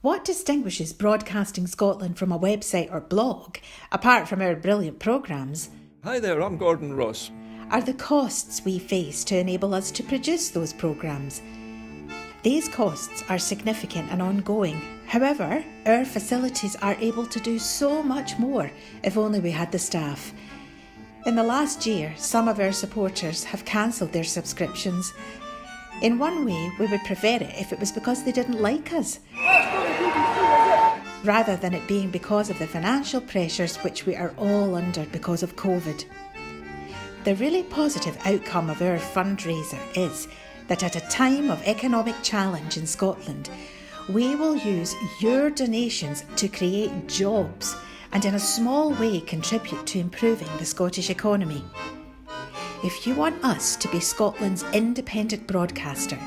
What distinguishes Broadcasting Scotland from a website or blog, apart from our brilliant programmes? Hi there, I'm Gordon Ross. Are the costs we face to enable us to produce those programmes. These costs are significant and ongoing. However, our facilities are able to do so much more if only we had the staff. In the last year, some of our supporters have cancelled their subscriptions. In one way, we would prefer it if it was because they didn't like us, rather than it being because of the financial pressures which we are all under because of COVID. The really positive outcome of our fundraiser is that at a time of economic challenge in Scotland, we will use your donations to create jobs and in a small way contribute to improving the Scottish economy. If you want us to be Scotland's independent broadcaster,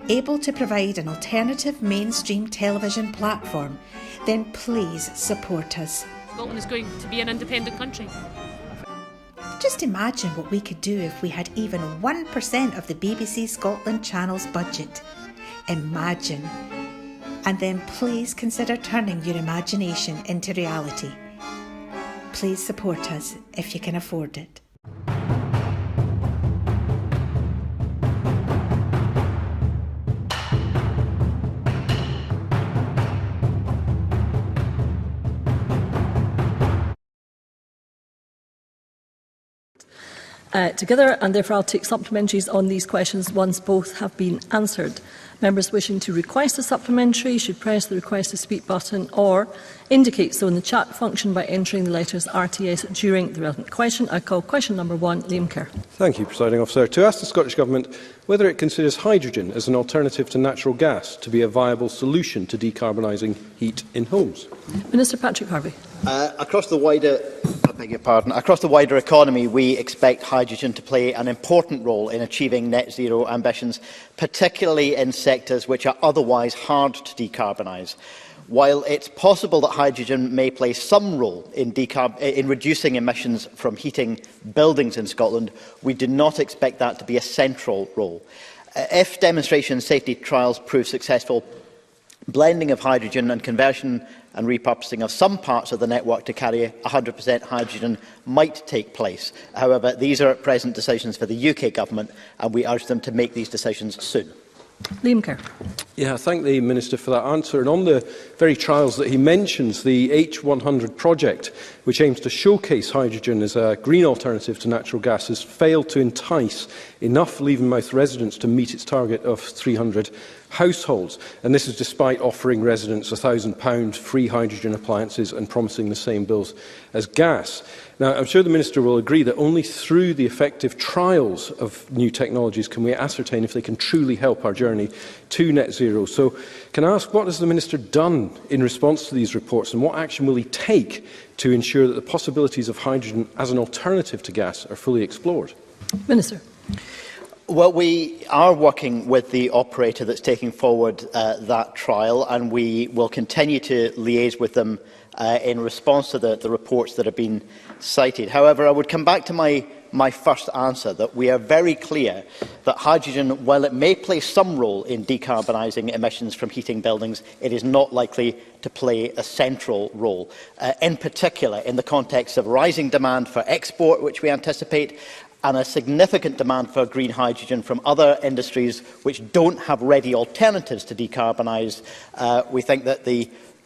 able to provide an alternative mainstream television platform, then please support us. Scotland is going to be an independent country. Just imagine what we could do if we had even 1% of the BBC Scotland channel's budget. Imagine. And then please consider turning your imagination into reality. Please support us if you can afford it. Together, and therefore I'll take supplementaries on these questions once both have been answered. Members wishing to request a supplementary should press the request to speak button or indicate so in the chat function by entering the letters RTS during the relevant question. I call question number 1, Liam Kerr. Thank you, Presiding Officer. To ask the Scottish Government whether it considers hydrogen as an alternative to natural gas to be a viable solution to decarbonising heat in homes. Minister Patrick Harvey. Across the wider economy, we expect hydrogen to play an important role in achieving net zero ambitions, particularly in sectors which are otherwise hard to decarbonise. While it's possible that hydrogen may play some role in reducing emissions from heating buildings in Scotland, we do not expect that to be a central role. If demonstration safety trials prove successful, blending of hydrogen and conversion and repurposing of some parts of the network to carry 100% hydrogen might take place. However, these are at present decisions for the UK Government, and we urge them to make these decisions soon. Liam Kerr. Yeah, I thank the Minister for that answer. And on the very trials that he mentions, the H100 project, which aims to showcase hydrogen as a green alternative to natural gas, has failed to entice enough Leavenmouth residents to meet its target of 300 households. And this is despite offering residents £1,000 free hydrogen appliances and promising the same bills as gas. Now, I'm sure the Minister will agree that only through the effective trials of new technologies can we ascertain if they can truly help our journey to net zero. So, can I ask, what has the Minister done in response to these reports, and what action will he take to ensure that the possibilities of hydrogen as an alternative to gas are fully explored? Minister. Well, we are working with the operator that's taking forward that trial, and we will continue to liaise with them in response to the reports that have been cited. However, I would come back to my first answer, that we are very clear that hydrogen, while it may play some role in decarbonising emissions from heating buildings, it is not likely to play a central role, in particular in the context of rising demand for export, which we anticipate, and a significant demand for green hydrogen from other industries which don't have ready alternatives to decarbonise. We think that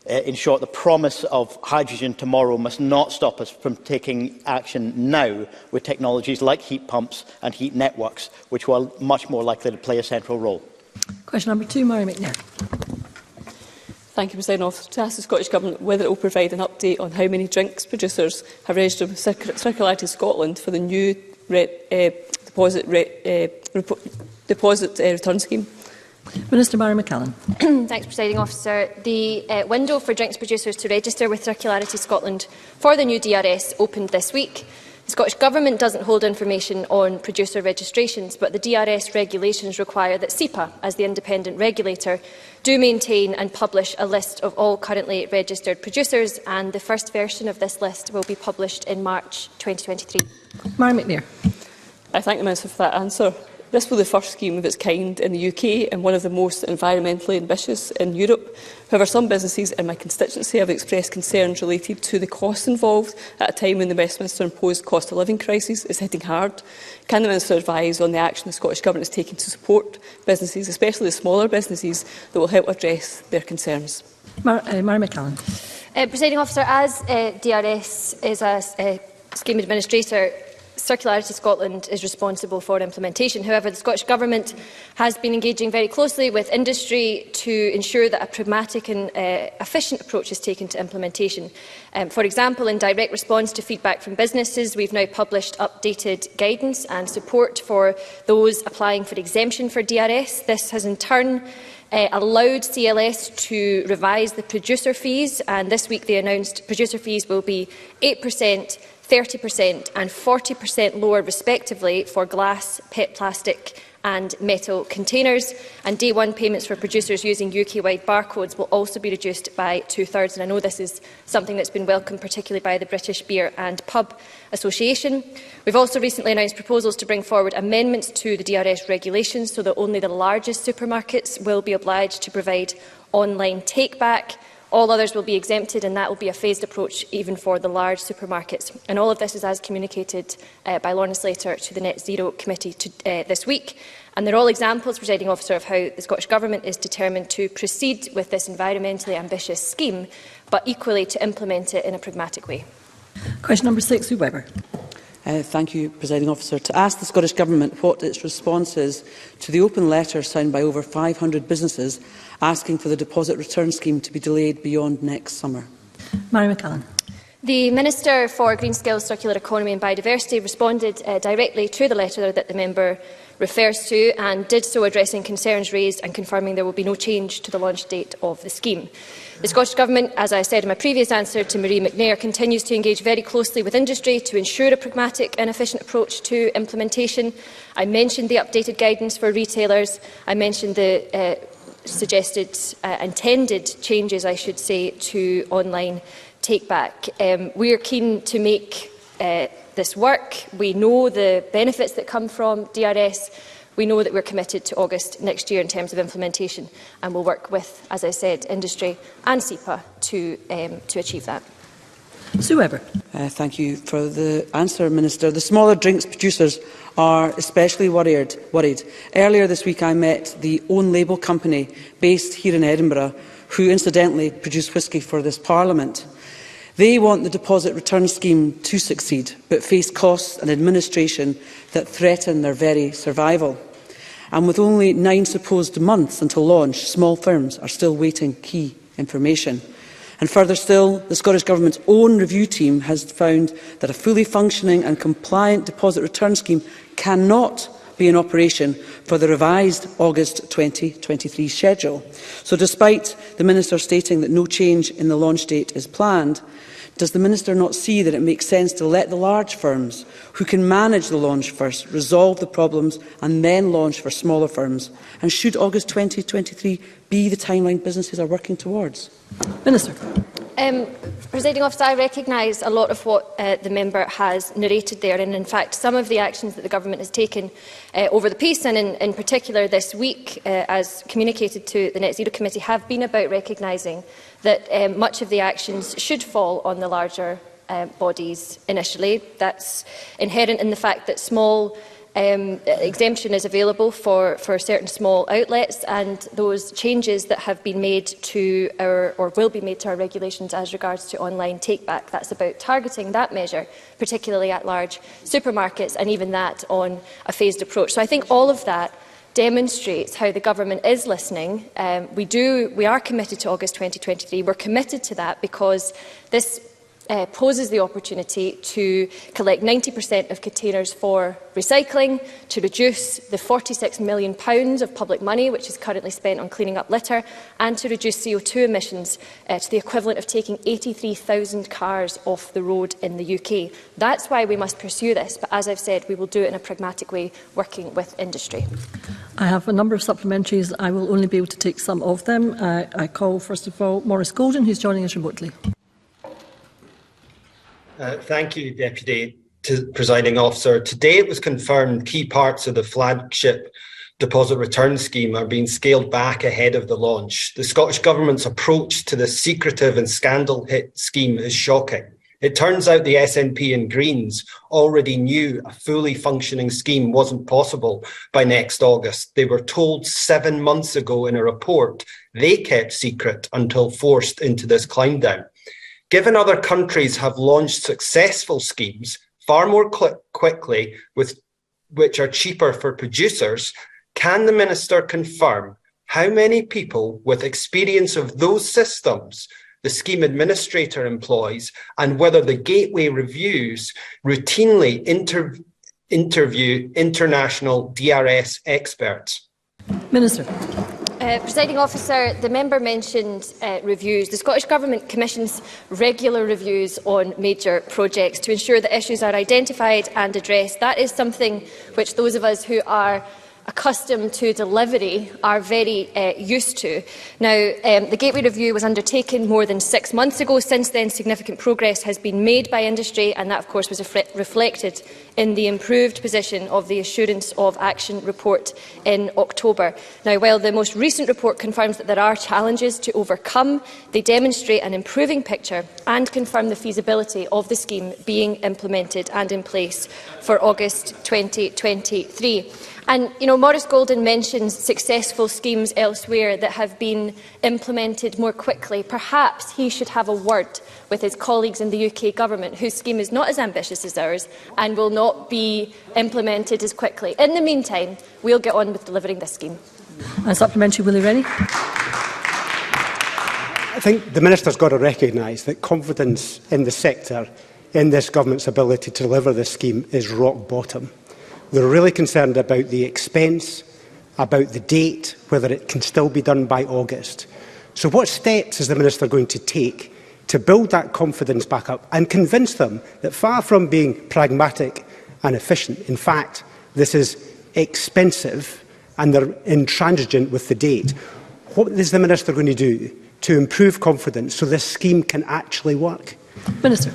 in short, the promise of hydrogen tomorrow must not stop us from taking action now with technologies like heat pumps and heat networks, which are much more likely to play a central role. Question number 2, Mary McNair. Thank you, President Officer. To ask the Scottish Government whether it will provide an update on how many drinks producers have registered with Circularity Scotland for the new deposit return scheme. Minister Mary McCallan. Thanks, Presiding Officer. The window for drinks producers to register with Circularity Scotland for the new DRS opened this week. The Scottish Government doesn't hold information on producer registrations, but the DRS regulations require that SEPA, as the independent regulator, do maintain and publish a list of all currently registered producers, and the first version of this list will be published in March 2023. Mary McNair. I thank the Minister for that answer. This will be the first scheme of its kind in the UK and one of the most environmentally ambitious in Europe. However, some businesses in my constituency have expressed concerns related to the costs involved at a time when the Westminster imposed cost of living crisis is hitting hard. Can the Minister advise on the action the Scottish Government is taking to support businesses, especially the smaller businesses, that will help address their concerns? Mary McCallan. Presiding Officer, as DRS is a scheme administrator, Circularity Scotland is responsible for implementation. However, the Scottish Government has been engaging very closely with industry to ensure that a pragmatic and efficient approach is taken to implementation. For example, in direct response to feedback from businesses, we've now published updated guidance and support for those applying for exemption for DRS. This has in turn allowed CLS to revise the producer fees, and this week they announced producer fees will be 8%, 30% and 40% lower respectively for glass, PET plastic and metal containers, and day one payments for producers using UK-wide barcodes will also be reduced by 2/3, and I know this is something that's been welcomed particularly by the British Beer and Pub Association. We've also recently announced proposals to bring forward amendments to the DRS regulations so that only the largest supermarkets will be obliged to provide online take-back. All others will be exempted, and that will be a phased approach even for the large supermarkets. And all of this is as communicated by Lorna Slater to the Net Zero Committee this week. And they're all examples, Presiding Officer, of how the Scottish Government is determined to proceed with this environmentally ambitious scheme, but equally to implement it in a pragmatic way. Question number 6, Sue Webber. Thank you, Presiding Officer. To ask the Scottish Government what its response is to the open letter signed by over 500 businesses asking for the deposit return scheme to be delayed beyond next summer. Mary McCallan. The Minister for Green Skills, Circular Economy and Biodiversity responded directly to the letter that the member refers to, and did so addressing concerns raised and confirming there will be no change to the launch date of the scheme. The Scottish Government, as I said in my previous answer to Marie McNair, continues to engage very closely with industry to ensure a pragmatic and efficient approach to implementation. I mentioned the updated guidance for retailers. I mentioned the suggested intended changes, I should say, to online take-back. We are keen to make this work. We know the benefits that come from DRS. We know that we're committed to August next year in terms of implementation, and we'll work with, as I said, industry and SEPA to achieve that. Sue Webber. Thank you for the answer, Minister. The smaller drinks producers are especially worried. Earlier this week I met the Own Label company based here in Edinburgh, who incidentally produce whisky for this Parliament. They want the deposit return scheme to succeed, but face costs and administration that threaten their very survival. And with only 9 supposed months until launch, small firms are still waiting key information. And further still, the Scottish Government's own review team has found that a fully functioning and compliant deposit return scheme cannot be in operation for the revised August 2023 schedule. So despite the Minister stating that no change in the launch date is planned, does the Minister not see that it makes sense to let the large firms, who can manage the launch first, resolve the problems and then launch for smaller firms? And should August 2023 be the timeline businesses are working towards? Minister. Presiding Officer, I recognise a lot of what the member has narrated there, and in fact some of the actions that the Government has taken over the piece, and in particular this week, as communicated to the Net Zero Committee, have been about recognising that much of the actions should fall on the larger bodies initially. That's inherent in the fact that small exemption is available for certain small outlets, and those changes that have been made to our, or will be made to our regulations as regards to online take-back, that's about targeting that measure, particularly at large supermarkets, and even that on a phased approach. So I think all of that demonstrates how the Government is listening. We are committed to August 2023. We're committed to that because this poses the opportunity to collect 90% of containers for recycling, to reduce the £46 million of public money which is currently spent on cleaning up litter, and to reduce CO2 emissions to the equivalent of taking 83,000 cars off the road in the UK. That's why we must pursue this, but as I've said, we will do it in a pragmatic way, working with industry. I have a number of supplementaries. I will only be able to take some of them. I call, first of all, Maurice Golden, who's joining us remotely. Thank you, Deputy. Presiding Officer. Today it was confirmed key parts of the flagship deposit return scheme are being scaled back ahead of the launch. The Scottish Government's approach to this secretive and scandal-hit scheme is shocking. It turns out the SNP and Greens already knew a fully functioning scheme wasn't possible by next August. They were told 7 months ago in a report they kept secret until forced into this climb down. Given other countries have launched successful schemes far more quickly, which are cheaper for producers, can the Minister confirm how many people with experience of those systems the scheme administrator employs, and whether the Gateway reviews routinely interview international DRS experts? Minister. Presiding Officer, the member mentioned reviews. The Scottish Government commissions regular reviews on major projects to ensure that issues are identified and addressed. That is something which those of us who are accustomed to delivery are very used to. Now, the Gateway Review was undertaken more than 6 months ago. Since then, significant progress has been made by industry, and that, of course, was reflected in the improved position of the Assurance of Action report in October. Now, while the most recent report confirms that there are challenges to overcome, they demonstrate an improving picture and confirm the feasibility of the scheme being implemented and in place for August 2023. And, Maurice Golden mentions successful schemes elsewhere that have been implemented more quickly. Perhaps he should have a word with his colleagues in the UK Government, whose scheme is not as ambitious as ours and will not be implemented as quickly. In the meantime, we'll get on with delivering this scheme. Supplementary, Willie Rennie. I think the Minister's got to recognise that confidence in the sector, in this Government's ability to deliver this scheme, is rock bottom. They're really concerned about the expense, about the date, whether it can still be done by August. So what steps is the Minister going to take to build that confidence back up and convince them that, far from being pragmatic and efficient, in fact, this is expensive and they're intransigent with the date? What is the Minister going to do to improve confidence so this scheme can actually work? Minister.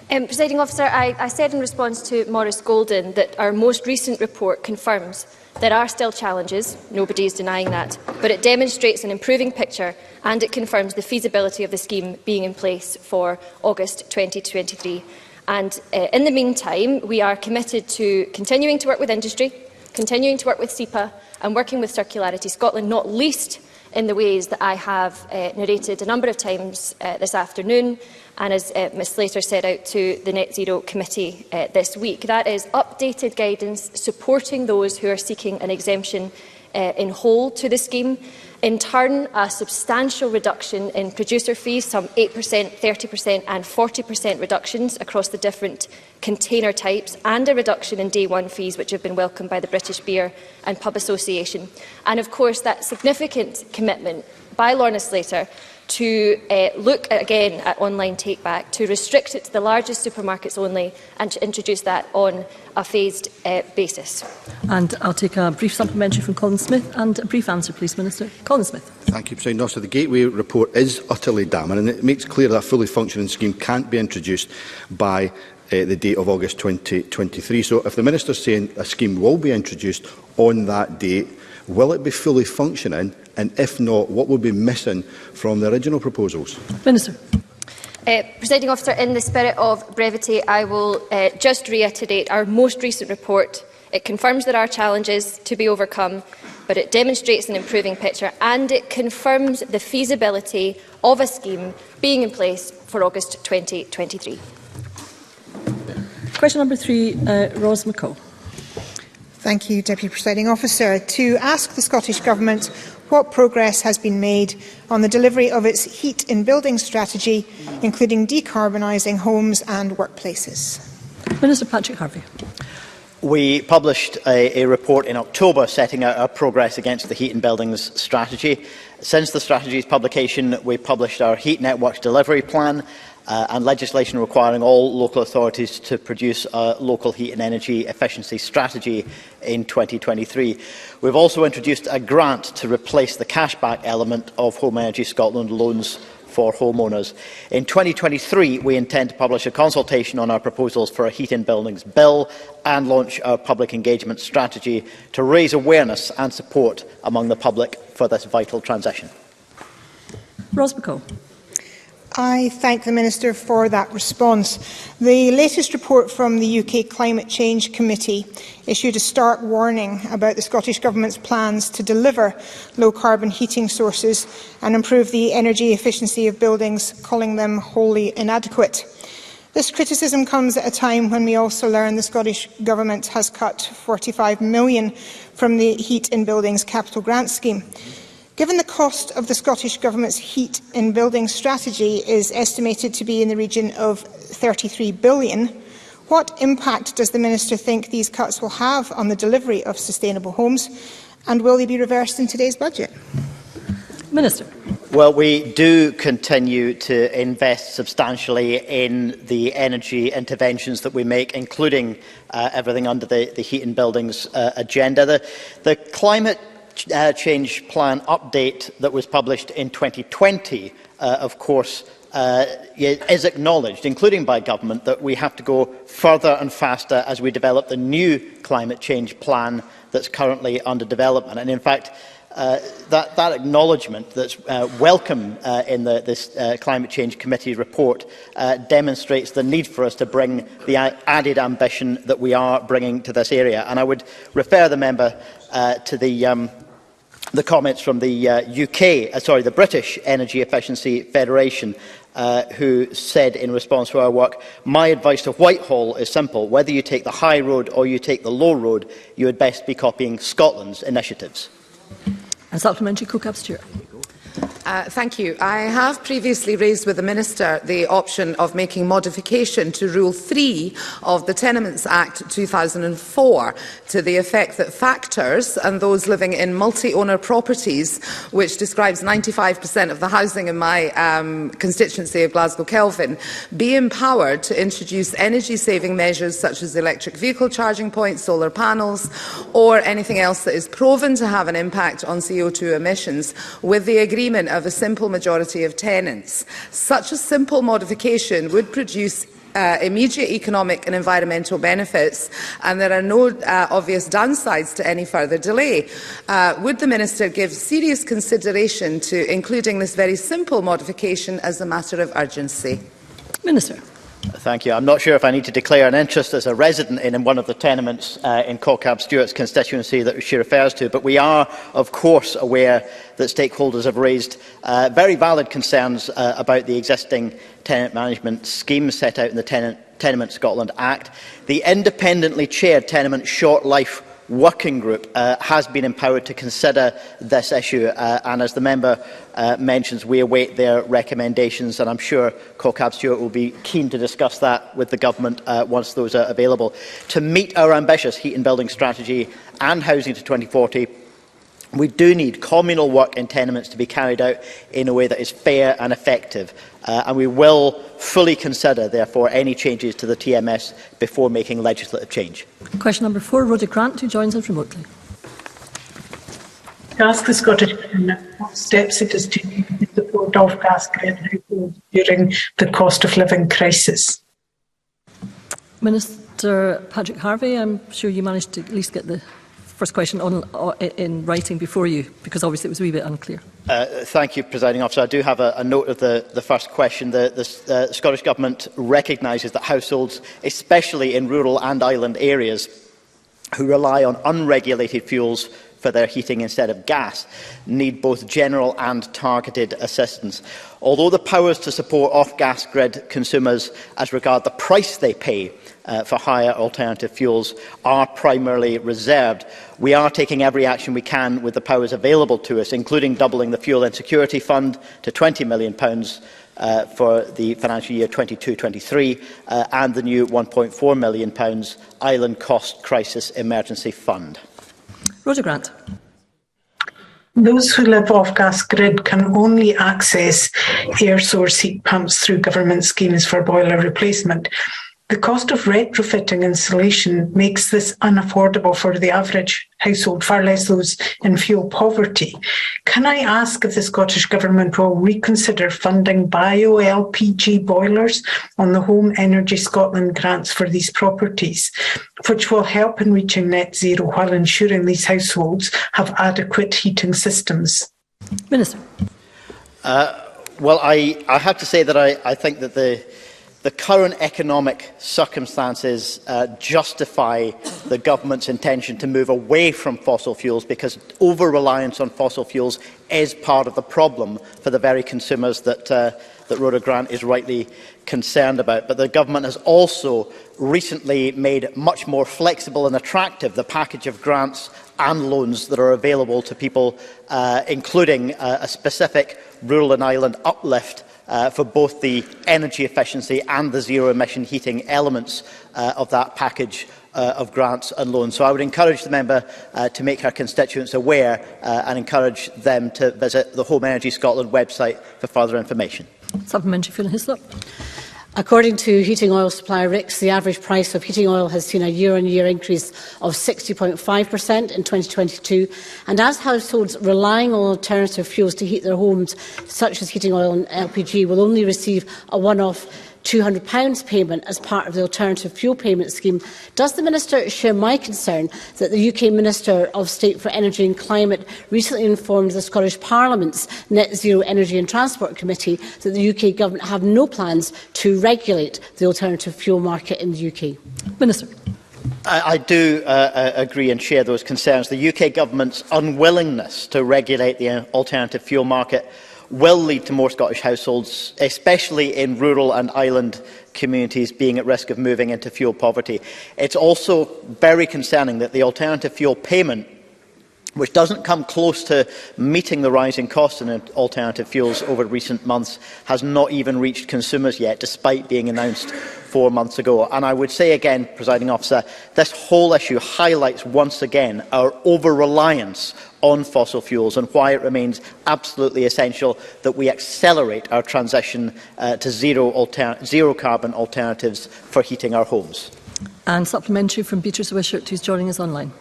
Presiding Officer, I said in response to Maurice Golden that our most recent report confirms there are still challenges, nobody is denying that, but it demonstrates an improving picture and it confirms the feasibility of the scheme being in place for August 2023. And in the meantime, we are committed to continuing to work with industry, continuing to work with SEPA and working with Circularity Scotland, not least in the ways that I have narrated a number of times this afternoon, and as Ms Slater set out to the Net Zero Committee this week. That is updated guidance supporting those who are seeking an exemption in whole to the scheme. In turn, a substantial reduction in producer fees, some 8%, 30% and 40% reductions across the different container types, and a reduction in day one fees, which have been welcomed by the British Beer and Pub Association. And of course, that significant commitment by Lorna Slater to look again at online take-back, to restrict it to the largest supermarkets only, and to introduce that on a phased basis. And I'll take a brief supplementary from Colin Smith and a brief answer, please, Minister. Colin Smith. Thank you, President Officer. The Gateway report is utterly damning, and it makes clear that a fully functioning scheme can't be introduced by the date of August 2023. So if the Minister is saying a scheme will be introduced on that date, will it be fully functioning? And if not, what will be missing from the original proposals? Minister. Presiding Officer, in the spirit of brevity, I will just reiterate our most recent report. It confirms there are challenges to be overcome, but it demonstrates an improving picture and it confirms the feasibility of a scheme being in place for August 2023. Question number 3, Roz McCall. Thank you, Deputy Presiding Officer. To ask the Scottish Government what progress has been made on the delivery of its heat in building strategy, including decarbonising homes and workplaces. Minister Patrick Harvey. We published a report in October setting out our progress against the heat and buildings strategy. Since the strategy's publication, we published our Heat Networks Delivery Plan and legislation requiring all local authorities to produce a local heat and energy efficiency strategy in 2023. We've also introduced a grant to replace the cashback element of Home Energy Scotland loans for homeowners. In 2023, we intend to publish a consultation on our proposals for a Heat in Buildings bill and launch our public engagement strategy to raise awareness and support among the public for this vital transition. Roz McCall. I thank the Minister for that response. The latest report from the UK Climate Change Committee issued a stark warning about the Scottish Government's plans to deliver low-carbon heating sources and improve the energy efficiency of buildings, calling them wholly inadequate. This criticism comes at a time when we also learn the Scottish Government has cut £45 million from the Heat in Buildings Capital Grant Scheme. Given the cost of the Scottish Government's Heat in Buildings strategy is estimated to be in the region of £33 billion, what impact does the Minister think these cuts will have on the delivery of sustainable homes, and will they be reversed in today's budget? Minister. Well, we do continue to invest substantially in the energy interventions that we make, including everything under the Heat in Buildings agenda. The climate change plan update that was published in 2020, of course, is acknowledged, including by government, that we have to go further and faster as we develop the new climate change plan that's currently under development. And in fact, that acknowledgement that's welcome in this Climate Change Committee report demonstrates the need for us to bring the added ambition that we are bringing to this area. And I would refer the member to the comments from the British Energy Efficiency Federation, who said in response to our work, "My advice to Whitehall is simple. Whether you take the high road or you take the low road, you had best be copying Scotland's initiatives." And supplementary, Cocab Stewart. Thank you. I have previously raised with the Minister the option of making modification to Rule 3 of the Tenements Act 2004 to the effect that factors and those living in multi-owner properties, which describes 95% of the housing in my constituency of Glasgow Kelvin, be empowered to introduce energy-saving measures such as electric vehicle charging points, solar panels, or anything else that is proven to have an impact on CO2 emissions, with the agreement of a simple majority of tenants. Such a simple modification would produce immediate economic and environmental benefits, and there are no obvious downsides to any further delay. Would the Minister give serious consideration to including this very simple modification as a matter of urgency? Minister. Thank you. I'm not sure if I need to declare an interest as a resident in one of the tenements in Cocab Stewart's constituency that she refers to, but we are, of course, aware that stakeholders have raised very valid concerns about the existing tenant management scheme set out in the Tenement Scotland Act. The independently chaired Tenement Short Life Working Group has been empowered to consider this issue, and as the member mentions, we await their recommendations, and I'm sure Cocab Stewart will be keen to discuss that with the government once those are available. To meet our ambitious heat and building strategy and housing to 2040, we do need communal work in tenements to be carried out in a way that is fair and effective, and we will fully consider, therefore, any changes to the TMS before making legislative change. Question number 4, Rhoda Grant, who joins us remotely. To ask the Scottish Government what steps it is taking in support of gas grid households during the cost of living crisis. Minister Patrick Harvey, I'm sure you managed to at least get the first question in writing before you, because obviously it was a wee bit unclear. Thank you, Presiding Officer. I do have a note of the first question. The Scottish Government recognises that households, especially in rural and island areas, who rely on unregulated fuels for their heating instead of gas, need both general and targeted assistance. Although the powers to support off-gas grid consumers as regard the price they pay for higher alternative fuels are primarily reserved, we are taking every action we can with the powers available to us, including doubling the Fuel Insecurity Fund to £20 million for the financial year 22-23 and the new £1.4 million Island Cost Crisis Emergency Fund. Rhoda Grant. Those who live off gas grid can only access air source heat pumps through government schemes for boiler replacement. The cost of retrofitting insulation makes this unaffordable for the average household, far less those in fuel poverty. Can I ask if the Scottish Government will reconsider funding bio-LPG boilers on the Home Energy Scotland grants for these properties, which will help in reaching net zero while ensuring these households have adequate heating systems? Minister. Well, I have to say that I think that the current economic circumstances justify the government's intention to move away from fossil fuels, because over-reliance on fossil fuels is part of the problem for the very consumers that Rhoda Grant is rightly concerned about. But the government has also recently made much more flexible and attractive the package of grants and loans that are available to people, including a specific rural and island uplift for both the energy efficiency and the zero-emission heating elements of that package of grants and loans. So I would encourage the member to make her constituents aware and encourage them to visit the Home Energy Scotland website for further information. Supplementary, Fiona Hislop. According to heating oil supplier RICS, the average price of heating oil has seen a year-on-year increase of 60.5% in 2022, and as households relying on alternative fuels to heat their homes, such as heating oil and LPG, will only receive a one-off £200 payment as part of the alternative fuel payment scheme, does the Minister share my concern that the UK Minister of State for Energy and Climate recently informed the Scottish Parliament's Net Zero Energy and Transport Committee that the UK Government have no plans to regulate the alternative fuel market in the UK? Minister. I do agree and share those concerns. The UK Government's unwillingness to regulate the alternative fuel market will lead to more Scottish households, especially in rural and island communities, being at risk of moving into fuel poverty. It's also very concerning that the alternative fuel payment, which doesn't come close to meeting the rising costs in alternative fuels over recent months, has not even reached consumers yet, despite being announced 4 months ago. And I would say again, Presiding Officer, this whole issue highlights once again our over-reliance on fossil fuels and why it remains absolutely essential that we accelerate our transition to zero carbon alternatives for heating our homes. And supplementary from Beatrice Wishart, who's joining us online.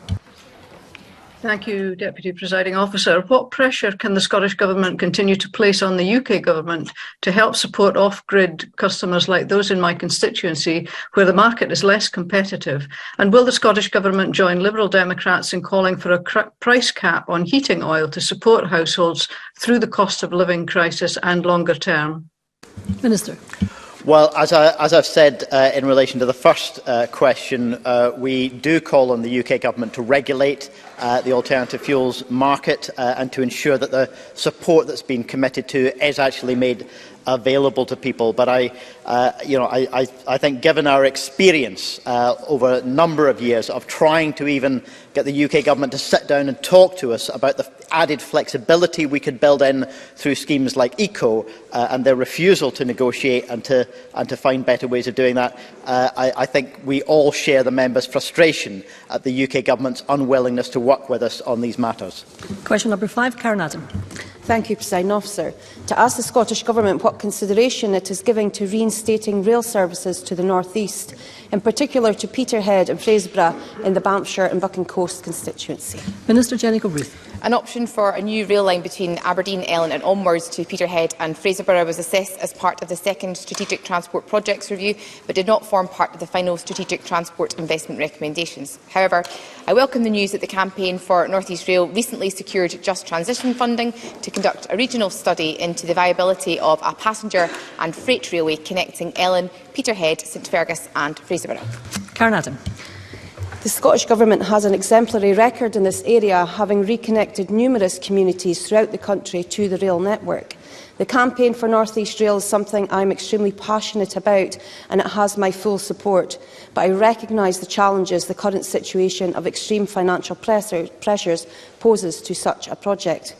Thank you, Deputy Presiding Officer. What pressure can the Scottish Government continue to place on the UK Government to help support off-grid customers like those in my constituency, where the market is less competitive? And will the Scottish Government join Liberal Democrats in calling for a price cap on heating oil to support households through the cost of living crisis and longer term? Minister. Well, as I've said in relation to the first question, we do call on the UK Government to regulate the alternative fuels market and to ensure that the support that's been committed to is actually made available to people. But I think, given our experience over a number of years of trying to even get the UK Government to sit down and talk to us about the added flexibility we could build in through schemes like ECO and their refusal to negotiate and to find better ways of doing that, I think we all share the members' frustration at the UK Government's unwillingness to work with us on these matters. Question number 5, Karen Adam. Thank you, Presiding Officer. To ask the Scottish Government what consideration it is giving to reinstating rail services to the North East, in particular to Peterhead and Fraserburgh in the Banffshire and Buchan Coast constituency. Minister Jenny Gilruth. An option for a new rail line between Aberdeen, Ellon and onwards to Peterhead and Fraserburgh was assessed as part of the second Strategic Transport Projects Review, but did not form part of the final Strategic Transport Investment recommendations. However, I welcome the news that the Campaign for North East Rail recently secured Just Transition funding to conduct a regional study into the viability of a passenger and freight railway connecting Ellon, Peterhead, St Fergus and Fraserburgh. Karen Adam. The Scottish Government has an exemplary record in this area, having reconnected numerous communities throughout the country to the rail network. The Campaign for North East Rail is something I am extremely passionate about, and it has my full support. But I recognise the challenges the current situation of extreme financial pressures poses to such a project.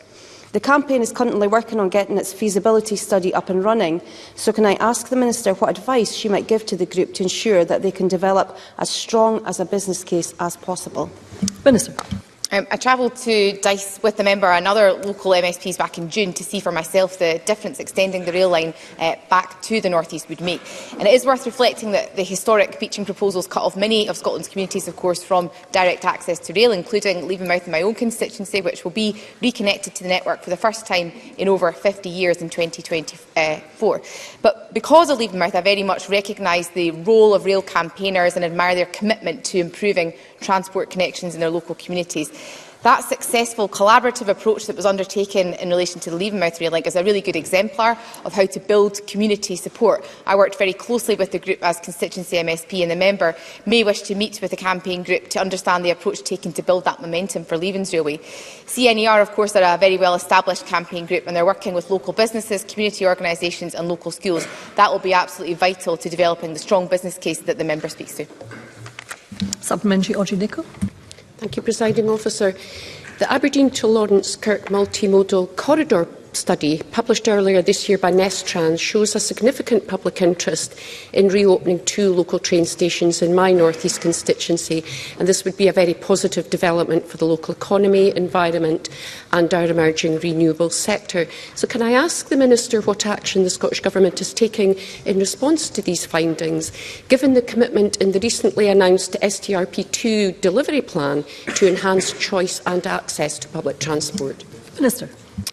The campaign is currently working on getting its feasibility study up and running, so can I ask the Minister what advice she might give to the group to ensure that they can develop as strong as a business case as possible? Minister. I travelled to Dice with the member and other local MSPs back in June to see for myself the difference extending the rail line back to the North East would make. And it is worth reflecting that the historic Beeching proposals cut off many of Scotland's communities, of course, from direct access to rail, including Levenmouth in my own constituency, which will be reconnected to the network for the first time in over 50 years in 2024. But because of Levenmouth, I very much recognise the role of rail campaigners and admire their commitment to improving transport connections in their local communities. That successful collaborative approach that was undertaken in relation to the Levenmouth rail link is a really good exemplar of how to build community support. I worked very closely with the group as constituency MSP, and the member may wish to meet with the campaign group to understand the approach taken to build that momentum for Levens Railway. CNER, of course, are a very well established campaign group, and they're working with local businesses, community organisations and local schools. That will be absolutely vital to developing the strong business case that the member speaks to. Supplementary, Audrey Nicholl. Thank you, Presiding Officer. The Aberdeen to Lawrence Kirk multimodal corridor study, published earlier this year by Nestrans, shows a significant public interest in reopening 2 local train stations in my North East constituency, and this would be a very positive development for the local economy, environment and our emerging renewable sector. So can I ask the Minister what action the Scottish Government is taking in response to these findings, given the commitment in the recently announced STRP2 delivery plan to enhance choice and access to public transport? Minister.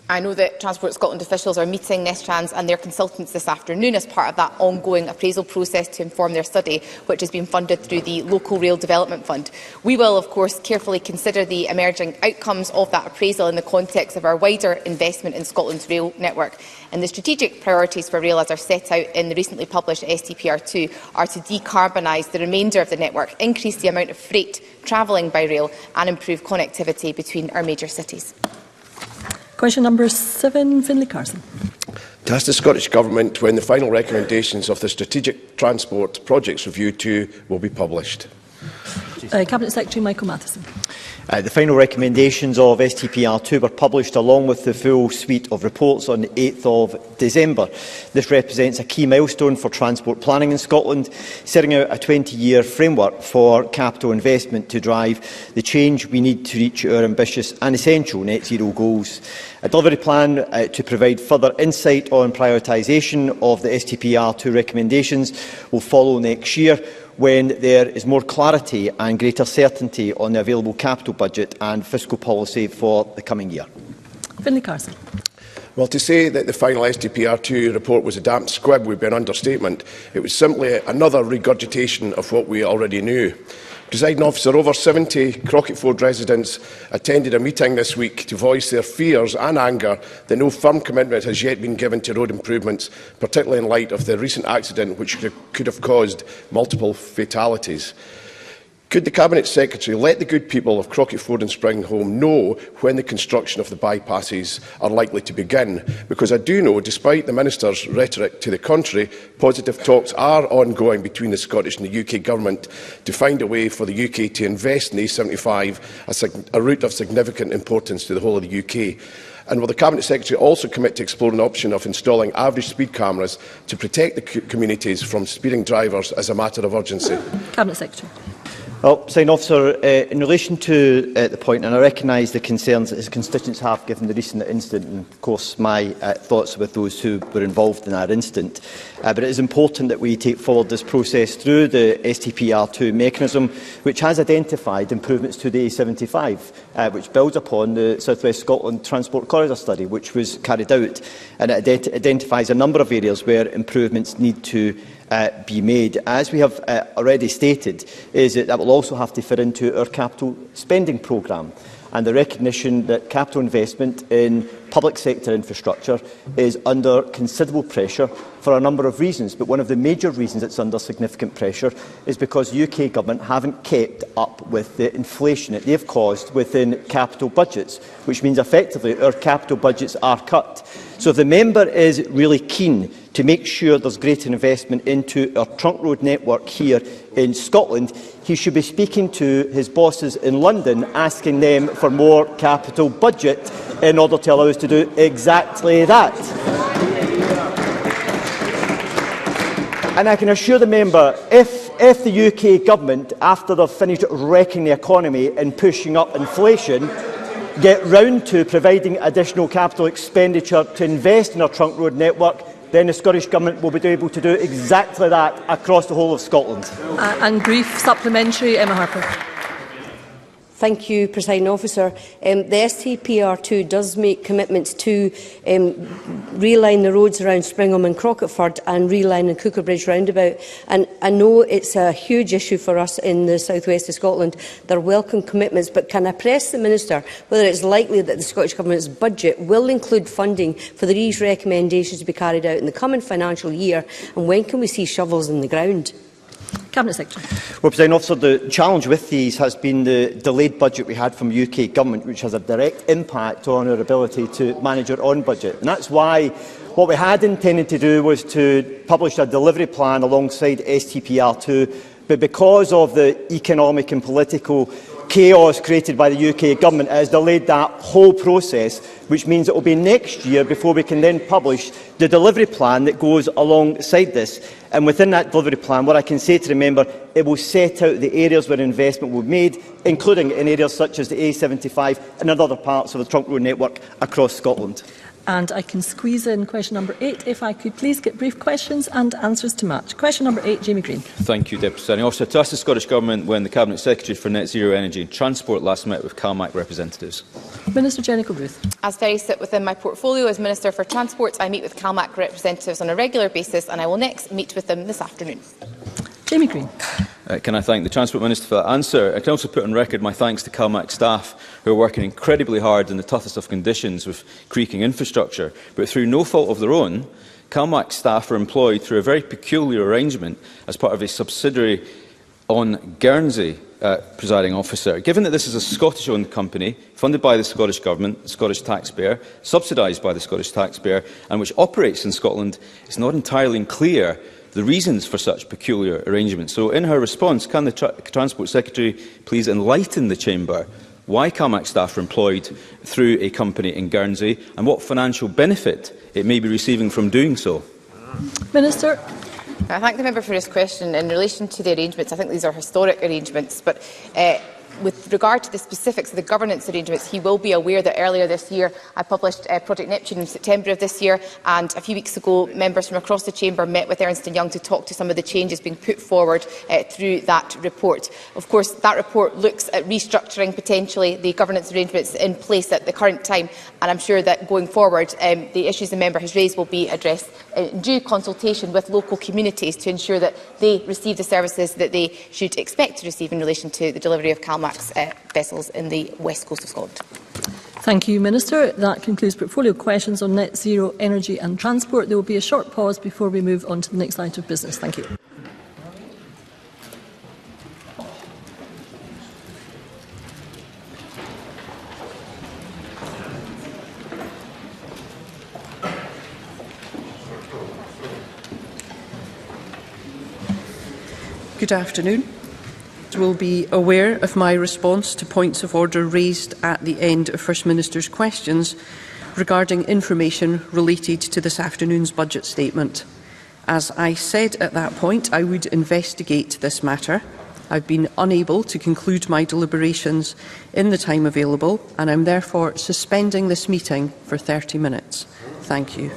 I know that Transport Scotland officials are meeting Nestrans and their consultants this afternoon as part of that ongoing appraisal process to inform their study, which has been funded through the Local Rail Development Fund. We will, of course, carefully consider the emerging outcomes of that appraisal in the context of our wider investment in Scotland's rail network. And the strategic priorities for rail, as are set out in the recently published STPR2, are to decarbonise the remainder of the network, increase the amount of freight travelling by rail and improve connectivity between our major cities. Question number 7, Finlay Carson. To ask the Scottish Government when the final recommendations of the Strategic Transport Projects Review 2 will be published. Cabinet Secretary Michael Matheson. The final recommendations of STPR2 were published along with the full suite of reports on the 8th of December. This represents a key milestone for transport planning in Scotland, setting out a 20-year framework for capital investment to drive the change we need to reach our ambitious and essential net zero goals. A delivery plan to provide further insight on prioritisation of the STPR2 recommendations will follow next year, when there is more clarity and greater certainty on the available capital budget and fiscal policy for the coming year. Finlay Carson. Well, to say that the final STPR2 report was a damp squib would be an understatement. It was simply another regurgitation of what we already knew. Presiding Officer, over 70 Crocketford residents attended a meeting this week to voice their fears and anger that no firm commitment has yet been given to road improvements, particularly in light of the recent accident which could have caused multiple fatalities. Could the Cabinet Secretary let the good people of Crocketford and Springhome know when the construction of the bypasses are likely to begin? Because I do know, despite the Minister's rhetoric to the contrary, positive talks are ongoing between the Scottish and the UK Government to find a way for the UK to invest in the A75, a route of significant importance to the whole of the UK. And will the Cabinet Secretary also commit to explore an option of installing average speed cameras to protect the communities from speeding drivers as a matter of urgency? Cabinet Secretary. Well, Presiding Officer, in relation to the point, and I recognise the concerns that his constituents have given the recent incident, and of course my thoughts with those who were involved in that incident. But it is important that we take forward this process through the STPR2 mechanism, which has identified improvements to the A75, which builds upon the South West Scotland Transport Corridor study, which was carried out, and it identifies a number of areas where improvements need to be made. As we have already stated, is that will also have to fit into our capital spending programme, and the recognition that capital investment in public sector infrastructure is under considerable pressure for a number of reasons. But one of the major reasons it's under significant pressure is because the UK Government haven't kept up with the inflation that they've caused within capital budgets, which means effectively our capital budgets are cut. So if the member is really keen to make sure there's greater investment into our trunk road network here in Scotland, he should be speaking to his bosses in London, asking them for more capital budget in order to allow us to do exactly that. And I can assure the member, if if the UK Government, after they've finished wrecking the economy and pushing up inflation, get round to providing additional capital expenditure to invest in our trunk road network, then the Scottish Government will be able to do exactly that across the whole of Scotland. And brief supplementary, Emma Harper. Thank you, Presiding Officer. The STPR2 does make commitments to reline the roads around Springham and Crocketford and relining Cookerbridge roundabout. And I know it's a huge issue for us in the south west of Scotland. They're welcome commitments, but can I press the Minister whether it's likely that the Scottish Government's budget will include funding for these recommendations to be carried out in the coming financial year, and when can we see shovels in the ground? Cabinet Secretary. Well, Presiding Officer, the challenge with these has been the delayed budget we had from the UK Government, which has a direct impact on our ability to manage our own budget. And that's why what we had intended to do was to publish a delivery plan alongside STPR2, but because of the economic and political chaos created by the UK Government, it has delayed that whole process, which means it will be next year before we can then publish the delivery plan that goes alongside this. And within that delivery plan, what I can say to the member, it will set out the areas where investment will be made, including in areas such as the A75 and in other parts of the trunk road network across Scotland. And I can squeeze in question number 8, if I could please get brief questions and answers to match. Question number 8, Jamie Green. Thank you, Deputy Presiding Officer. To ask the Scottish Government when the Cabinet Secretary for Net Zero Energy and Transport last met with CalMac representatives. Minister Jennifer Ruth. As very sit within my portfolio as Minister for Transport, I meet with CalMac representatives on a regular basis, and I will next meet with them this afternoon. Jamie Green. Can I thank the Transport Minister for that answer? I can also put on record my thanks to CalMac staff who are working incredibly hard in the toughest of conditions with creaking infrastructure. But through no fault of their own, CalMac staff are employed through a very peculiar arrangement as part of a subsidiary on Guernsey, Presiding Officer. Given that this is a Scottish-owned company, funded by the Scottish Government, the Scottish taxpayer, subsidised by the Scottish taxpayer, and which operates in Scotland, it's not entirely clear the reasons for such peculiar arrangements. So in her response, can the Transport Secretary please enlighten the Chamber why CalMac staff are employed through a company in Guernsey and what financial benefit it may be receiving from doing so? Minister. I thank the member for his question. In relation to the arrangements, I think these are historic arrangements, but with regard to the specifics of the governance arrangements, he will be aware that earlier this year I published Project Neptune in September of this year, and a few weeks ago members from across the Chamber met with Ernst & Young to talk to some of the changes being put forward through that report. Of course, that report looks at restructuring potentially the governance arrangements in place at the current time, and I'm sure that going forward the issues the member has raised will be addressed in due consultation with local communities to ensure that they receive the services that they should expect to receive in relation to the delivery of CalMac's vessels in the west coast of Scotland. Thank you, Minister. That concludes portfolio questions on net zero, energy and transport. There will be a short pause before we move on to the next item of business. Thank you. Good afternoon. Will be aware of my response to points of order raised at the end of First Minister's questions regarding information related to this afternoon's budget statement. As I said at that point, I would investigate this matter. I've been unable to conclude my deliberations in the time available, and I'm therefore suspending this meeting for 30 minutes. Thank you.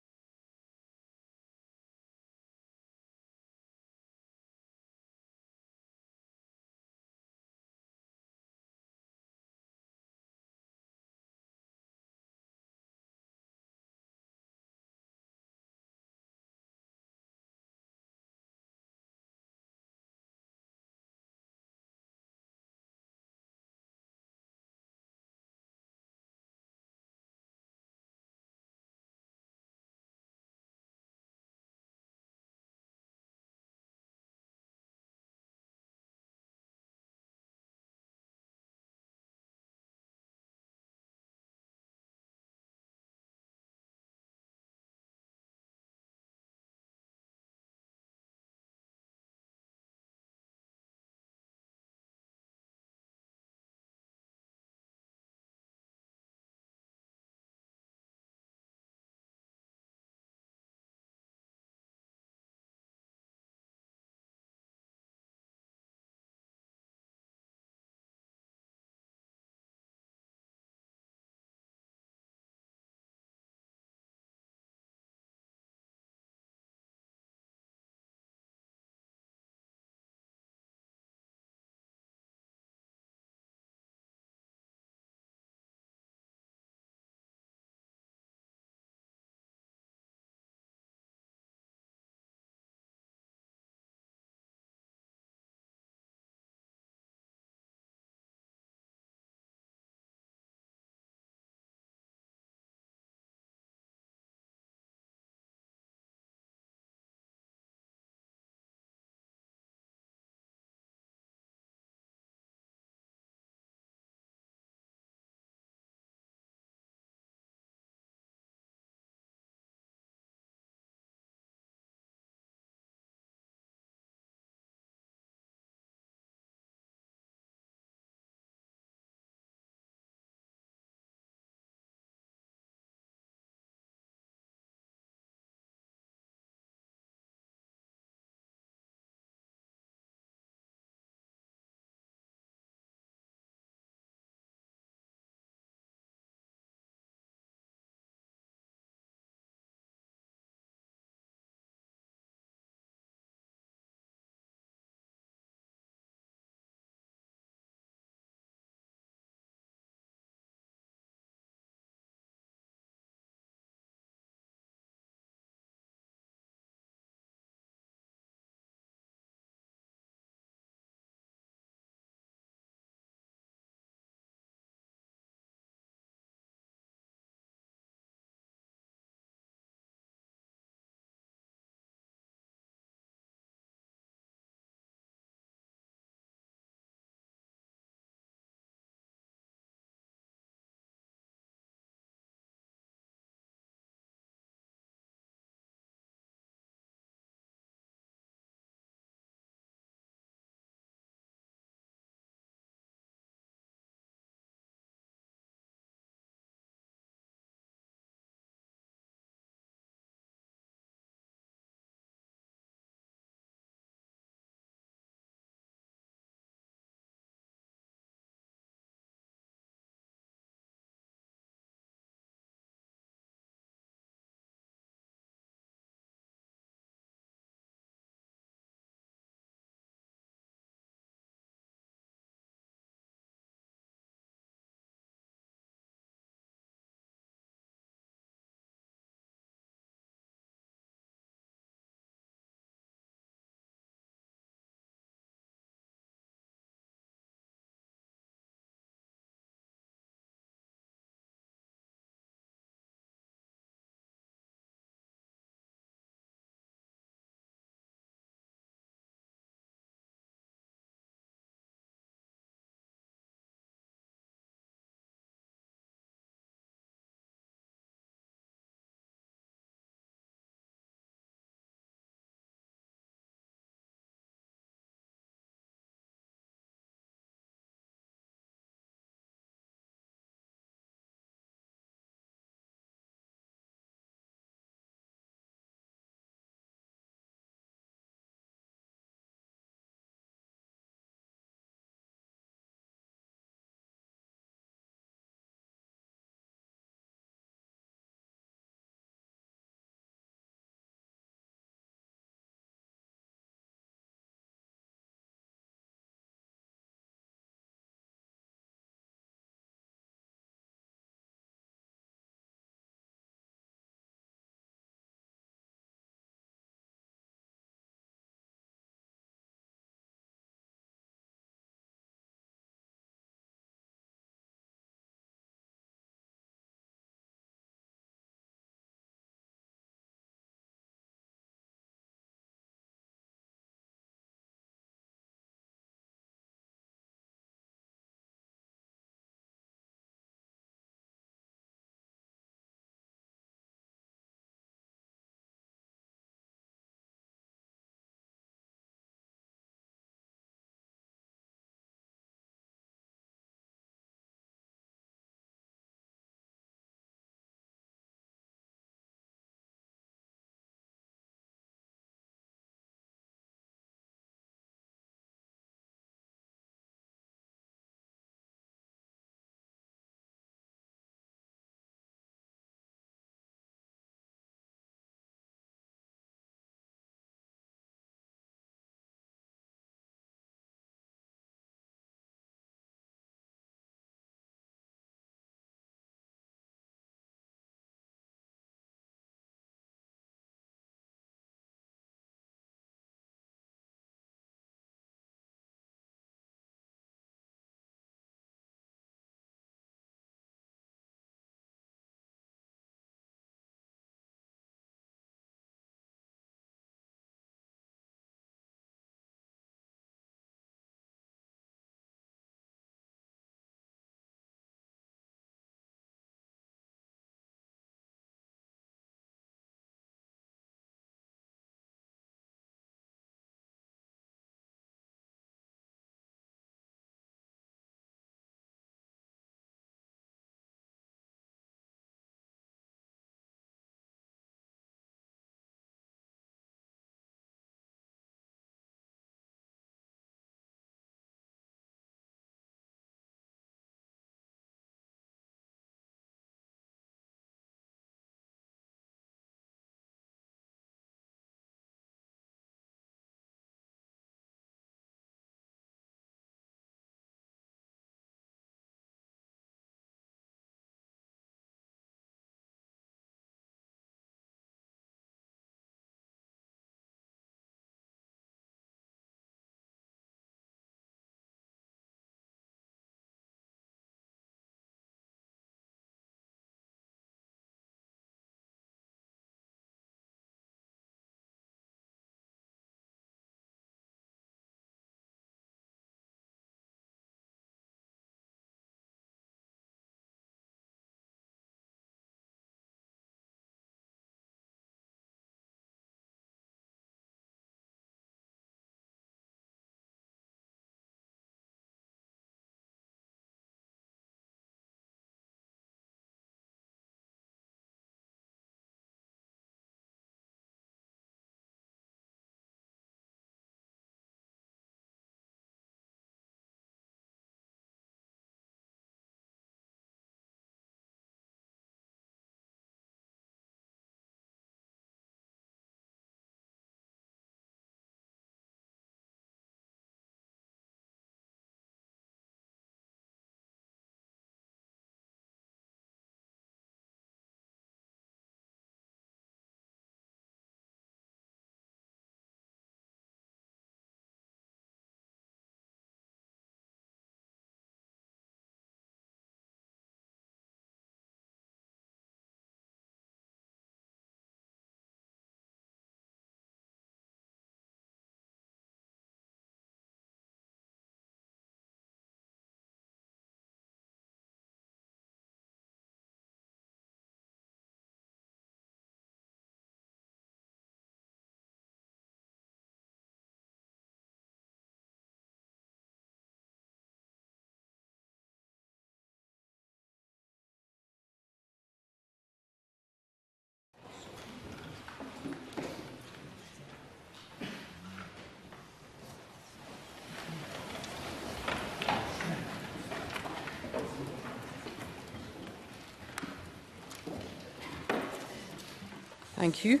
Thank you.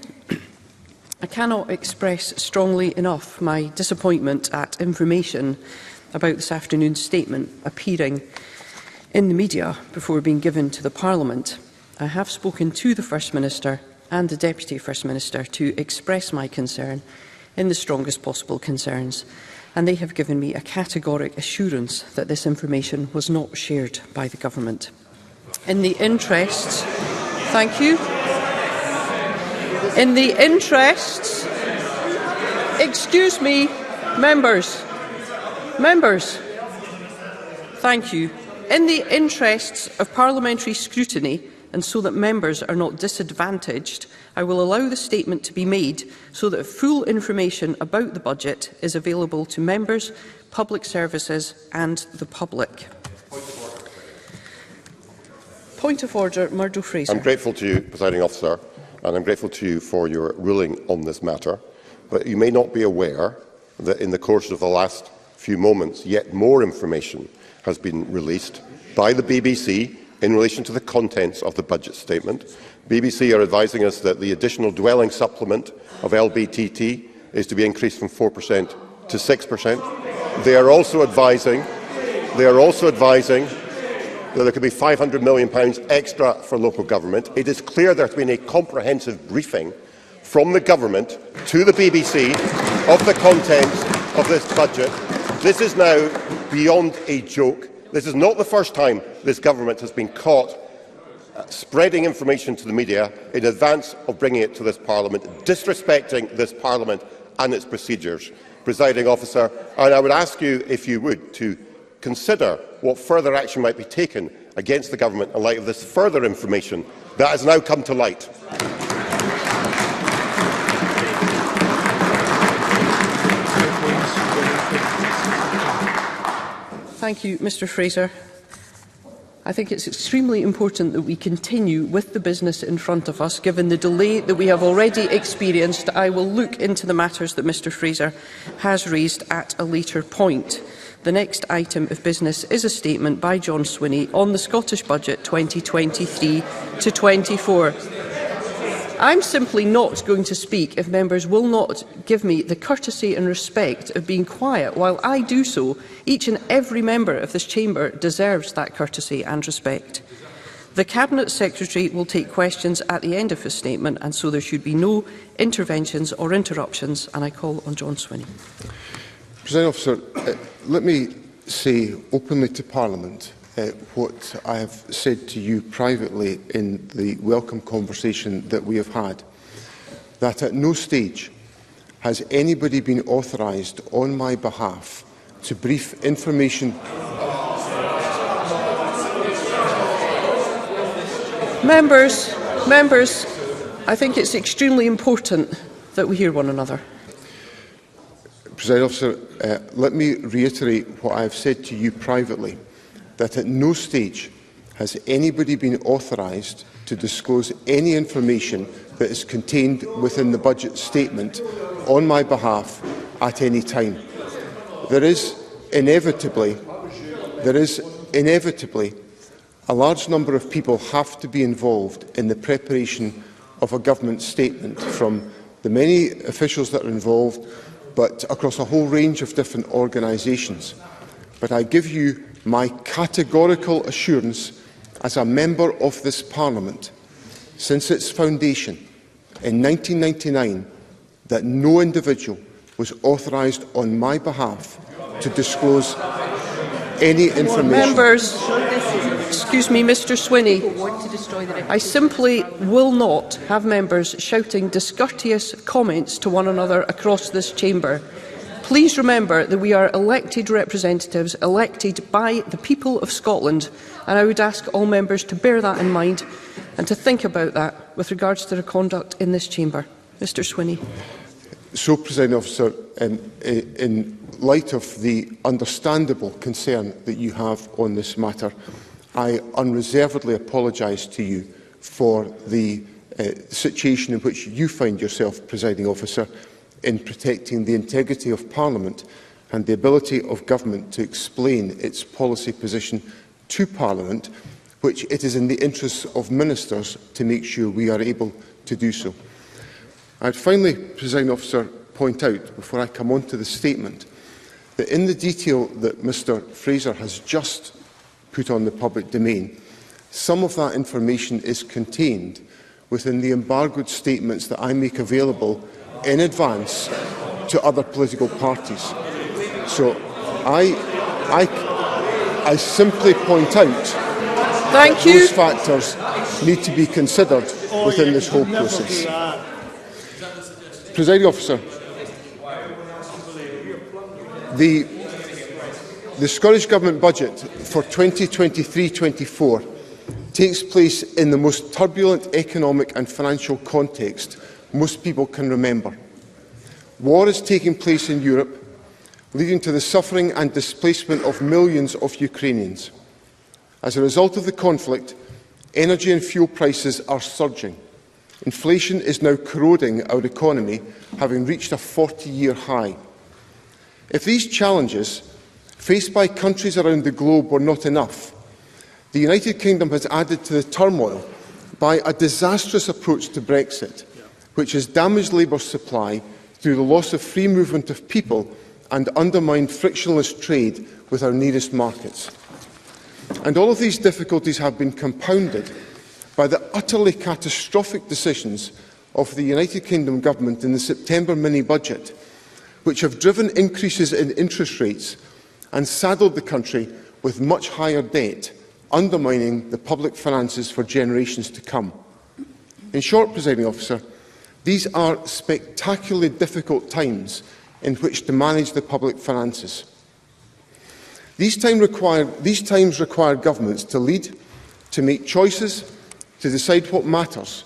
I cannot express strongly enough my disappointment at information about this afternoon's statement appearing in the media before being given to the Parliament. I have spoken to the First Minister and the Deputy First Minister to express my concern in the strongest possible concerns, and they have given me a categoric assurance that this information was not shared by the Government. In the interests, thank you. In the interests, excuse me, members, thank you. In the interests of parliamentary scrutiny, and so that members are not disadvantaged, I will allow the statement to be made so that full information about the budget is available to members, public services and the public. Point of order, Murdo Fraser. I'm grateful to you, Presiding Officer, and I'm grateful to you for your ruling on this matter. But you may not be aware that in the course of the last few moments, yet more information has been released by the BBC in relation to the contents of the budget statement. BBC are advising us that the additional dwelling supplement of LBTT is to be increased from 4% to 6%. They are also advising that there could be £500 million extra for local government. It is clear there has been a comprehensive briefing from the government to the BBC of the contents of this budget. This is now beyond a joke. This is not the first time this government has been caught spreading information to the media in advance of bringing it to this Parliament, disrespecting this Parliament and its procedures. Presiding Officer, and I would ask you, if you would, to consider what further action might be taken against the government in light of this further information that has now come to light. Thank you, Mr Fraser. I think it's extremely important that we continue with the business in front of us. Given the delay that we have already experienced, I will look into the matters that Mr Fraser has raised at a later point. The next item of business is a statement by John Swinney on the Scottish Budget 2023 to 24. I'm simply not going to speak if members will not give me the courtesy and respect of being quiet while I do so. Each and every member of this chamber deserves that courtesy and respect. The Cabinet Secretary will take questions at the end of his statement, and so there should be no interventions or interruptions, and I call on John Swinney. Presiding Officer, let me say openly to Parliament what I have said to you privately in the welcome conversation that we have had, that at no stage has anybody been authorised on my behalf to brief information. Members, I think it's extremely important that we hear one another. Presiding Officer, let me reiterate what I have said to you privately, that at no stage has anybody been authorised to disclose any information that is contained within the budget statement on my behalf at any time. There is inevitably a large number of people have to be involved in the preparation of a government statement, from the many officials that are involved, but across a whole range of different organisations. But I give you my categorical assurance as a member of this Parliament, since its foundation in 1999, that no individual was authorised on my behalf to disclose any information. Members, excuse me, Mr Swinney. I simply will not have members shouting discourteous comments to one another across this chamber. Please remember that we are elected representatives, elected by the people of Scotland, and I would ask all members to bear that in mind and to think about that with regards to their conduct in this chamber. Mr Swinney. So, Presiding Officer, in light of the understandable concern that you have on this matter, I unreservedly apologise to you for the situation in which you find yourself, Presiding Officer, in protecting the integrity of Parliament and the ability of Government to explain its policy position to Parliament, which it is in the interests of ministers to make sure we are able to do so. I'd finally, Presiding Officer, point out, before I come on to the statement, that in the detail that Mr Fraser has just put on the public domain, some of that information is contained within the embargoed statements that I make available in advance to other political parties. So I simply point out that those factors need to be considered within this whole process. Presiding Officer, the Scottish Government budget for 2023-24 takes place in the most turbulent economic and financial context most people can remember. War is taking place in Europe, leading to the suffering and displacement of millions of Ukrainians. As a result of the conflict, energy and fuel prices are surging. Inflation is now corroding our economy, having reached a 40-year high. If these challenges faced by countries around the globe were not enough, the United Kingdom has added to the turmoil by a disastrous approach to Brexit, which has damaged labour supply through the loss of free movement of people and undermined frictionless trade with our nearest markets. And all of these difficulties have been compounded by the utterly catastrophic decisions of the United Kingdom Government in the September mini-budget, which have driven increases in interest rates and saddled the country with much higher debt, undermining the public finances for generations to come. In short, Presiding Officer, these are spectacularly difficult times in which to manage the public finances. These times require governments to lead, to make choices, to decide what matters,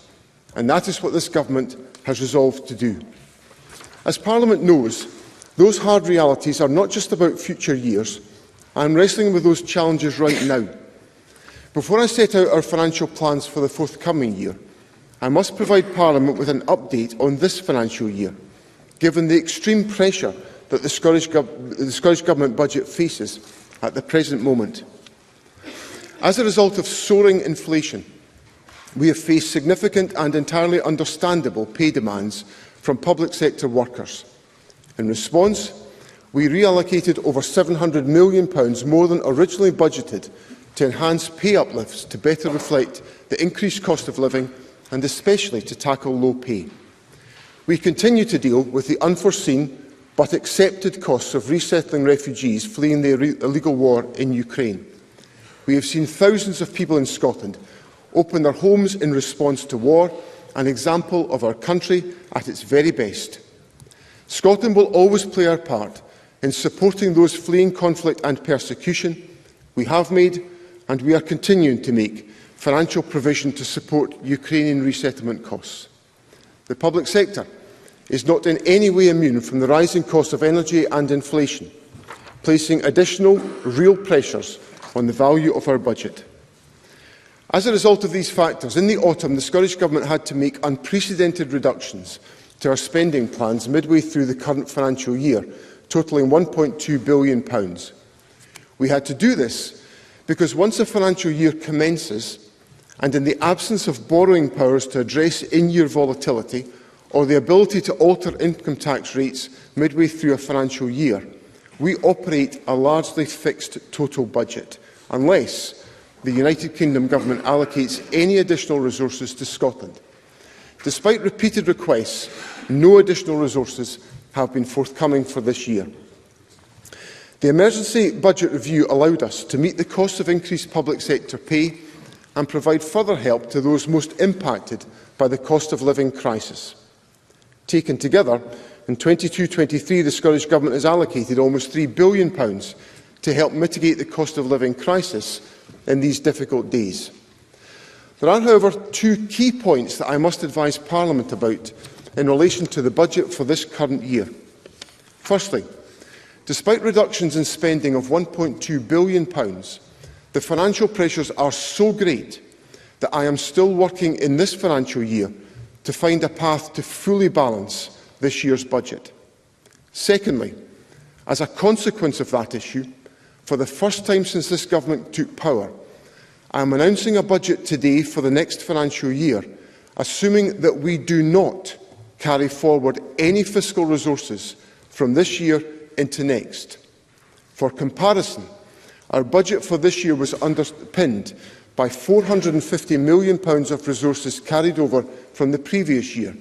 and that is what this government has resolved to do. As Parliament knows, those hard realities are not just about future years. I am wrestling with those challenges right now. Before I set out our financial plans for the forthcoming year, I must provide Parliament with an update on this financial year, given the extreme pressure that the Scottish Government budget faces at the present moment. As a result of soaring inflation, we have faced significant and entirely understandable pay demands from public sector workers. In response, we reallocated over £700 million more than originally budgeted to enhance pay uplifts to better reflect the increased cost of living and especially to tackle low pay. We continue to deal with the unforeseen but accepted costs of resettling refugees fleeing the illegal war in Ukraine. We have seen thousands of people in Scotland open their homes in response to war, an example of our country at its very best. Scotland will always play our part in supporting those fleeing conflict and persecution. We have made, and we are continuing to make, financial provision to support Ukrainian resettlement costs. The public sector is not in any way immune from the rising cost of energy and inflation, placing additional real pressures on the value of our budget. As a result of these factors, in the autumn, the Scottish Government had to make unprecedented reductions to our spending plans midway through the current financial year, totalling £1.2 billion. We had to do this because once a financial year commences, and in the absence of borrowing powers to address in-year volatility or the ability to alter income tax rates midway through a financial year, we operate a largely fixed total budget, unless the United Kingdom Government allocates any additional resources to Scotland. Despite repeated requests, no additional resources have been forthcoming for this year. The emergency budget review allowed us to meet the cost of increased public sector pay and provide further help to those most impacted by the cost of living crisis. Taken together, in 22-23 the Scottish Government has allocated almost £3 billion to help mitigate the cost of living crisis in these difficult days. There are, however, two key points that I must advise Parliament about in relation to the budget for this current year. Firstly, despite reductions in spending of £1.2 billion, the financial pressures are so great that I am still working in this financial year to find a path to fully balance this year's budget. Secondly, as a consequence of that issue, for the first time since this government took power, I am announcing a budget today for the next financial year, assuming that we do not carry forward any fiscal resources from this year into next. For comparison, our budget for this year was underpinned by £450 million of resources carried over from the previous year.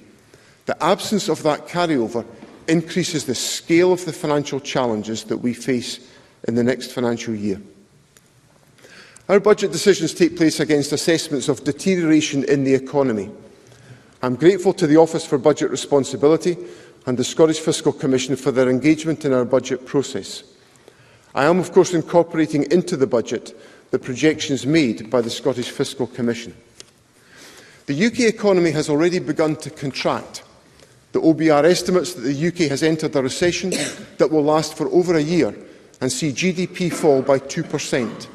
The absence of that carryover increases the scale of the financial challenges that we face in the next financial year. Our budget decisions take place against assessments of deterioration in the economy. I am grateful to the Office for Budget Responsibility and the Scottish Fiscal Commission for their engagement in our budget process. I am, of course, incorporating into the budget the projections made by the Scottish Fiscal Commission. The UK economy has already begun to contract. The OBR estimates that the UK has entered a recession that will last for over a year and see GDP fall by 2%.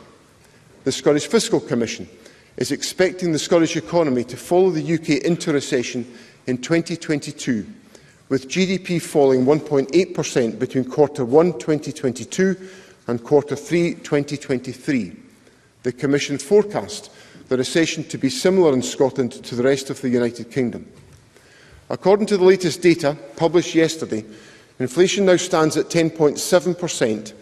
The Scottish Fiscal Commission is expecting the Scottish economy to follow the UK into recession in 2022, with GDP falling 1.8% between Q1 2022 and Q3 2023. The Commission forecast the recession to be similar in Scotland to the rest of the United Kingdom. According to the latest data published yesterday, inflation now stands at 10.7%.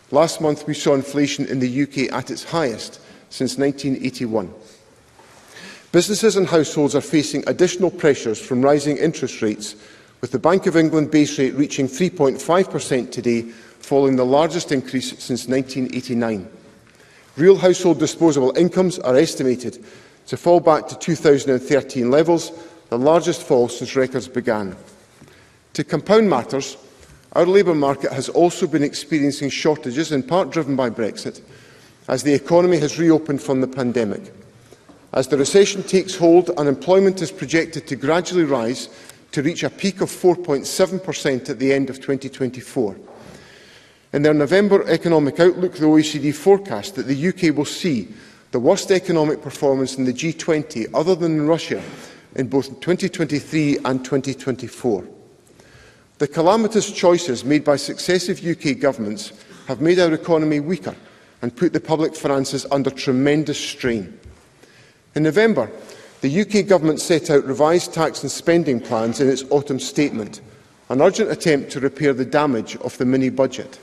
Last month we saw inflation in the UK at its highest since 1981. Businesses and households are facing additional pressures from rising interest rates, with the Bank of England base rate reaching 3.5% today, following the largest increase since 1989. Real household disposable incomes are estimated to fall back to 2013 levels, the largest fall since records began. To compound matters, our labour market has also been experiencing shortages, in part driven by Brexit, as the economy has reopened from the pandemic. As the recession takes hold, unemployment is projected to gradually rise to reach a peak of 4.7% at the end of 2024. In their November Economic Outlook, the OECD forecast that the UK will see the worst economic performance in the G20, other than in Russia, in both 2023 and 2024. The calamitous choices made by successive UK governments have made our economy weaker and put the public finances under tremendous strain. In November, the UK Government set out revised tax and spending plans in its autumn statement, an urgent attempt to repair the damage of the mini-budget.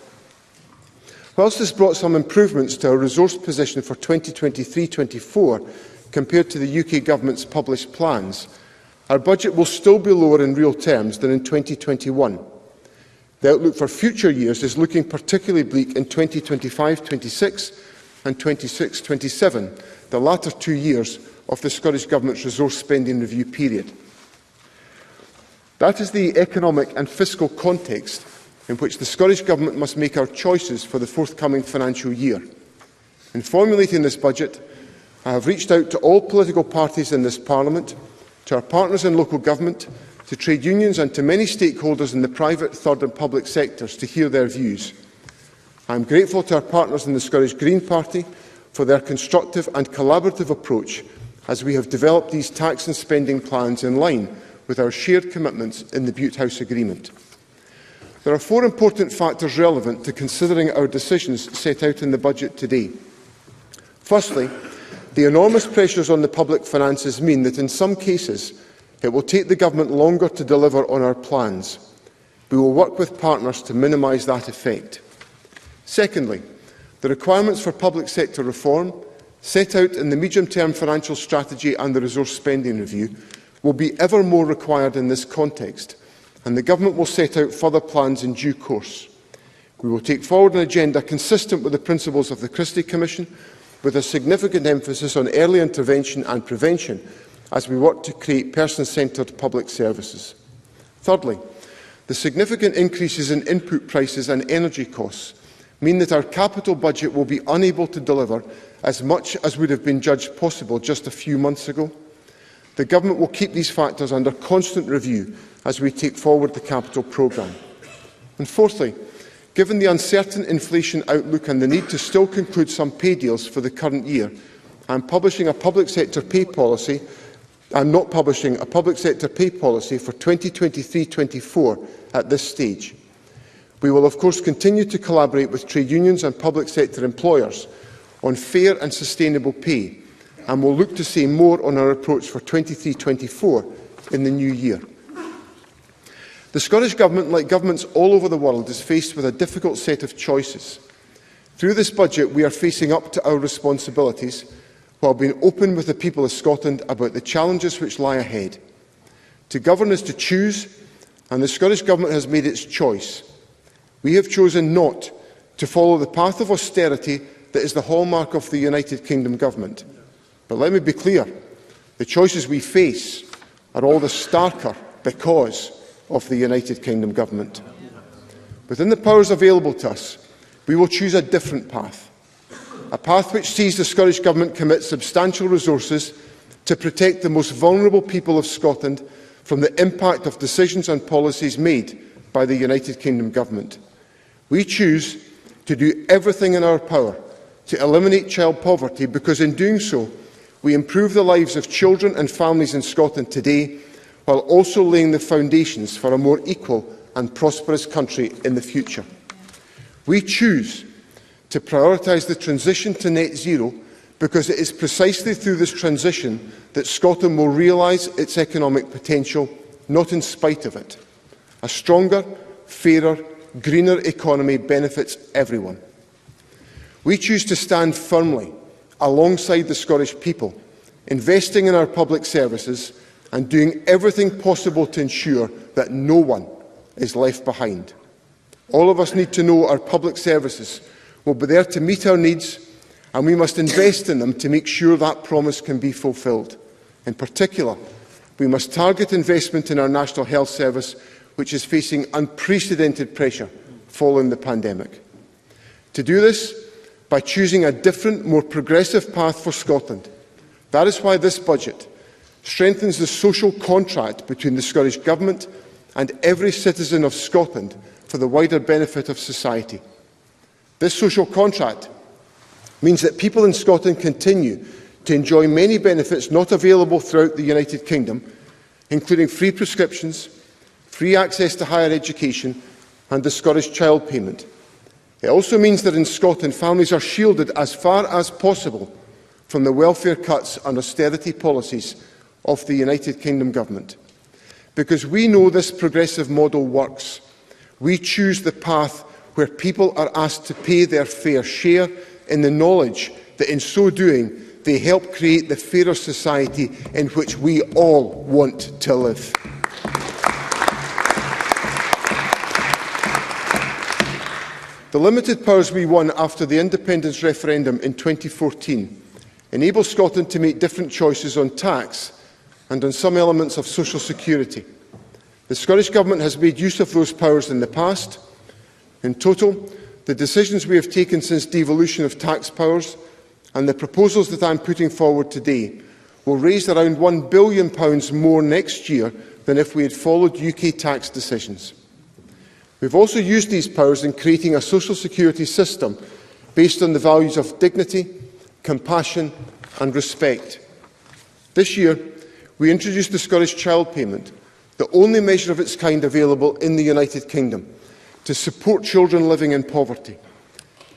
Whilst this brought some improvements to our resource position for 2023-24 compared to the UK Government's published plans, our budget will still be lower in real terms than in 2021. The outlook for future years is looking particularly bleak in 2025-26 and 26-27, the latter 2 years of the Scottish Government's resource spending review period. That is the economic and fiscal context in which the Scottish Government must make our choices for the forthcoming financial year. In formulating this budget, I have reached out to all political parties in this Parliament, to our partners in local government, to trade unions and to many stakeholders in the private, third and public sectors to hear their views. I am grateful to our partners in the Scottish Green Party for their constructive and collaborative approach as we have developed these tax and spending plans in line with our shared commitments in the Butte House Agreement. There are 4 important factors relevant to considering our decisions set out in the budget today. Firstly, the enormous pressures on the public finances mean that in some cases it will take the Government longer to deliver on our plans. We will work with partners to minimise that effect. Secondly, the requirements for public sector reform, set out in the medium-term financial strategy and the resource spending review, will be ever more required in this context, and the Government will set out further plans in due course. We will take forward an agenda consistent with the principles of the Christie Commission, with a significant emphasis on early intervention and prevention as we work to create person-centred public services. Thirdly, the significant increases in input prices and energy costs mean that our capital budget will be unable to deliver as much as would have been judged possible just a few months ago. The Government will keep these factors under constant review as we take forward the capital programme. And fourthly, given the uncertain inflation outlook and the need to still conclude some pay deals for the current year, I am publishing a public sector pay policy. I am not publishing a public sector pay policy for 2023-24 at this stage. We will, of course, continue to collaborate with trade unions and public sector employers on fair and sustainable pay, and will look to say more on our approach for 23-24 in the new year. The Scottish Government, like governments all over the world, is faced with a difficult set of choices. Through this budget, we are facing up to our responsibilities while being open with the people of Scotland about the challenges which lie ahead. To govern is to choose, and the Scottish Government has made its choice. We have chosen not to follow the path of austerity that is the hallmark of the United Kingdom Government. But let me be clear, the choices we face are all the starker because of the United Kingdom Government. Within the powers available to us, we will choose a different path. A path which sees the Scottish Government commit substantial resources to protect the most vulnerable people of Scotland from the impact of decisions and policies made by the United Kingdom Government. We choose to do everything in our power to eliminate child poverty because in doing so, we improve the lives of children and families in Scotland today, while also laying the foundations for a more equal and prosperous country in the future. We choose to prioritise the transition to net zero because it is precisely through this transition that Scotland will realise its economic potential, not in spite of it. A stronger, fairer, greener economy benefits everyone. We choose to stand firmly alongside the Scottish people, investing in our public services and doing everything possible to ensure that no one is left behind. All of us need to know our public services will be there to meet our needs, and we must invest in them to make sure that promise can be fulfilled. In particular, we must target investment in our National Health Service, which is facing unprecedented pressure following the pandemic. To do this, by choosing a different, more progressive path for Scotland. That is why this budget strengthens the social contract between the Scottish Government and every citizen of Scotland for the wider benefit of society. This social contract means that people in Scotland continue to enjoy many benefits not available throughout the United Kingdom, including free prescriptions, free access to higher education and the Scottish Child Payment. It also means that in Scotland, families are shielded as far as possible from the welfare cuts and austerity policies of the United Kingdom Government. Because we know this progressive model works, we choose the path where people are asked to pay their fair share in the knowledge that in so doing they help create the fairer society in which we all want to live. The limited powers we won after the independence referendum in 2014 enable Scotland to make different choices on tax and on some elements of social security. The Scottish Government has made use of those powers in the past. In total, the decisions we have taken since devolution of tax powers and the proposals that I am putting forward today will raise around £1 billion more next year than if we had followed UK tax decisions. We have also used these powers in creating a social security system based on the values of dignity, compassion and respect. This year, we introduced the Scottish Child Payment, the only measure of its kind available in the United Kingdom, to support children living in poverty.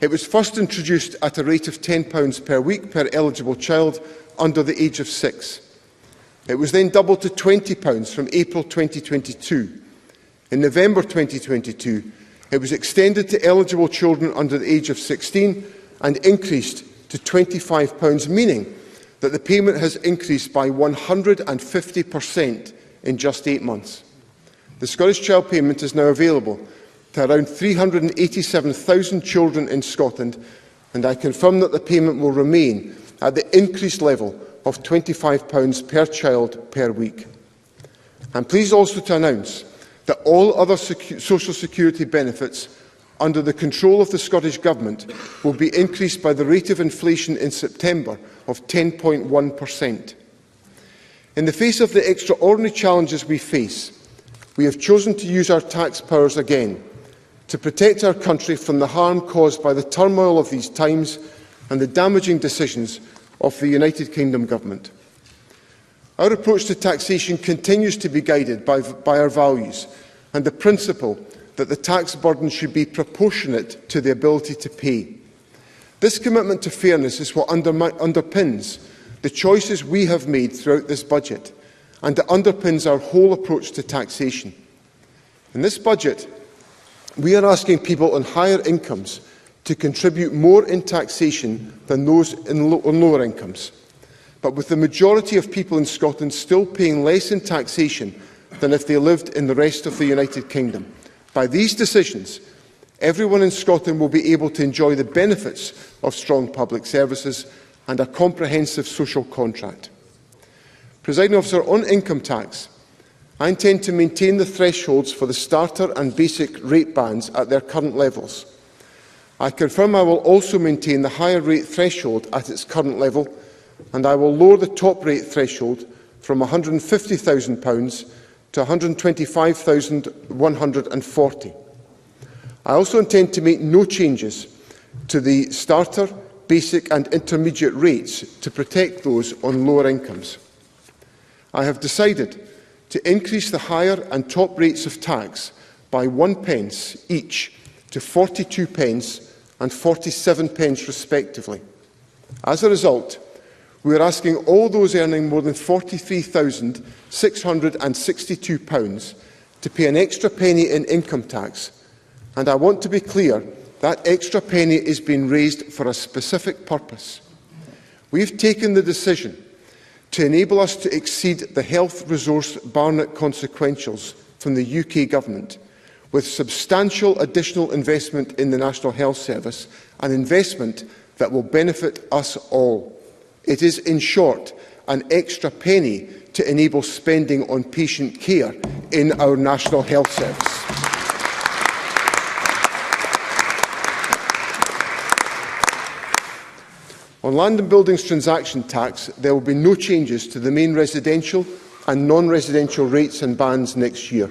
It was first introduced at a rate of £10 per week per eligible child under the age of 6. It was then doubled to £20 from April 2022. In November 2022, it was extended to eligible children under the age of 16 and increased to £25, meaning that the payment has increased by 150% in just 8 months. The Scottish Child Payment is now available to around 387,000 children in Scotland, and I confirm that the payment will remain at the increased level of £25 per child per week. I am pleased also to announce that all other social security benefits under the control of the Scottish Government will be increased by the rate of inflation in September of 10.1%. In the face of the extraordinary challenges we face, we have chosen to use our tax powers again to protect our country from the harm caused by the turmoil of these times and the damaging decisions of the United Kingdom Government. Our approach to taxation continues to be guided by our values and the principle that the tax burden should be proportionate to the ability to pay. This commitment to fairness is what underpins the choices we have made throughout this budget, and it underpins our whole approach to taxation. In this budget, we are asking people on higher incomes to contribute more in taxation than those on lower incomes. But with the majority of people in Scotland still paying less in taxation than if they lived in the rest of the United Kingdom, by these decisions, everyone in Scotland will be able to enjoy the benefits of strong public services and a comprehensive social contract. Presiding Officer, on income tax, I intend to maintain the thresholds for the starter and basic rate bands at their current levels. I confirm I will also maintain the higher rate threshold at its current level, and I will lower the top rate threshold from £150,000 to £125,140. I also intend to make no changes to the starter, basic and intermediate rates to protect those on lower incomes. I have decided to increase the higher and top rates of tax by 1 pence each to 42 pence and 47 pence respectively. As a result, we are asking all those earning more than £43,662 to pay an extra penny in income tax, and I want to be clear that extra penny is being raised for a specific purpose. We have taken the decision to enable us to exceed the health resource Barnett consequentials from the UK Government with substantial additional investment in the National Health Service, an investment that will benefit us all. It is, in short, an extra penny to enable spending on patient care in our National Health Service. On land and buildings transaction tax, there will be no changes to the main residential and non-residential rates and bands next year.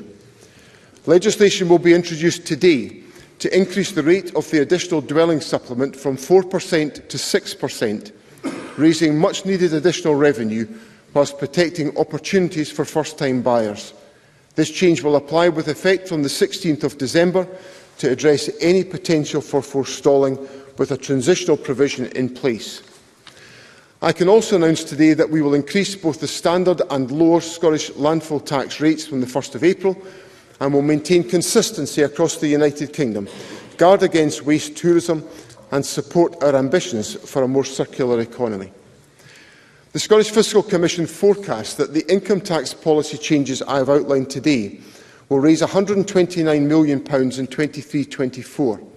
Legislation will be introduced today to increase the rate of the additional dwelling supplement from 4% to 6%, raising much-needed additional revenue whilst protecting opportunities for first-time buyers. This change will apply with effect from the 16th of December to address any potential for forestalling, with a transitional provision in place. I can also announce today that we will increase both the standard and lower Scottish landfill tax rates from the 1st of April and will maintain consistency across the United Kingdom, guard against waste tourism and support our ambitions for a more circular economy. The Scottish Fiscal Commission forecasts that the income tax policy changes I have outlined today will raise £129 million in 23-24.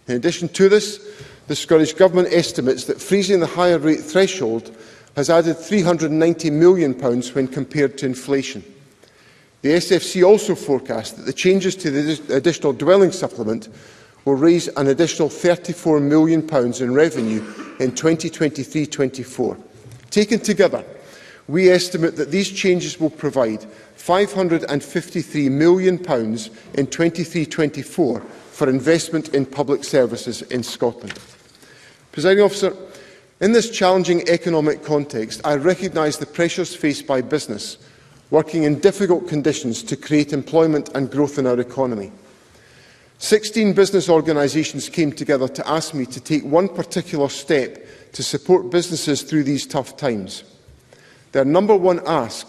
In addition to this, the Scottish Government estimates that freezing the higher rate threshold has added £390 million when compared to inflation. The SFC also forecast that the changes to the additional dwelling supplement will raise an additional £34 million in revenue in 2023-24. Taken together, we estimate that these changes will provide £553 million in 23-24 for investment in public services in Scotland. Presiding Officer, in this challenging economic context, I recognise the pressures faced by business working in difficult conditions to create employment and growth in our economy. 16 business organisations came together to ask me to take one particular step to support businesses through these tough times. Their number one ask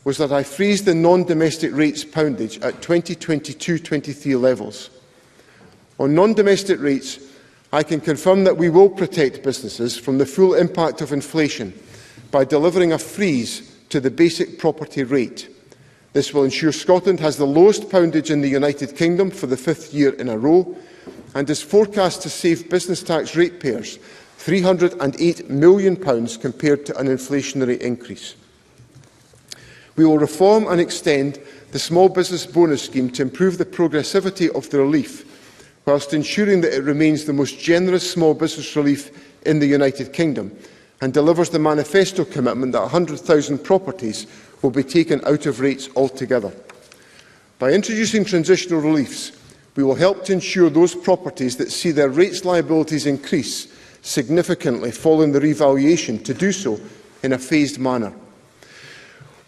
was that I freeze the non-domestic rates poundage at 2022-23 levels. On non-domestic rates, I can confirm that we will protect businesses from the full impact of inflation by delivering a freeze to the basic property rate. This will ensure Scotland has the lowest poundage in the United Kingdom for the 5th year in a row and is forecast to save business tax ratepayers £308 million compared to an inflationary increase. We will reform and extend the Small Business Bonus Scheme to improve the progressivity of the relief, whilst ensuring that it remains the most generous small business relief in the United Kingdom and delivers the manifesto commitment that 100,000 properties will be taken out of rates altogether. By introducing transitional reliefs, we will help to ensure those properties that see their rates liabilities increase significantly following the revaluation to do so in a phased manner.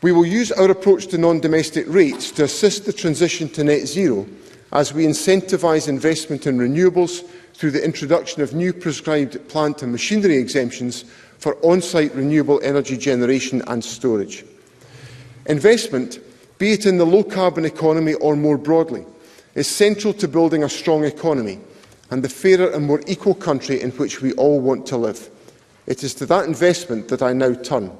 We will use our approach to non-domestic rates to assist the transition to net zero as we incentivise investment in renewables through the introduction of new prescribed plant and machinery exemptions for on-site renewable energy generation and storage. Investment be it in the low-carbon economy or more broadly, is central to building a strong economy and the fairer and more equal country in which we all want to live. It is to that investment that I now turn.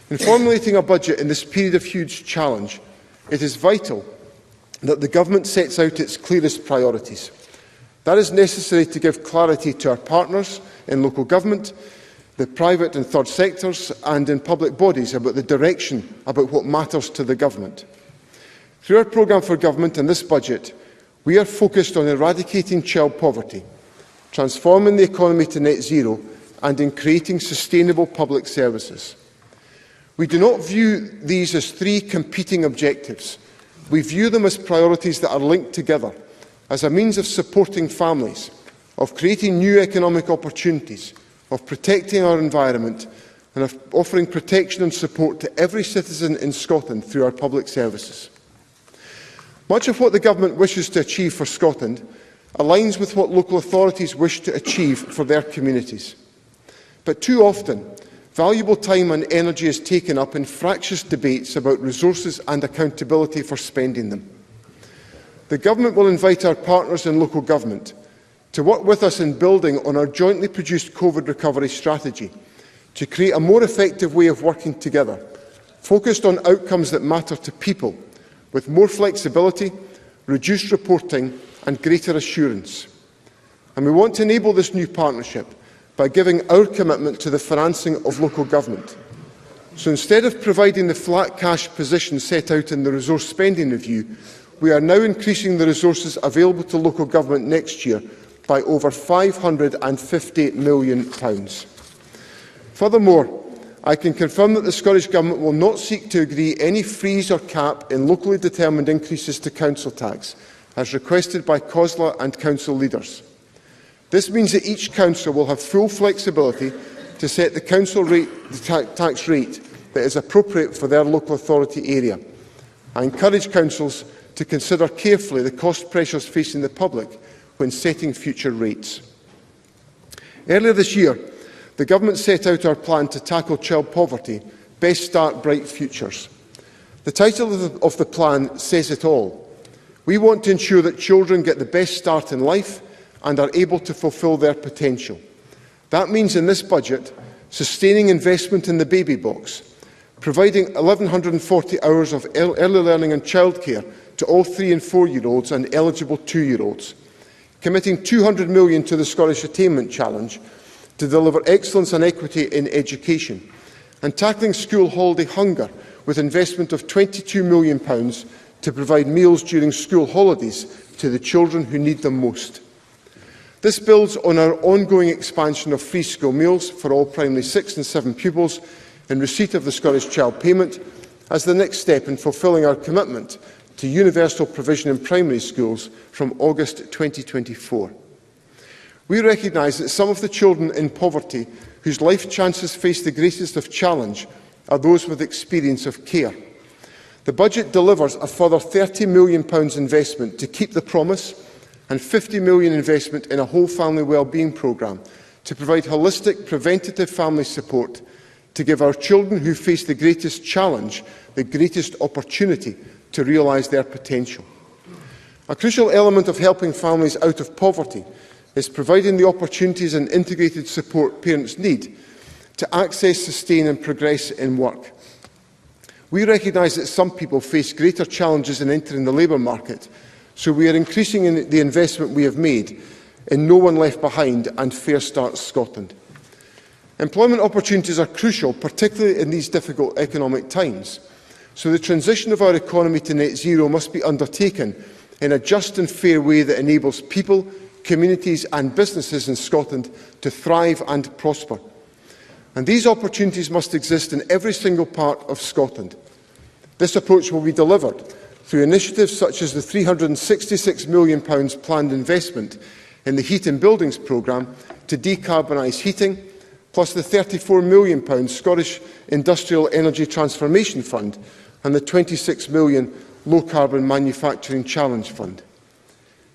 In formulating a budget in this period of huge challenge, it is vital that the Government sets out its clearest priorities. That is necessary to give clarity to our partners in local government, the private and third sectors and in public bodies about the direction about what matters to the Government. Through our programme for government and this budget, we are focused on eradicating child poverty, transforming the economy to net zero and in creating sustainable public services. We do not view these as three competing objectives. We view them as priorities that are linked together, as a means of supporting families, of creating new economic opportunities, of protecting our environment and of offering protection and support to every citizen in Scotland through our public services. Much of what the Government wishes to achieve for Scotland aligns with what local authorities wish to achieve for their communities. But too often, valuable time and energy is taken up in fractious debates about resources and accountability for spending them. The Government will invite our partners in local government to work with us in building on our jointly produced COVID recovery strategy to create a more effective way of working together, focused on outcomes that matter to people, with more flexibility, reduced reporting and greater assurance. And we want to enable this new partnership by giving our commitment to the financing of local government. So instead of providing the flat cash position set out in the resource spending review, we are now increasing the resources available to local government next year by over £550 million. Furthermore, I can confirm that the Scottish Government will not seek to agree any freeze or cap in locally determined increases to council tax, as requested by COSLA and council leaders. This means that each council will have full flexibility to set the council tax rate that is appropriate for their local authority area. I encourage councils to consider carefully the cost pressures facing the public when setting future rates. Earlier this year, the Government set out our plan to tackle child poverty, Best Start Bright Futures. The title of the plan says it all. We want to ensure that children get the best start in life and are able to fulfil their potential. That means in this budget, sustaining investment in the baby box, providing 1,140 hours of early learning and childcare to all 3- and 4-year-olds and eligible 2-year-olds, committing £200 million to the Scottish Attainment Challenge to deliver excellence and equity in education, and tackling school holiday hunger with investment of £22 million to provide meals during school holidays to the children who need them most. This builds on our ongoing expansion of free school meals for all primary 6 and 7 pupils in receipt of the Scottish Child Payment as the next step in fulfilling our commitment to universal provision in primary schools from August 2024. We recognise that some of the children in poverty whose life chances face the greatest of challenge are those with experience of care. The budget delivers a further £30 million investment to keep the promise and £50 million investment in a whole family wellbeing programme to provide holistic preventative family support to give our children who face the greatest challenge the greatest opportunity to realise their potential. A crucial element of helping families out of poverty is providing the opportunities and integrated support parents need to access, sustain and progress in work. We recognise that some people face greater challenges in entering the labour market, so we are increasing the investment we have made in No One Left Behind and Fair Start Scotland. Employment opportunities are crucial, particularly in these difficult economic times, so the transition of our economy to net zero must be undertaken in a just and fair way that enables people, communities and businesses in Scotland to thrive and prosper. And these opportunities must exist in every single part of Scotland. This approach will be delivered through initiatives such as the £366 million planned investment in the Heat and Buildings programme to decarbonise heating, plus the £34 million Scottish Industrial Energy Transformation Fund and the £26 million Low Carbon Manufacturing Challenge Fund.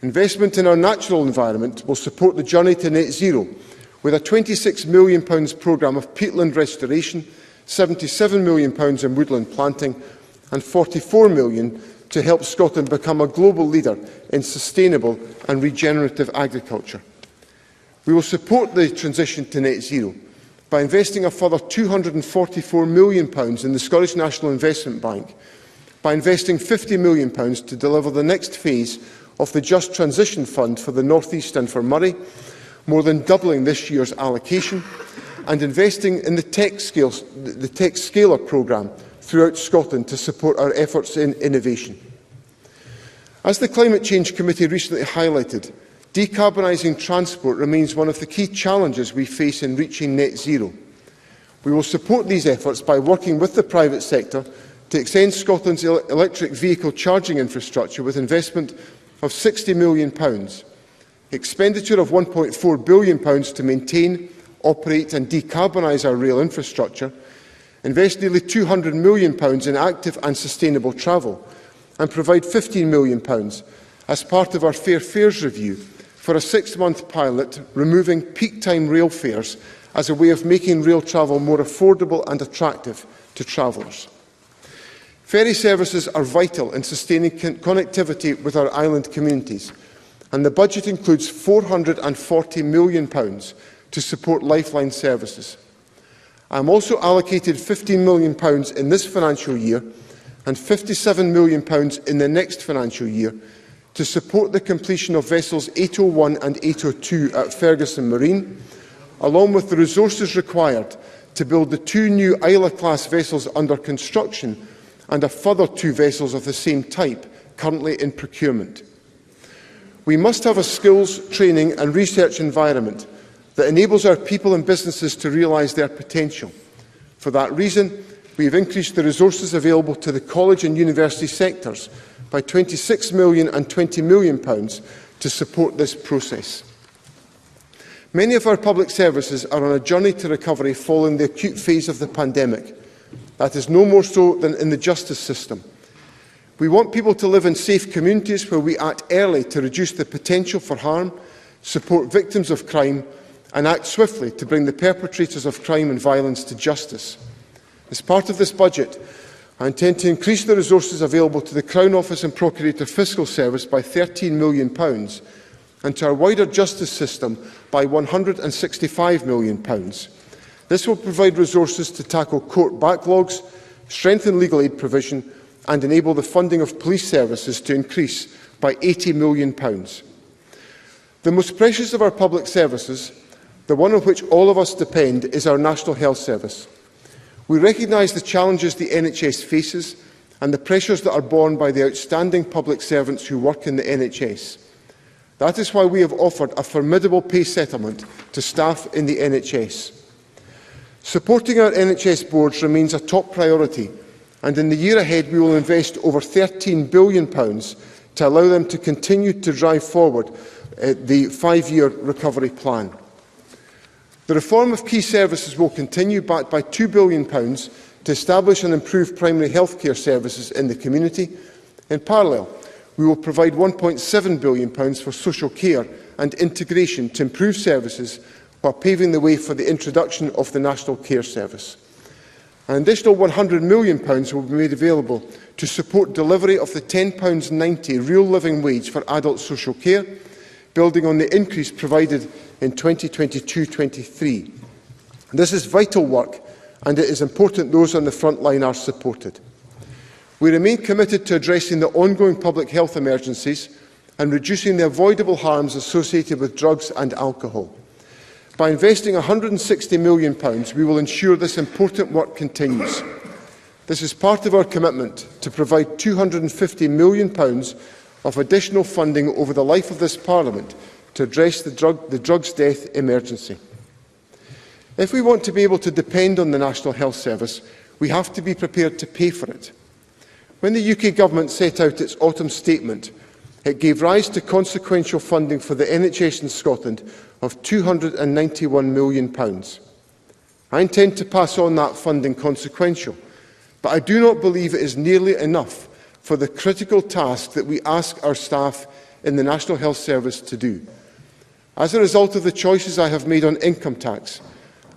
Investment in our natural environment will support the journey to net zero, with a £26 million programme of peatland restoration, £77 million in woodland planting and £44 million to help Scotland become a global leader in sustainable and regenerative agriculture. We will support the transition to net zero by investing a further £244 million in the Scottish National Investment Bank, by investing £50 million to deliver the next phase of the Just Transition Fund for the North East and for Moray, more than doubling this year's allocation, and investing in the Tech Scaler programme throughout Scotland to support our efforts in innovation. As the Climate Change Committee recently highlighted, decarbonising transport remains one of the key challenges we face in reaching net zero. We will support these efforts by working with the private sector to extend Scotland's electric vehicle charging infrastructure with investment of £60 million, expenditure of £1.4 billion to maintain, operate and decarbonise our rail infrastructure, invest nearly £200 million in active and sustainable travel, and provide £15 million as part of our Fair Fares review for a 6-month pilot removing peak time rail fares as a way of making rail travel more affordable and attractive to travellers. Ferry services are vital in sustaining connectivity with our island communities, and the budget includes £440 million to support lifeline services. I am also allocated £15 million in this financial year and £57 million in the next financial year to support the completion of vessels 801 and 802 at Ferguson Marine, along with the resources required to build the 2 new Isla-class vessels under construction and a further 2 vessels of the same type currently in procurement. We must have a skills, training and research environment that enables our people and businesses to realise their potential. For that reason, we have increased the resources available to the college and university sectors by £26 million and £20 million to support this process. Many of our public services are on a journey to recovery following the acute phase of the pandemic. That is no more so than in the justice system. We want people to live in safe communities where we act early to reduce the potential for harm, support victims of crime and act swiftly to bring the perpetrators of crime and violence to justice. As part of this budget, I intend to increase the resources available to the Crown Office and Procurator Fiscal Service by £13 million and to our wider justice system by £165 million. This will provide resources to tackle court backlogs, strengthen legal aid provision and enable the funding of police services to increase by £80 million. The most precious of our public services, the one on which all of us depend, is our National Health Service. We recognise the challenges the NHS faces and the pressures that are borne by the outstanding public servants who work in the NHS. That is why we have offered a formidable pay settlement to staff in the NHS. Supporting our NHS boards remains a top priority, and in the year ahead we will invest over £13 billion to allow them to continue to drive forward the 5-year recovery plan. The reform of key services will continue, backed by £2 billion to establish and improve primary healthcare services in the community. In parallel, we will provide £1.7 billion for social care and integration to improve services while paving the way for the introduction of the National Care Service. An additional £100 million will be made available to support delivery of the £10.90 real living wage for adult social care, building on the increase provided in 2022-23. This is vital work, and it is important those on the front line are supported. We remain committed to addressing the ongoing public health emergencies and reducing the avoidable harms associated with drugs and alcohol. By investing £160 million, we will ensure this important work continues. This is part of our commitment to provide £250 million of additional funding over the life of this Parliament to address the drugs death emergency. If we want to be able to depend on the National Health Service, we have to be prepared to pay for it. When the UK Government set out its autumn statement, it gave rise to consequential funding for the NHS in Scotland of £291 million. I intend to pass on that funding consequential, but I do not believe it is nearly enough for the critical task that we ask our staff in the National Health Service to do. As a result of the choices I have made on income tax,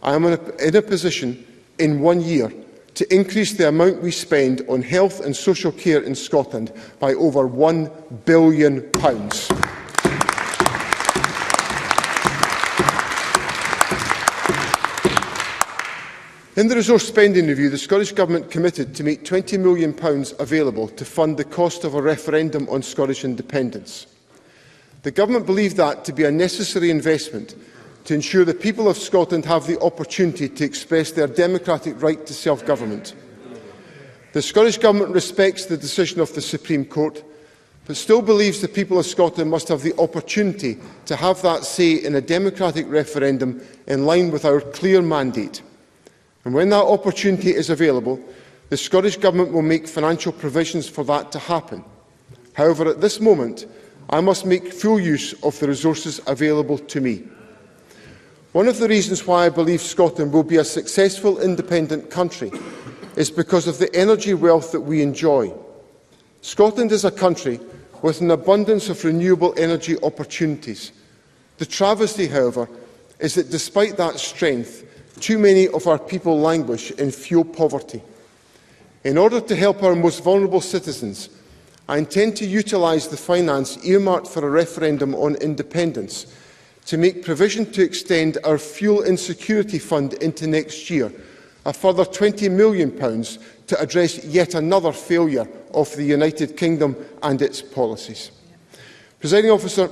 I am in a position in 1 year to increase the amount we spend on health and social care in Scotland by over £1 billion. In the resource spending review, the Scottish Government committed to make £20 million available to fund the cost of a referendum on Scottish independence. The Government believed that to be a necessary investment to ensure the people of Scotland have the opportunity to express their democratic right to self-government. The Scottish Government respects the decision of the Supreme Court, but still believes the people of Scotland must have the opportunity to have that say in a democratic referendum in line with our clear mandate. And when that opportunity is available, the Scottish Government will make financial provisions for that to happen. However, at this moment, I must make full use of the resources available to me. One of the reasons why I believe Scotland will be a successful independent country is because of the energy wealth that we enjoy. Scotland is a country with an abundance of renewable energy opportunities. The travesty, however, is that despite that strength, too many of our people languish in fuel poverty. In order to help our most vulnerable citizens, I intend to utilise the finance earmarked for a referendum on independence to make provision to extend our fuel insecurity fund into next year, a further £20 million to address yet another failure of the United Kingdom and its policies. Presiding Officer,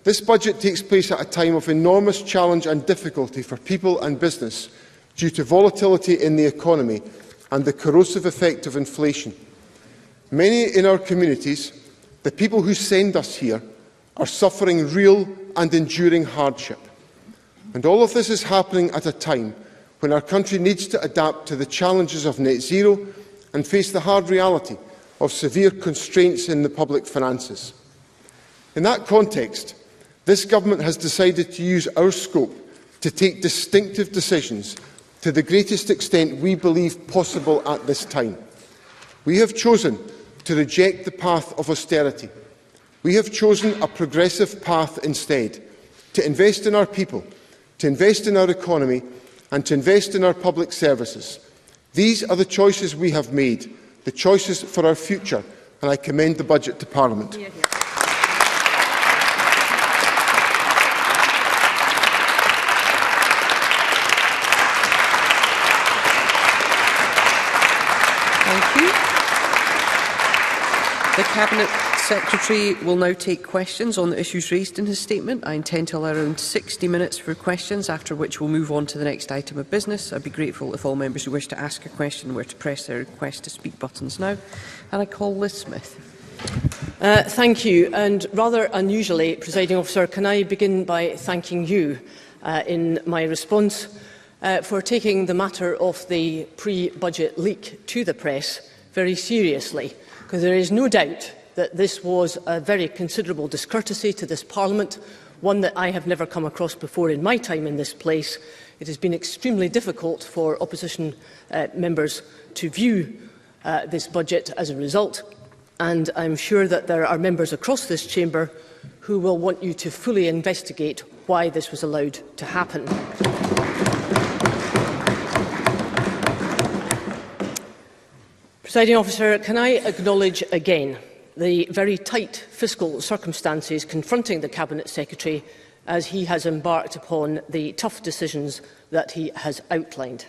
this budget takes place at a time of enormous challenge and difficulty for people and business due to volatility in the economy and the corrosive effect of inflation. Many in our communities, the people who send us here, are suffering real and enduring hardship. And all of this is happening at a time when our country needs to adapt to the challenges of net zero and face the hard reality of severe constraints in the public finances. In that context, this Government has decided to use our scope to take distinctive decisions to the greatest extent we believe possible at this time. We have chosen to reject the path of austerity. We have chosen a progressive path instead, to invest in our people, to invest in our economy and to invest in our public services. These are the choices we have made, the choices for our future, and I commend the budget to Parliament. The Cabinet Secretary will now take questions on the issues raised in his statement. I intend to allow around 60 minutes for questions, after which we'll move on to the next item of business. I'd be grateful if all members who wish to ask a question were to press their request to speak buttons now. And I call Liz Smith. Thank you. And rather unusually, Presiding Officer, can I begin by thanking you in my response for taking the matter of the pre-budget leak to the press very seriously, because there is no doubt that this was a very considerable discourtesy to this Parliament, one that I have never come across before in my time in this place. It has been extremely difficult for opposition members to view this budget as a result, and I'm sure that there are members across this chamber who will want you to fully investigate why this was allowed to happen. Presiding Officer, can I acknowledge again the very tight fiscal circumstances confronting the Cabinet Secretary as he has embarked upon the tough decisions that he has outlined.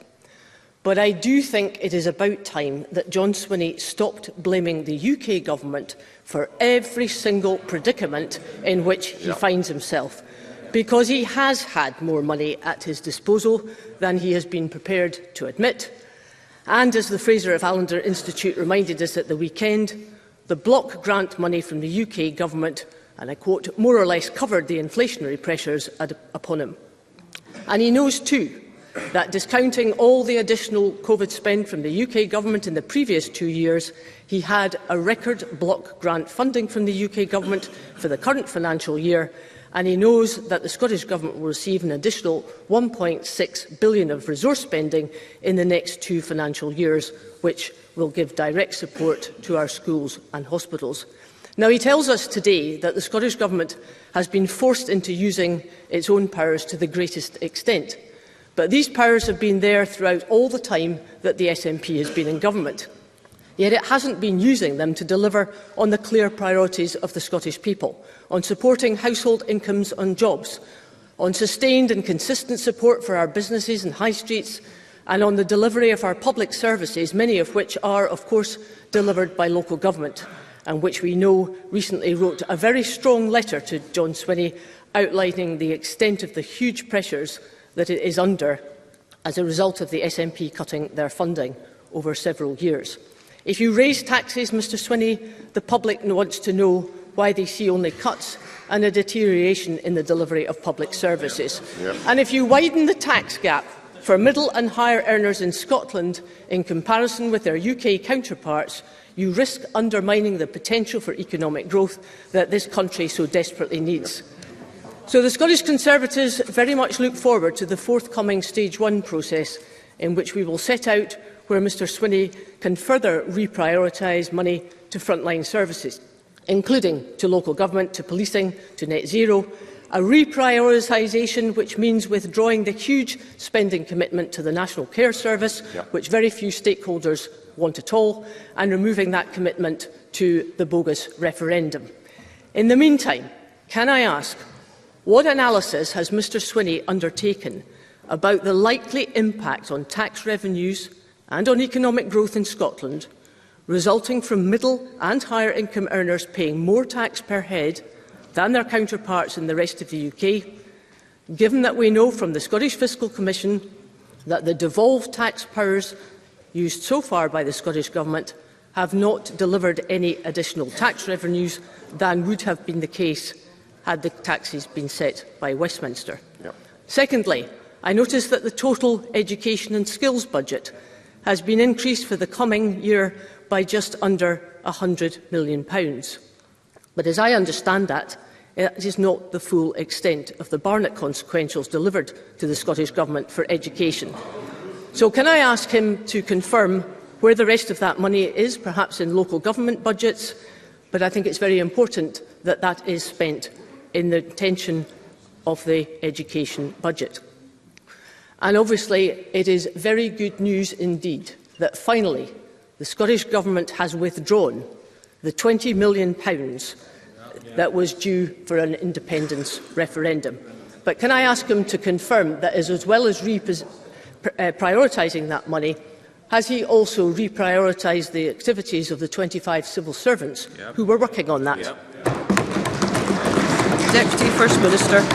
But I do think it is about time that John Swinney stopped blaming the UK Government for every single predicament in which he finds himself, because he has had more money at his disposal than he has been prepared to admit. And as the Fraser of Allender Institute reminded us at the weekend, the block grant money from the UK Government, and I quote, more or less covered the inflationary pressures upon him. And he knows too that, discounting all the additional COVID spend from the UK Government in the previous 2 years, he had a record block grant funding from the UK Government for the current financial year, and he knows that the Scottish Government will receive an additional £1.6 billion of resource spending in the next 2 financial years, which will give direct support to our schools and hospitals. Now, he tells us today that the Scottish Government has been forced into using its own powers to the greatest extent. But these powers have been there throughout all the time that the SNP has been in government. Yet it hasn't been using them to deliver on the clear priorities of the Scottish people, on supporting household incomes and jobs, on sustained and consistent support for our businesses and high streets, and on the delivery of our public services, many of which are, of course, delivered by local government, and which we know recently wrote a very strong letter to John Swinney outlining the extent of the huge pressures that it is under as a result of the SNP cutting their funding over several years. If you raise taxes, Mr Swinney, the public wants to know why they see only cuts and a deterioration in the delivery of public services. Yep. And if you widen the tax gap for middle and higher earners in Scotland in comparison with their UK counterparts, you risk undermining the potential for economic growth that this country so desperately needs. So the Scottish Conservatives very much look forward to the forthcoming Stage 1 process, in which we will set out where Mr Swinney can further reprioritise money to frontline services, including to local government, to policing, to net zero, a reprioritisation which means withdrawing the huge spending commitment to the National Care Service, which very few stakeholders want at all, and removing that commitment to the bogus referendum. In the meantime, can I ask, what analysis has Mr Swinney undertaken about the likely impact on tax revenues and on economic growth in Scotland, resulting from middle and higher income earners paying more tax per head than their counterparts in the rest of the UK, given that we know from the Scottish Fiscal Commission that the devolved tax powers used so far by the Scottish Government have not delivered any additional tax revenues than would have been the case had the taxes been set by Westminster. Yep. Secondly, I notice that the total education and skills budget has been increased for the coming year by just under £100 million. But as I understand that, it is not the full extent of the Barnett consequentials delivered to the Scottish Government for education. So can I ask him to confirm where the rest of that money is, perhaps in local government budgets? But I think it's very important that that is spent in the intention of the education budget. And obviously, it is very good news indeed that finally the Scottish Government has withdrawn the £20 million that was due for an independence referendum. But can I ask him to confirm that as well as prioritising that money, has he also reprioritised the activities of the 25 civil servants who were working on that? Deputy First Minister.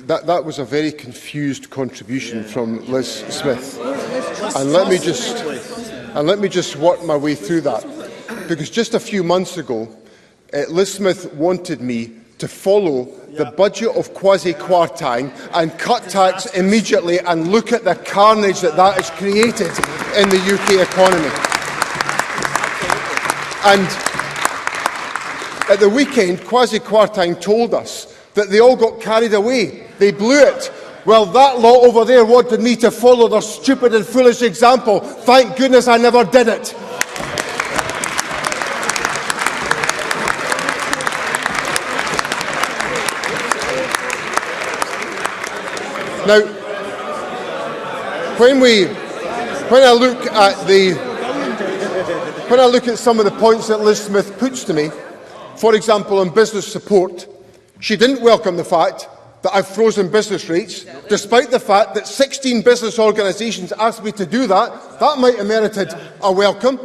That was a very confused contribution from Liz Smith. And let me just work my way through that. Because just a few months ago, Liz Smith wanted me to follow the budget of quasi-quartine and cut tax immediately and look at the carnage that has created in the UK economy. And at the weekend, quasi-quartine told us that they all got carried away. They blew it. Well, that lot over there wanted me to follow their stupid and foolish example. Thank goodness I never did it. Now, when I look at some of the points that Liz Smith puts to me, for example, on business support, she didn't welcome the fact that I've frozen business rates, despite the fact that 16 business organisations asked me to do that. That might have merited a welcome.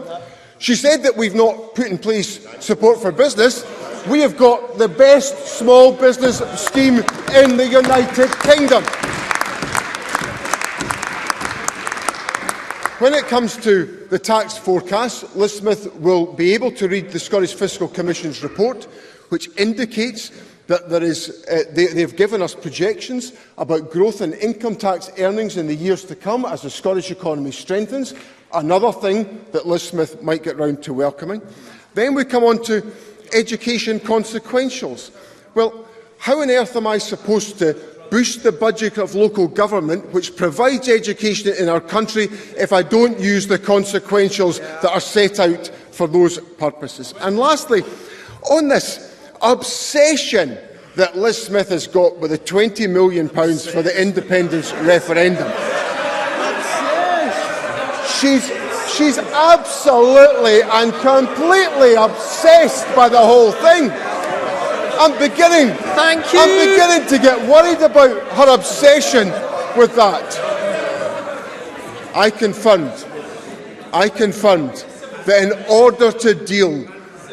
She said that we've not put in place support for business. We have got the best small business scheme in the United Kingdom. When it comes to the tax forecast, Liz Smith will be able to read the Scottish Fiscal Commission's report, which indicates that they have given us projections about growth in income tax earnings in the years to come as the Scottish economy strengthens, another thing that Liz Smith might get round to welcoming. Then we come on to education consequentials. Well, how on earth am I supposed to boost the budget of local government, which provides education in our country, if I don't use the consequentials that are set out for those purposes? And lastly, on this obsession that Liz Smith has got with the £20 million for the independence referendum. She's absolutely and completely obsessed by the whole thing. I'm beginning to get worried about her obsession with that. I confirmed that in order to deal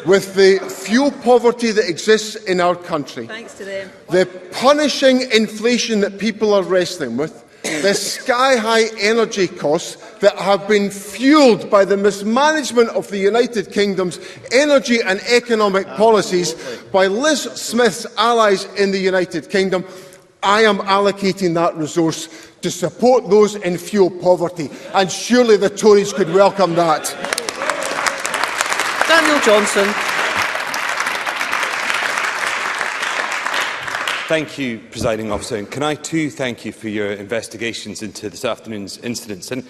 with the fuel poverty that exists in our country, the punishing inflation that people are wrestling with, the sky-high energy costs that have been fuelled by the mismanagement of the United Kingdom's energy and economic policies by Liz Smith's allies in the United Kingdom, I am allocating that resource to support those in fuel poverty, and surely the Tories could welcome that. Daniel Johnson. Thank you, Presiding Officer, and can I too thank you for your investigations into this afternoon's incidents. And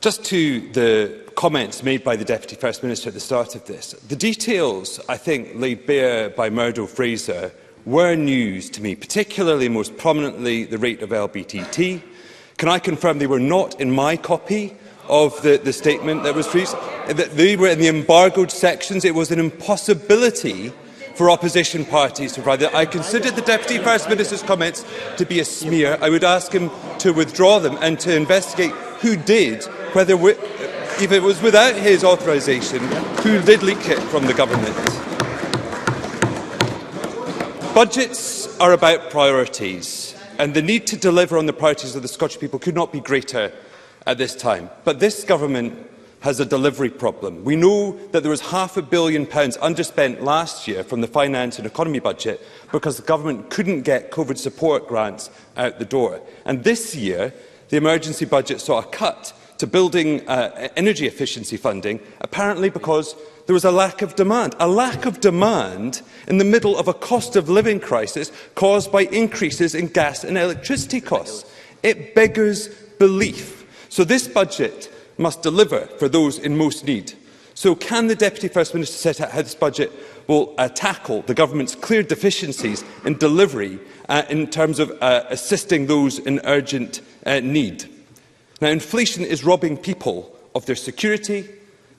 just to the comments made by the Deputy First Minister at the start of this, the details, I think, laid bare by Murdo Fraser were news to me, particularly, most prominently, the rate of LBTT. Can I confirm they were not in my copy of the statement that was released? That they were in the embargoed sections. It was an impossibility for opposition parties to provide that. I considered the Deputy First Minister's comments to be a smear. I would ask him to withdraw them and to investigate who did, whether if it was without his authorisation, who did leak it from the government. Budgets are about priorities, and the need to deliver on the priorities of the Scottish people could not be greater at this time. But this government has a delivery problem. We know that there was £500 million underspent last year from the Finance and Economy budget because the government couldn't get COVID support grants out the door. And this year, the emergency budget saw a cut to building energy efficiency funding, apparently because there was a lack of demand. A lack of demand in the middle of a cost of living crisis caused by increases in gas and electricity costs. It beggars belief. So this budget must deliver for those in most need. So can the Deputy First Minister set out how this budget will tackle the government's clear deficiencies in delivery in terms of assisting those in urgent need? Now, inflation is robbing people of their security,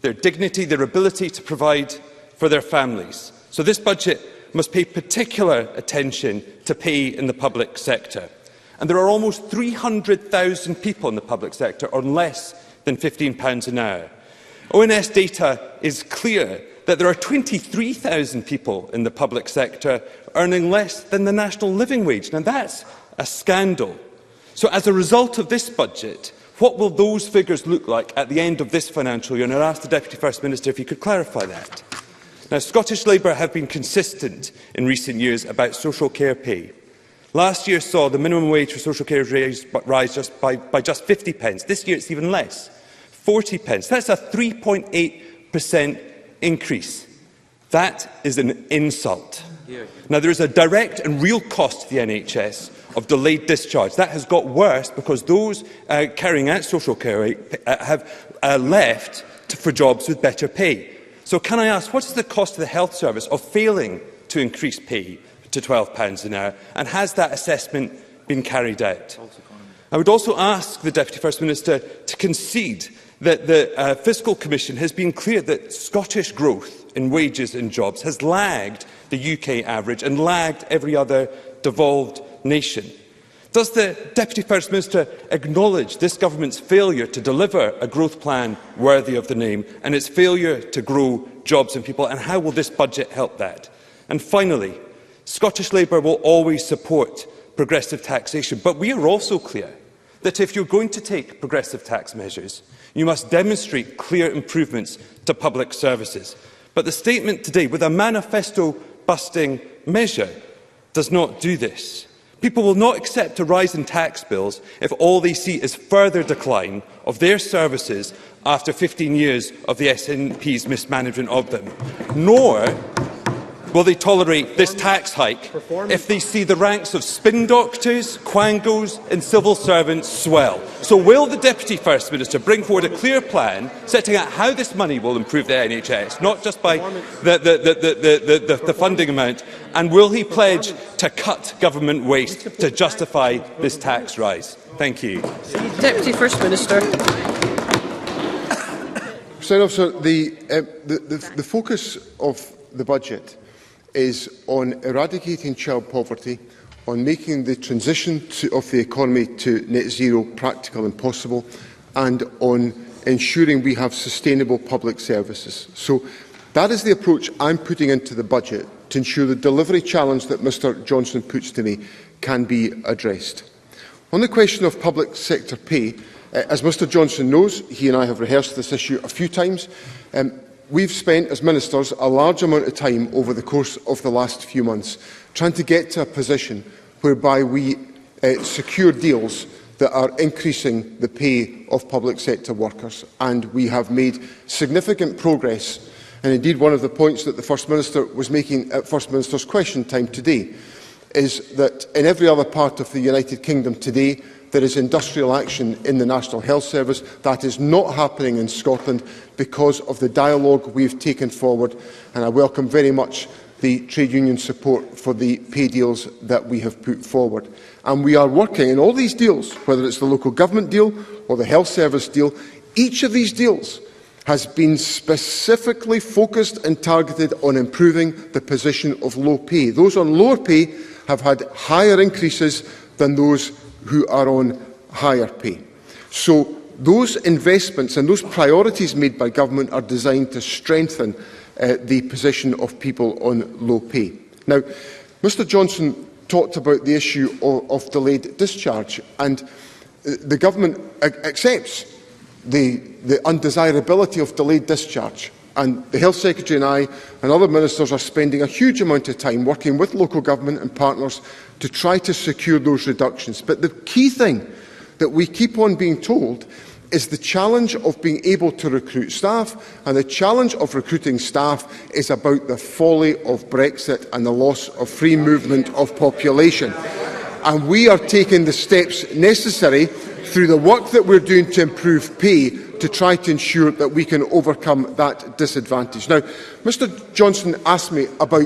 their dignity, their ability to provide for their families. So this budget must pay particular attention to pay in the public sector. And there are almost 300,000 people in the public sector on less than £15 an hour. ONS data is clear that there are 23,000 people in the public sector earning less than the national living wage. Now that's a scandal. So as a result of this budget, what will those figures look like at the end of this financial year? And I ask the Deputy First Minister if he could clarify that. Now, Scottish Labour have been consistent in recent years about social care pay. Last year saw the minimum wage for social care rise by just 50 pence. This year it's even less, 40 pence. That's a 3.8% increase. That is an insult. Now, there is a direct and real cost to the NHS of delayed discharge. That has got worse because those carrying out social care have left for jobs with better pay. So can I ask, what is the cost to the health service of failing to increase pay to £12 an hour, and has that assessment been carried out? I would also ask the Deputy First Minister to concede that the Fiscal Commission has been clear that Scottish growth in wages and jobs has lagged the UK average and lagged every other devolved nation. Does the Deputy First Minister acknowledge this government's failure to deliver a growth plan worthy of the name and its failure to grow jobs and people, and how will this budget help that? And finally, Scottish Labour will always support progressive taxation, but we are also clear that if you're going to take progressive tax measures, you must demonstrate clear improvements to public services. But the statement today, with a manifesto-busting measure, does not do this. People will not accept a rise in tax bills if all they see is further decline of their services after 15 years of the SNP's mismanagement of them. Nor will they tolerate this tax hike if they see the ranks of spin doctors, quangos and civil servants swell? So will the Deputy First Minister bring forward a clear plan setting out how this money will improve the NHS, not just by the funding amount, and will he pledge to cut government waste to justify this tax rise? Thank you. Deputy First Minister. President Officer, the focus of the budget is on eradicating child poverty, on making the transition of the economy to net zero practical and possible, and on ensuring we have sustainable public services. So that is the approach I'm putting into the budget to ensure the delivery challenge that Mr Johnson puts to me can be addressed. On the question of public sector pay, as Mr Johnson knows, he and I have rehearsed this issue a few times. We've spent, as ministers, a large amount of time over the course of the last few months trying to get to a position whereby we secure deals that are increasing the pay of public sector workers. And we have made significant progress. And indeed, one of the points that the First Minister was making at First Minister's question time today is that in every other part of the United Kingdom today, there is industrial action in the National Health Service. That is not happening in Scotland because of the dialogue we've taken forward, and I welcome very much the trade union support for the pay deals that we have put forward. And we are working in all these deals, whether it's the local government deal or the health service deal. Each of these deals has been specifically focused and targeted on improving the position of low pay. Those on lower pay have had higher increases than those who are on higher pay. So those investments and those priorities made by government are designed to strengthen the position of people on low pay. Now, Mr Johnson talked about the issue of delayed discharge, and the government accepts the undesirability of delayed discharge. And the Health Secretary and I and other ministers are spending a huge amount of time working with local government and partners to try to secure those reductions. But the key thing that we keep on being told is the challenge of being able to recruit staff, and the challenge of recruiting staff is about the folly of Brexit and the loss of free movement of population. And we are taking the steps necessary through the work that we're doing to improve pay to try to ensure that we can overcome that disadvantage. Now, Mr Johnson asked me about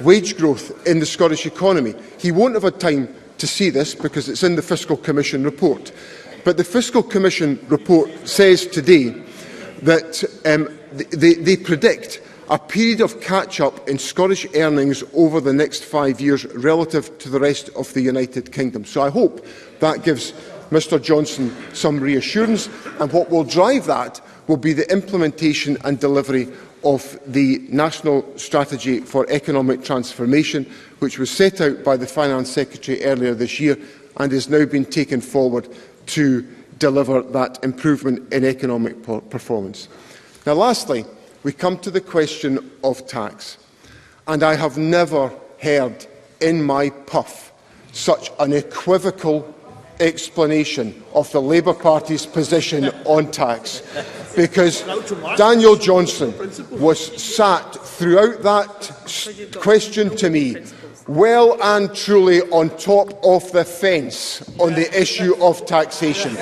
wage growth in the Scottish economy. He won't have had time to see this because it's in the Fiscal Commission report. But the Fiscal Commission report says today that they predict a period of catch-up in Scottish earnings over the next 5 years relative to the rest of the United Kingdom. So I hope that gives Mr Johnson some reassurance, and what will drive that will be the implementation and delivery of the National Strategy for Economic Transformation, which was set out by the Finance Secretary earlier this year and is now being taken forward to deliver that improvement in economic performance. Now, lastly, we come to the question of tax, and I have never heard in my puff such an equivocal explanation of the Labour Party's position on tax, because Daniel Johnson was sat throughout that question to me well and truly on top of the fence on the issue of taxation.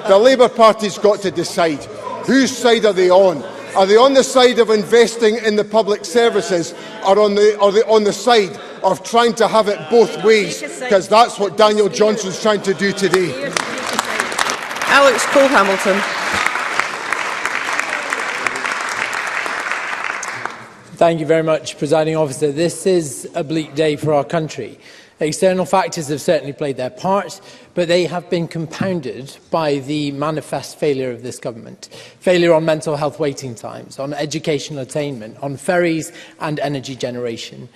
The Labour Party's got to decide whose side are they on. Are they on the side of investing in the public services, or are they on the side of trying to have it both ways? Because that's what Daniel Johnson's trying to do today. Alex Cole-Hamilton. Thank you very much, Presiding Officer. This is a bleak day for our country. External factors have certainly played their part, but they have been compounded by the manifest failure of this government. Failure on mental health waiting times, on educational attainment, on ferries and energy generation.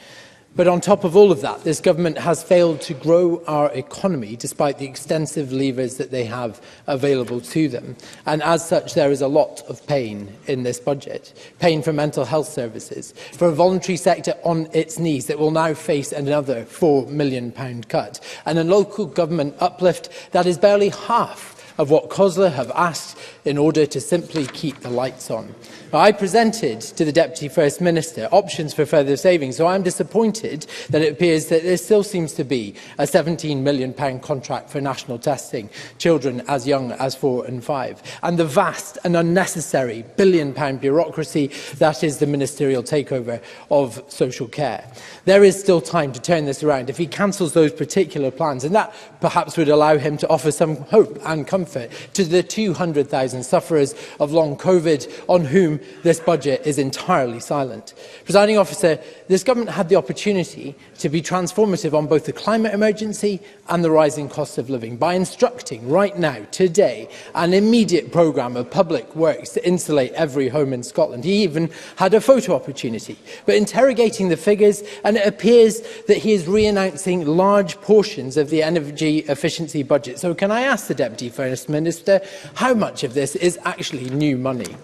But on top of all of that, this government has failed to grow our economy despite the extensive levers that they have available to them. And as such, there is a lot of pain in this budget. Pain for mental health services, for a voluntary sector on its knees that will now face another £4 million cut, and a local government uplift that is barely half of what COSLA have asked in order to simply keep the lights on. Now, I presented to the Deputy First Minister options for further savings, so I'm disappointed that it appears that there still seems to be a £17 million contract for national testing, children as young as 4 and 5, and the vast and unnecessary £1 billion bureaucracy that is the ministerial takeover of social care. There is still time to turn this around if he cancels those particular plans, and that perhaps would allow him to offer some hope and comfort to the 200,000 sufferers of long COVID on whom this budget is entirely silent. Presiding Officer, this government had the opportunity to be transformative on both the climate emergency and the rising cost of living by instructing right now, today, an immediate programme of public works to insulate every home in Scotland. He even had a photo opportunity. But interrogating the figures, and it appears that he is re-announcing large portions of the energy efficiency budget. So can I ask the Deputy First Minister how much of this is actually new money?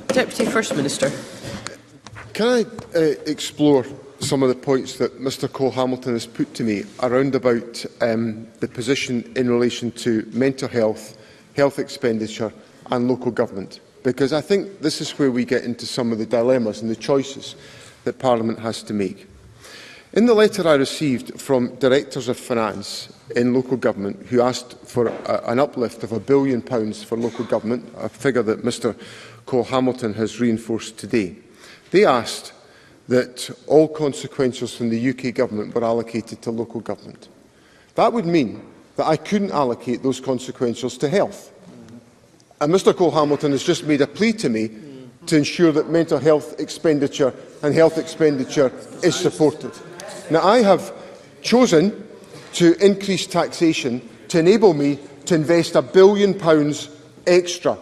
Deputy First Minister. Can I explore some of the points that Mr Cole-Hamilton has put to me around about the position in relation to mental health, health expenditure and local government? Because I think this is where we get into some of the dilemmas and the choices that Parliament has to make. In the letter I received from directors of finance in local government who asked for an uplift of £1 billion for local government, a figure that Mr Cole-Hamilton has reinforced today, they asked that all consequentials from the UK government were allocated to local government. That would mean that I couldn't allocate those consequentials to health. And Mr Cole-Hamilton has just made a plea to me to ensure that mental health expenditure and health expenditure is supported. Now, I have chosen to increase taxation to enable me to invest £1 billion extra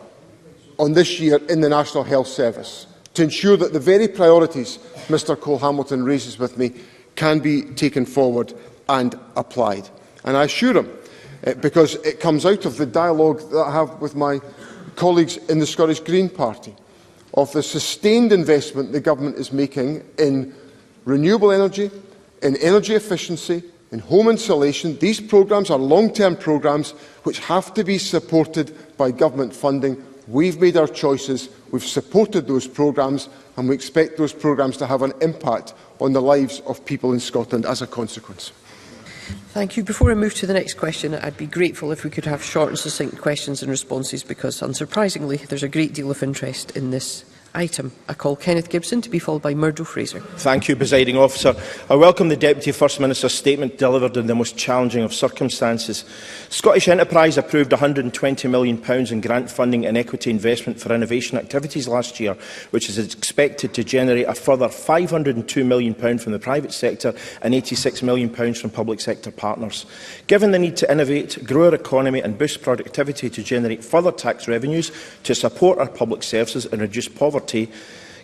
on this year in the National Health Service, to ensure that the very priorities Mr Cole-Hamilton raises with me can be taken forward and applied. And I assure him, because it comes out of the dialogue that I have with my colleagues in the Scottish Green Party, of the sustained investment the government is making in renewable energy, in energy efficiency, in home insulation. These programmes are long-term programmes which have to be supported by government funding. We've made our choices, we've supported those programmes, and we expect those programmes to have an impact on the lives of people in Scotland as a consequence. Thank you. Before I move to the next question, I'd be grateful if we could have short and succinct questions and responses, because, unsurprisingly, there's a great deal of interest in this item. I call Kenneth Gibson to be followed by Murdo Fraser. Thank you, Presiding Officer. I welcome the Deputy First Minister's statement delivered in the most challenging of circumstances. Scottish Enterprise approved £120 million in grant funding and equity investment for innovation activities last year, which is expected to generate a further £502 million from the private sector and £86 million from public sector partners. Given the need to innovate, grow our economy and boost productivity to generate further tax revenues to support our public services and reduce poverty,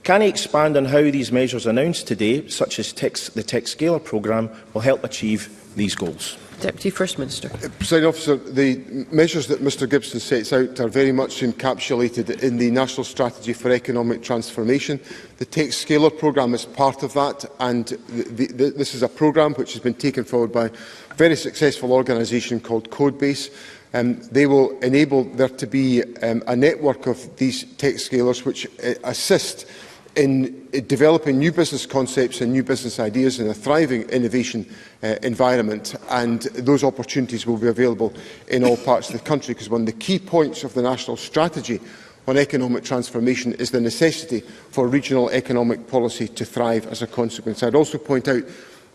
can he expand on how these measures announced today, such as the Tech Scaler programme, will help achieve these goals? Deputy First Minister. Presiding Officer, the measures that Mr Gibson sets out are very much encapsulated in the National Strategy for Economic Transformation. The Tech Scaler programme is part of that, and this is a programme which has been taken forward by a very successful organisation called Codebase. They will enable there to be a network of these tech scalers which assist in developing new business concepts and new business ideas in a thriving innovation environment, and those opportunities will be available in all parts of the country, because one of the key points of the National Strategy on Economic Transformation is the necessity for regional economic policy to thrive as a consequence. I'd also point out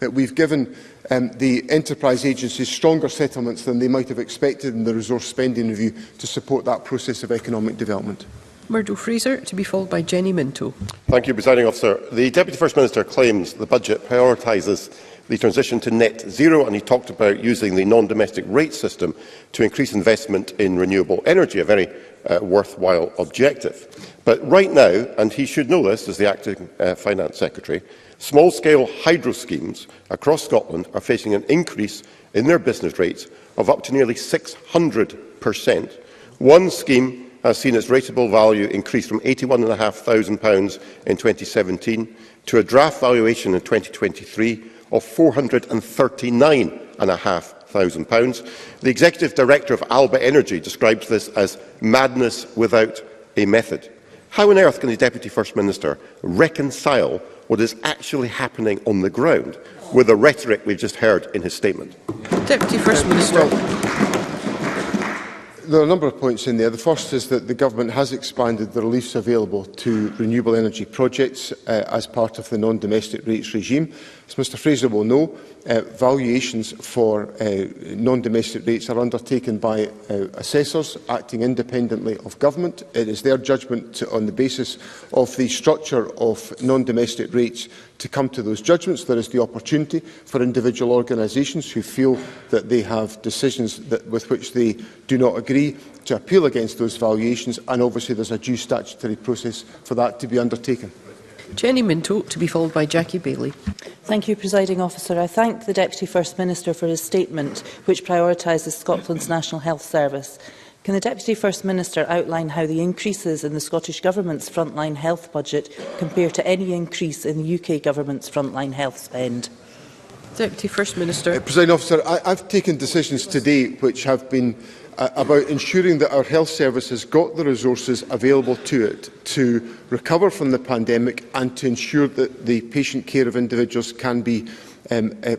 that we've given the enterprise agencies stronger settlements than they might have expected in the resource spending review to support that process of economic development. Murdo Fraser, to be followed by Jenny Minto. Thank you, Presiding Officer. The Deputy First Minister claims the budget prioritises the transition to net zero, and he talked about using the non-domestic rate system to increase investment in renewable energy, a very worthwhile objective. But right now, and he should know this as the Acting Finance Secretary, small-scale hydro schemes across Scotland are facing an increase in their business rates of up to nearly 600%. One scheme has seen its rateable value increase from £81,500 in 2017 to a draft valuation in 2023 of £439,000. £7,500. The Executive Director of Alba Energy describes this as madness without a method. How on earth can the Deputy First Minister reconcile what is actually happening on the ground with the rhetoric we've just heard in his statement? Deputy First Minister. There are a number of points in there. The first is that the Government has expanded the reliefs available to renewable energy projects as part of the non-domestic rates regime. As Mr Fraser will know, valuations for non-domestic rates are undertaken by assessors acting independently of Government. It is their judgment on the basis of the structure of non-domestic rates to come to those judgments. There is the opportunity for individual organisations who feel that they have decisions with which they do not agree to appeal against those valuations, and obviously there is a due statutory process for that to be undertaken. Jenny Minto, to be followed by Jackie Baillie. Thank you, Presiding Officer. I thank the Deputy First Minister for his statement, which prioritises Scotland's National Health Service. Can the Deputy First Minister outline how the increases in the Scottish Government's frontline health budget compare to any increase in the UK Government's frontline health spend? Deputy First Minister. Presiding Officer, I've taken decisions today which have been about ensuring that our health service has got the resources available to it to recover from the pandemic and to ensure that the patient care of individuals can be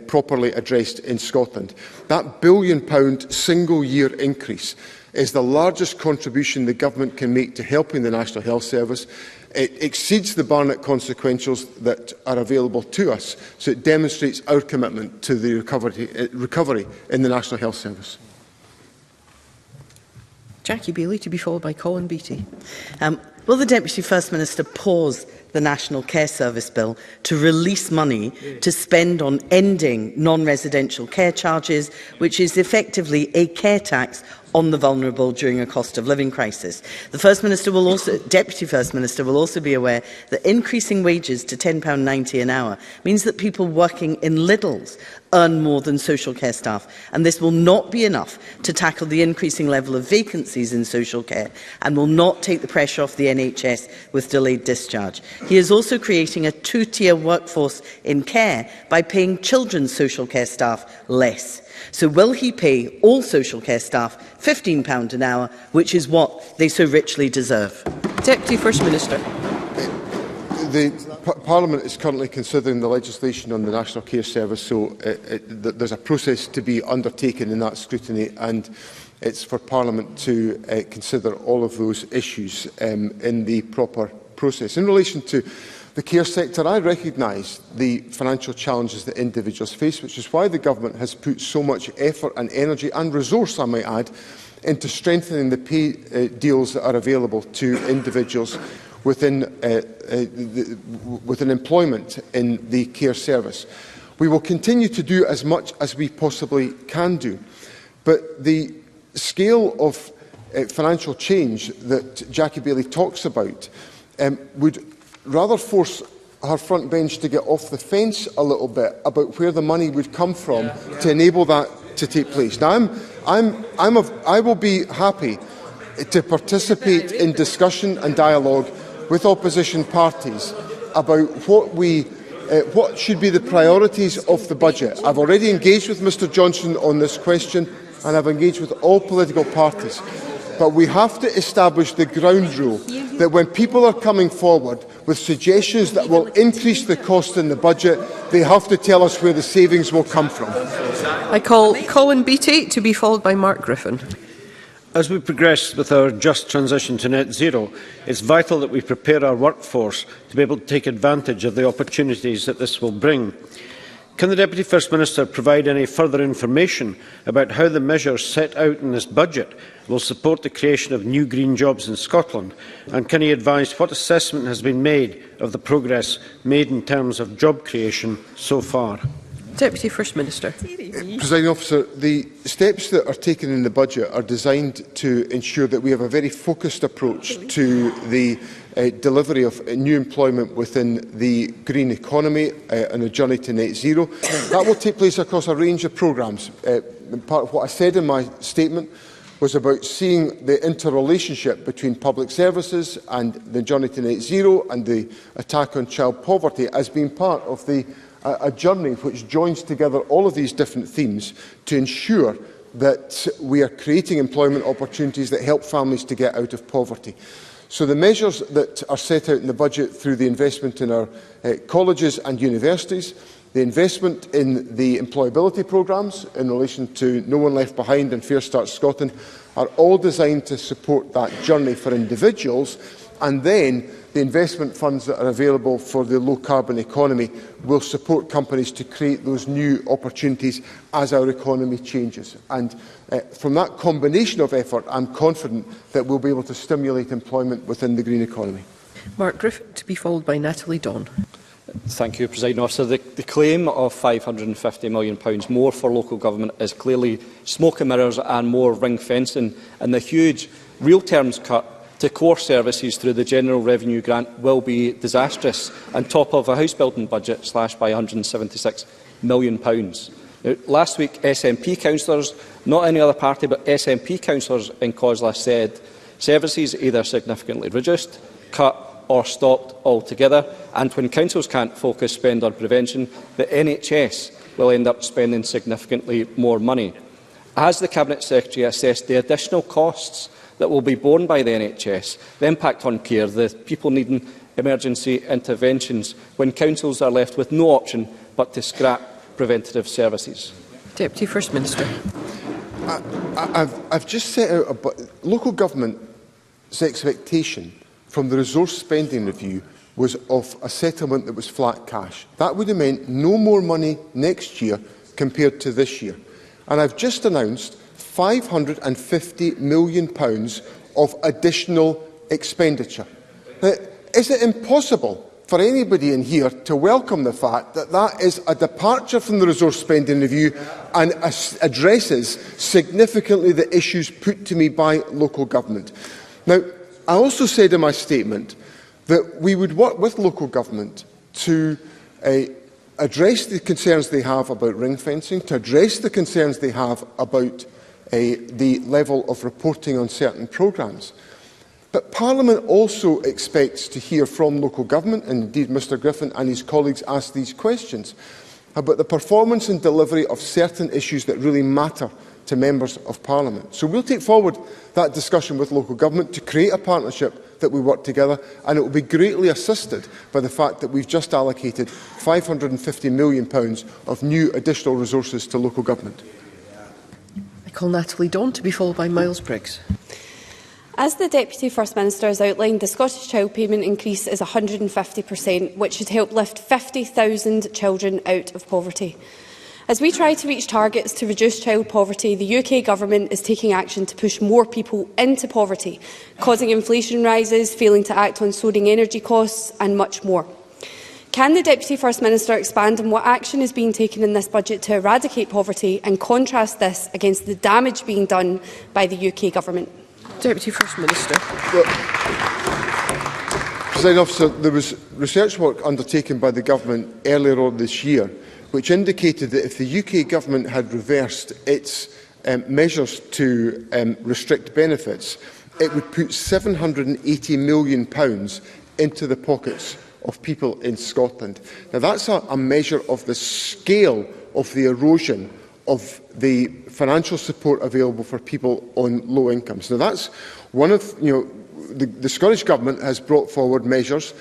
properly addressed in Scotland. That £1 billion single-year increase is the largest contribution the Government can make to helping the National Health Service. It exceeds the Barnett consequentials that are available to us, so it demonstrates our commitment to the recovery in the National Health Service. Jackie Baillie, to be followed by Colin Beattie. Will the Deputy First Minister pause the National Care Service Bill to release money to spend on ending non-residential care charges, which is effectively a care tax on the vulnerable during a cost of living crisis? The Deputy First Minister will also be aware that increasing wages to £10.90 an hour means that people working in Lidl's earn more than social care staff, and this will not be enough to tackle the increasing level of vacancies in social care and will not take the pressure off the NHS with delayed discharge. He is also creating a two-tier workforce in care by paying children's social care staff less. So will he pay all social care staff £15 an hour, which is what they so richly deserve? Deputy First Minister. Parliament is currently considering the legislation on the National Care Service, so there's a process to be undertaken in that scrutiny, and it's for Parliament to consider all of those issues in the proper process. In relation to the care sector, I recognise the financial challenges that individuals face, which is why the Government has put so much effort and energy and resource, I might add, into strengthening the pay deals that are available to individuals within employment in the care service. We will continue to do as much as we possibly can do, but the scale of financial change that Jackie Baillie talks about would rather force her front bench to get off the fence a little bit about where the money would come from to enable that to take place. Now, I will be happy to participate in discussion and dialogue with opposition parties about what should be the priorities of the budget. I've already engaged with Mr Johnson on this question, and I've engaged with all political parties. But we have to establish the ground rule that when people are coming forward with suggestions that will increase the cost in the budget, they have to tell us where the savings will come from. I call Colin Beattie, to be followed by Mark Griffin. As we progress with our just transition to net zero, it is vital that we prepare our workforce to be able to take advantage of the opportunities that this will bring. Can the Deputy First Minister provide any further information about how the measures set out in this budget will support the creation of new green jobs in Scotland? And can he advise what assessment has been made of the progress made in terms of job creation so far? Deputy First Minister. Presiding Officer, the steps that are taken in the budget are designed to ensure that we have a very focused approach to the delivery of new employment within the green economy and a journey to net zero. That will take place across a range of programmes. Part of what I said in my statement was about seeing the interrelationship between public services and the journey to net zero and the attack on child poverty as being part of the a journey which joins together all of these different themes to ensure that we are creating employment opportunities that help families to get out of poverty. So the measures that are set out in the budget through the investment in our colleges and universities, the investment in the employability programmes in relation to No One Left Behind and Fair Start Scotland are all designed to support that journey for individuals, and then the investment funds that are available for the low-carbon economy will support companies to create those new opportunities as our economy changes. And from that combination of effort, I'm confident that we'll be able to stimulate employment within the green economy. Mark Griffith, to be followed by Natalie Dawn. Thank you, Presiding Officer. The claim of £550 million more for local government is clearly smoke and mirrors and more ring fencing, and the huge real terms cut to core services through the General Revenue Grant will be disastrous, on top of a house building budget slashed by £176 million. Now, last week, SNP councillors, not any other party but SNP councillors in Cosla said services either significantly reduced, cut or stopped altogether, and when councils can't focus spend on prevention, the NHS will end up spending significantly more money. Has the Cabinet Secretary assessed the additional costs that will be borne by the NHS, the impact on care, the people needing emergency interventions, when councils are left with no option but to scrap preventative services? Deputy First Minister. I've just set out local government's expectation from the resource spending review was of a settlement that was flat cash. That would have meant no more money next year compared to this year. And I've just announced £550 million of additional expenditure. Now, is it impossible for anybody in here to welcome the fact that that is a departure from the resource spending review and addresses significantly the issues put to me by local government? Now, I also said in my statement that we would work with local government to address the concerns they have about ring fencing, to address the concerns they have about the level of reporting on certain programmes. But Parliament also expects to hear from local government, and indeed Mr Griffin and his colleagues asked these questions, about the performance and delivery of certain issues that really matter to members of Parliament. So we'll take forward that discussion with local government to create a partnership that we work together, and it will be greatly assisted by the fact that we've just allocated £550 million of new additional resources to local government. I call Natalie Dawn, to be followed by Miles Briggs. As the Deputy First Minister has outlined, the Scottish Child Payment increase is 150%, which should help lift 50,000 children out of poverty. As we try to reach targets to reduce child poverty, the UK Government is taking action to push more people into poverty, causing inflation rises, failing to act on soaring energy costs and much more. Can the Deputy First Minister expand on what action is being taken in this budget to eradicate poverty and contrast this against the damage being done by the UK Government? Deputy First Minister. Presiding Officer, there was research work undertaken by the Government earlier on this year which indicated that if the UK Government had reversed its measures to restrict benefits, it would put £780 million into the pockets of people in Scotland. Now, that's a measure of the scale of the erosion of the financial support available for people on low incomes. Now, that's one of, the Scottish Government has brought forward measures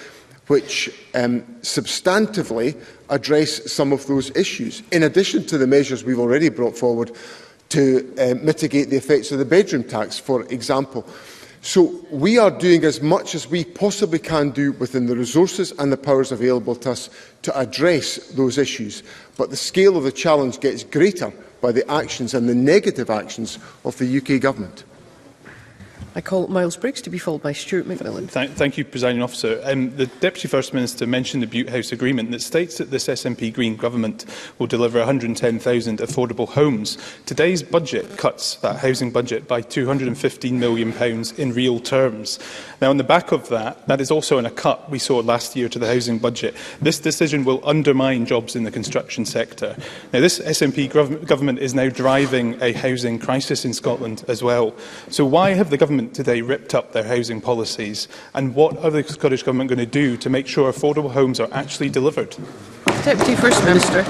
which substantively address some of those issues, in addition to the measures we've already brought forward to mitigate the effects of the bedroom tax, for example. So we are doing as much as we possibly can do within the resources and the powers available to us to address those issues. But the scale of the challenge gets greater by the actions and the negative actions of the UK Government. I call Miles Briggs, to be followed by Stuart McMillan. Thank you, Presiding Officer. The Deputy First Minister mentioned the Butte House Agreement that states that this SNP Green Government will deliver 110,000 affordable homes. Today's budget cuts that housing budget by £215 million in real terms. Now, on the back of that, that is also in a cut we saw last year to the housing budget. This decision will undermine jobs in the construction sector. Now, this SNP government is now driving a housing crisis in Scotland as well. So why have the government Government today ripped up their housing policies? And what are the Scottish Government going to do to make sure affordable homes are actually delivered? Deputy First Minister.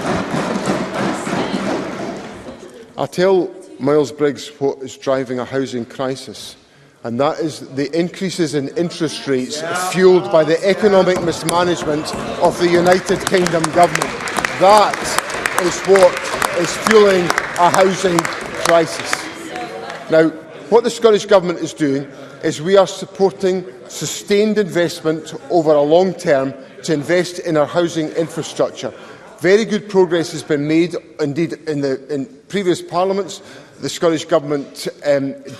I tell Miles Briggs what is driving a housing crisis, and that is the increases in interest rates fuelled by the economic mismanagement of the United Kingdom Government. That is what is fuelling a housing crisis. Now, what the Scottish Government is doing is we are supporting sustained investment over a long term to invest in our housing infrastructure. Very good progress has been made. Indeed, in previous parliaments, the Scottish Government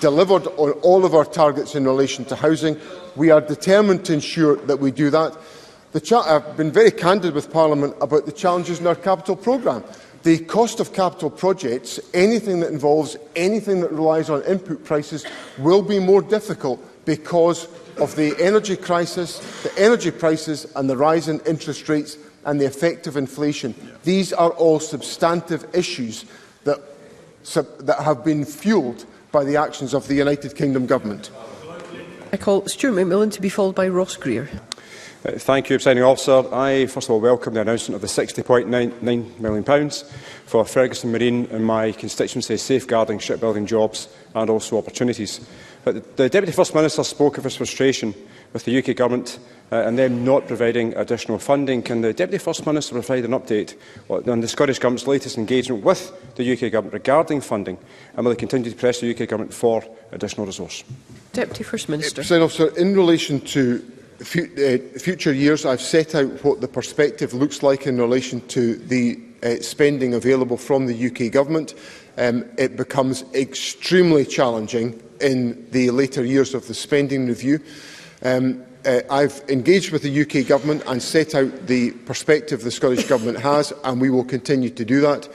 delivered on all of our targets in relation to housing. We are determined to ensure that we do that. I've been very candid with Parliament about the challenges in our capital programme. The cost of capital projects, anything that involves anything that relies on input prices, will be more difficult because of the energy crisis, the energy prices and the rise in interest rates and the effect of inflation. These are all substantive issues that have been fuelled by the actions of the United Kingdom Government. I call Stuart McMillan to be followed by Ross Greer. Thank you, Presiding Officer. I first of all welcome the announcement of the £60.9 million for Ferguson Marine and my constituency, safeguarding shipbuilding jobs and also opportunities. But the Deputy First Minister spoke of his frustration with the UK Government and them not providing additional funding. Can the Deputy First Minister provide an update on the Scottish Government's latest engagement with the UK Government regarding funding, and will they continue to press the UK Government for additional resource? Deputy First Minister. Presiding Officer, in relation to future years, I've set out what the perspective looks like in relation to the spending available from the UK Government. It becomes extremely challenging in the later years of the spending review. I've engaged with the UK Government and set out the perspective the Scottish Government has, and we will continue to do that.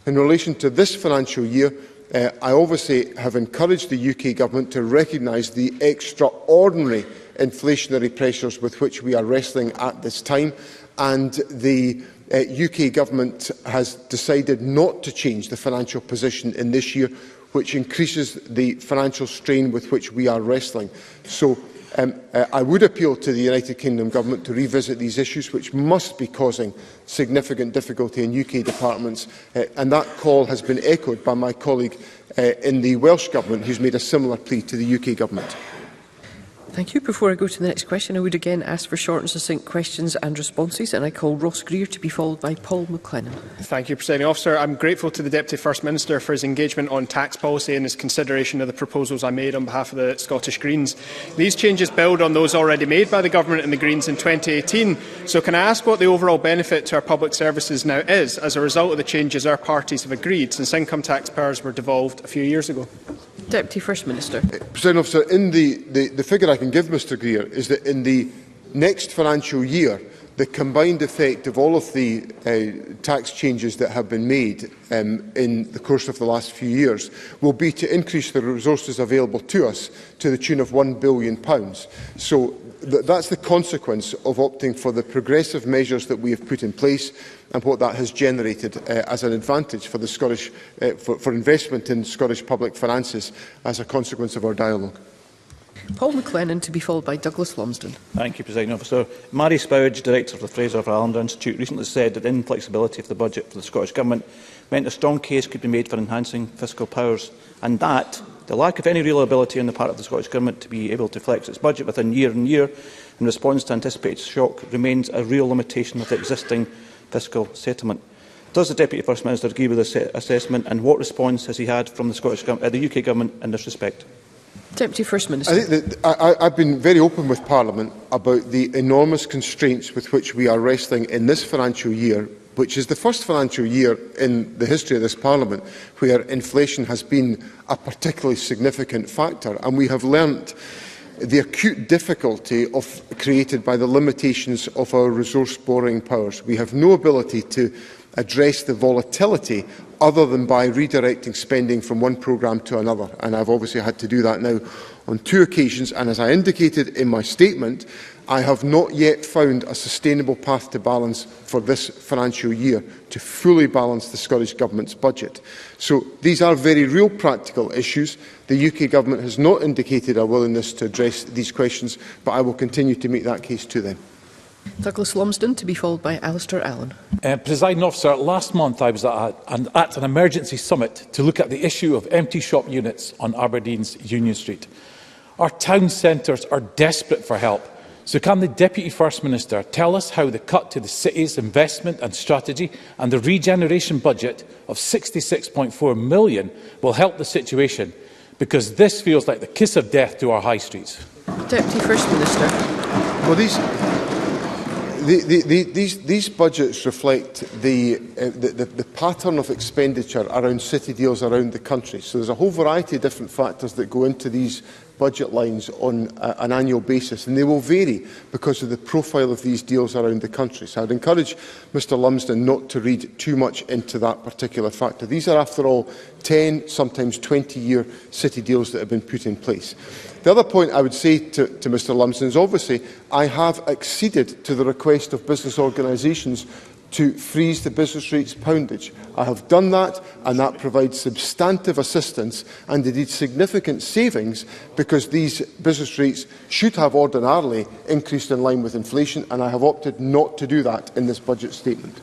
In relation to this financial year, I obviously have encouraged the UK Government to recognise the extraordinary inflationary pressures with which we are wrestling at this time, and the UK Government has decided not to change the financial position in this year, which increases the financial strain with which we are wrestling. So I would appeal to the United Kingdom Government to revisit these issues, which must be causing significant difficulty in UK departments, and that call has been echoed by my colleague in the Welsh Government, who has made a similar plea to the UK Government. Thank you. Before I go to the next question, I would again ask for short and succinct questions and responses, and I call Ross Greer to be followed by Paul McLennan. Thank you, Presiding Officer. I'm grateful to the Deputy First Minister for his engagement on tax policy and his consideration of the proposals I made on behalf of the Scottish Greens. These changes build on those already made by the Government and the Greens in 2018. So can I ask what the overall benefit to our public services now is as a result of the changes our parties have agreed since income tax powers were devolved a few years ago? Deputy First Minister. Presiding Officer, in the figure I can give Mr Greer is that in the next financial year, the combined effect of all of the tax changes that have been made in the course of the last few years will be to increase the resources available to us to the tune of £1 billion. So that's the consequence of opting for the progressive measures that we have put in place and what that has generated as an advantage for the Scottish for investment in Scottish public finances as a consequence of our dialogue. Paul McLennan to be followed by Douglas Lumsden. Thank you, Presiding Officer. Mary Spowage, Director of the Fraser-Islander Institute, recently said that the inflexibility of the budget for the Scottish Government meant a strong case could be made for enhancing fiscal powers, and that the lack of any real ability on the part of the Scottish Government to be able to flex its budget within year and year in response to anticipated shock remains a real limitation of the existing fiscal settlement. Does the Deputy First Minister agree with this assessment, and what response has he had from the UK Government in this respect? Deputy First Minister. I think that I've been very open with Parliament about the enormous constraints with which we are wrestling in this financial year, which is the first financial year in the history of this Parliament where inflation has been a particularly significant factor, and we have learnt the acute difficulty created by the limitations of our resource borrowing powers. We have no ability to address the volatility other than by redirecting spending from one programme to another. And I've obviously had to do that now on 2 occasions. And as I indicated in my statement, I have not yet found a sustainable path to balance for this financial year to fully balance the Scottish Government's budget. So these are very real practical issues. The UK Government has not indicated a willingness to address these questions, but I will continue to make that case to them. Douglas Lumsden, to be followed by Alistair Allen. Presiding Officer, last month I was at an emergency summit to look at the issue of empty shop units on Aberdeen's Union Street. Our town centres are desperate for help. So can the Deputy First Minister tell us how the cut to the city's investment and strategy and the regeneration budget of £66.4 million will help the situation? Because this feels like the kiss of death to our high streets. Deputy First Minister. Well, these budgets reflect the pattern of expenditure around city deals around the country. So there's a whole variety of different factors that go into these budget lines on an annual basis, and they will vary because of the profile of these deals around the country. So I'd encourage Mr Lumsden not to read too much into that particular factor. These are, after all, 10, sometimes 20-year city deals that have been put in place. The other point I would say to Mr Lumsden is, obviously, I have acceded to the request of business organisations to freeze the business rates poundage. I have done that, and that provides substantive assistance and indeed significant savings, because these business rates should have ordinarily increased in line with inflation, and I have opted not to do that in this budget statement.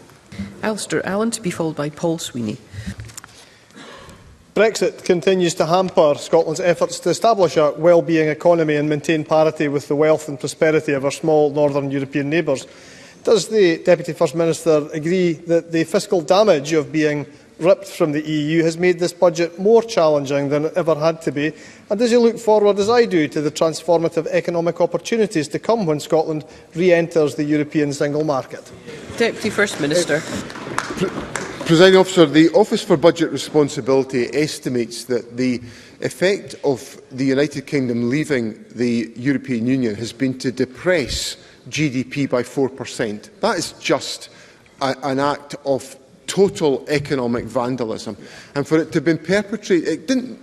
Alistair Allen, to be followed by Paul Sweeney. Brexit continues to hamper Scotland's efforts to establish a well-being economy and maintain parity with the wealth and prosperity of our small northern European neighbours. Does the Deputy First Minister agree that the fiscal damage of being ripped from the EU has made this budget more challenging than it ever had to be? And does he look forward, as I do, to the transformative economic opportunities to come when Scotland re-enters the European single market? Deputy First Minister. Presiding Officer, the Office for Budget Responsibility estimates that the effect of the United Kingdom leaving the European Union has been to depress GDP by 4%. That is just an act of total economic vandalism. And for it to have been perpetrated, it didn't,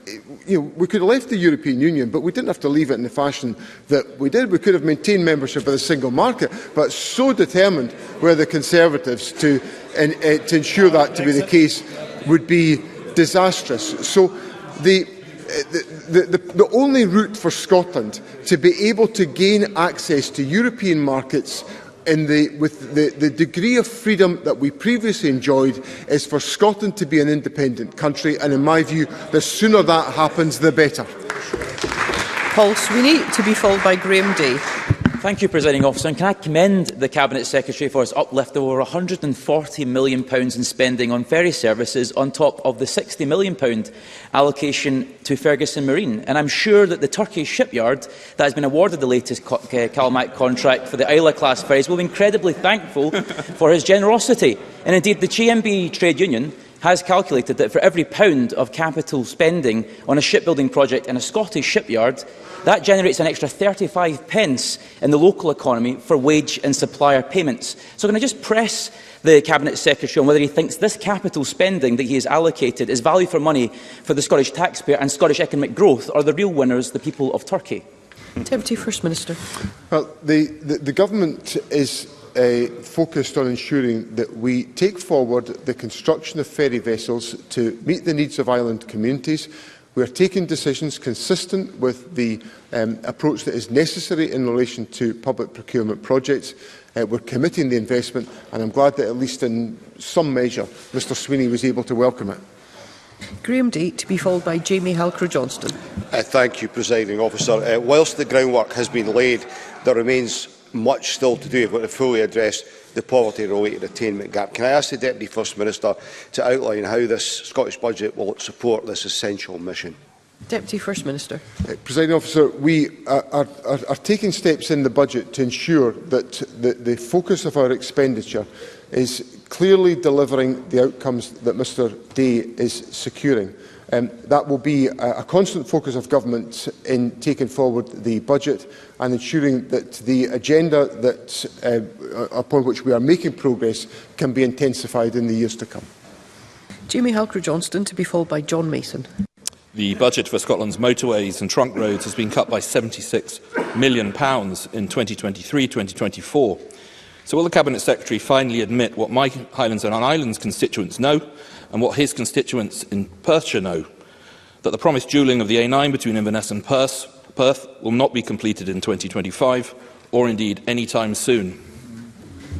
we could have left the European Union, but we didn't have to leave it in the fashion that we did. We could have maintained membership of the single market, but so determined were the Conservatives to ensure that to be the case would be disastrous. So the only route for Scotland to be able to gain access to European markets with the degree of freedom that we previously enjoyed is for Scotland to be an independent country, and in my view, the sooner that happens, the better. Paul Sweeney, to be followed by Graham Day. Thank you, Presiding Officer. And can I commend the Cabinet Secretary for his uplift of over £140 million in spending on ferry services on top of the £60 million allocation to Ferguson Marine. And I'm sure that the Turkey shipyard that has been awarded the latest CalMac contract for the Isla-class ferries will be incredibly thankful for his generosity. And indeed, the GMB trade union has calculated that for every pound of capital spending on a shipbuilding project in a Scottish shipyard, that generates an extra 35 pence in the local economy for wage and supplier payments. So can I just press the Cabinet Secretary on whether he thinks this capital spending that he has allocated is value for money for the Scottish taxpayer and Scottish economic growth, or are the real winners the people of Turkey? Deputy First Minister. Well, the Government is focused on ensuring that we take forward the construction of ferry vessels to meet the needs of island communities. We are taking decisions consistent with the approach that is necessary in relation to public procurement projects. We're committing the investment, and I'm glad that at least in some measure Mr Sweeney was able to welcome it. Graham Day, to be followed by Jamie Halcrow-Johnston. Thank you, Presiding Officer. Whilst the groundwork has been laid, there remains much still to do if we want to fully address the poverty-related attainment gap. Can I ask the Deputy First Minister to outline how this Scottish budget will support this essential mission? Deputy First Minister. Presiding Officer, we are taking steps in the budget to ensure that the focus of our expenditure is clearly delivering the outcomes that Mr Day is securing. That will be a constant focus of government in taking forward the budget and ensuring that the agenda upon which we are making progress can be intensified in the years to come. Jamie Halcrow-Johnston, to be followed by John Mason. The budget for Scotland's motorways and trunk roads has been cut by £76 million in 2023-2024. So will the Cabinet Secretary finally admit what my Highlands and Islands constituents know and what his constituents in Perthshire know, that the promised dualling of the A9 between Inverness and Perth will not be completed in 2025 or indeed any time soon?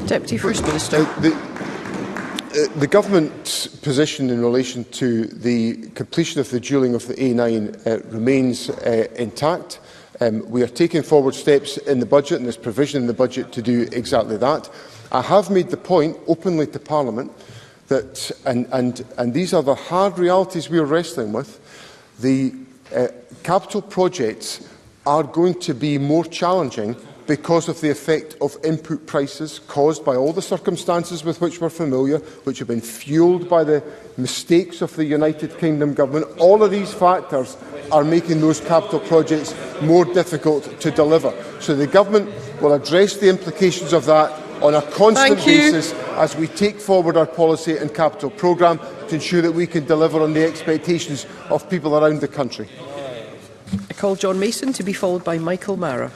Deputy First Minister. The government's position in relation to the completion of the dualling of the A9 remains intact. We are taking forward steps in the budget, and there's provision in the budget to do exactly that. I have made the point openly to Parliament that, and these are the hard realities we are wrestling with, the capital projects are going to be more challenging because of the effect of input prices caused by all the circumstances with which we're familiar, which have been fuelled by the mistakes of the United Kingdom government. All of these factors are making those capital projects more difficult to deliver. So the government will address the implications of that on a constant basis as we take forward our policy and capital programme to ensure that we can deliver on the expectations of people around the country. I call John Mason, to be followed by Michael Mara.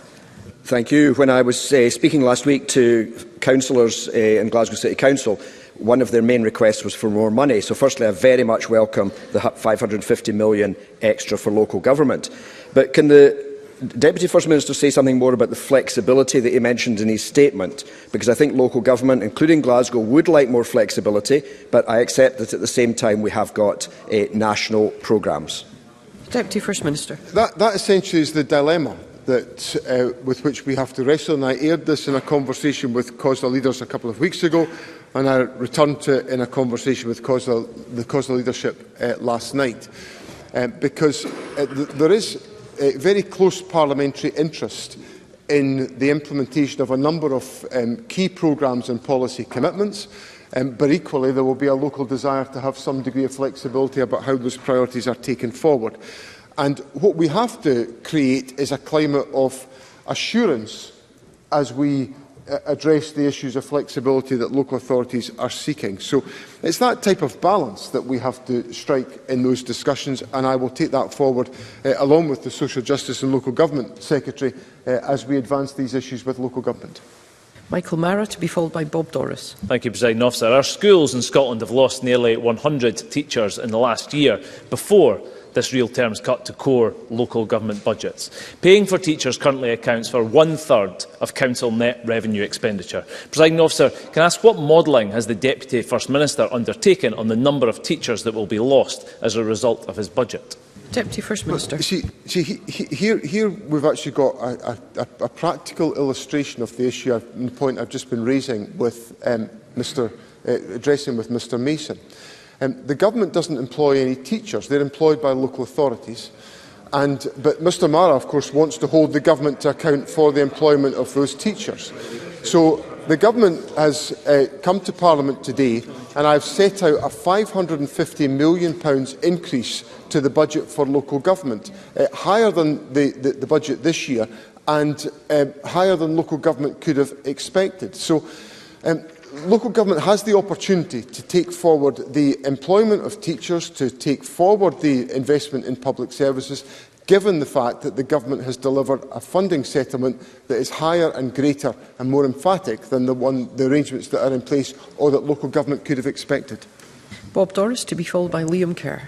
Thank you. When I was speaking last week to councillors in Glasgow City Council, one of their main requests was for more money. So firstly, I very much welcome the £550 million extra for local government. But can the Deputy First Minister say something more about the flexibility that he mentioned in his statement? Because I think local government, including Glasgow, would like more flexibility, but I accept that at the same time we have got national programmes. Deputy First Minister. That essentially is the dilemma that, with which we have to wrestle, and I aired this in a conversation with COSLA leaders a couple of weeks ago, and I returned to it in a conversation with the COSLA leadership last night, because there is a very close parliamentary interest in the implementation of a number of key programmes and policy commitments, but equally there will be a local desire to have some degree of flexibility about how those priorities are taken forward. And what we have to create is a climate of assurance as we address the issues of flexibility that local authorities are seeking. So it's that type of balance that we have to strike in those discussions, and I will take that forward along with the Social Justice and Local Government Secretary as we advance these issues with local government. Michael Mara, to be followed by Bob Doris. Thank you, Presiding Officer. Our schools in Scotland have lost nearly 100 teachers in the last year before this real terms cut to core local government budgets. Paying for teachers currently accounts for 1/3 of council net revenue expenditure. Presiding Officer, can I ask what modelling has the Deputy First Minister undertaken on the number of teachers that will be lost as a result of his budget? Deputy First Minister. Here we've actually got a practical illustration of the issue, the point I've just been raising with addressing with Mr Mason. The government doesn't employ any teachers. They're employed by local authorities. But Mr Mara, of course, wants to hold the government to account for the employment of those teachers. So the government has come to Parliament today, and I've set out a £550 million increase to the budget for local government, higher than the budget this year and higher than local government could have expected. So local government has the opportunity to take forward the employment of teachers, to take forward the investment in public services, given the fact that the government has delivered a funding settlement that is higher and greater and more emphatic than the arrangements that are in place or that local government could have expected. Bob Doris, to be followed by Liam Kerr.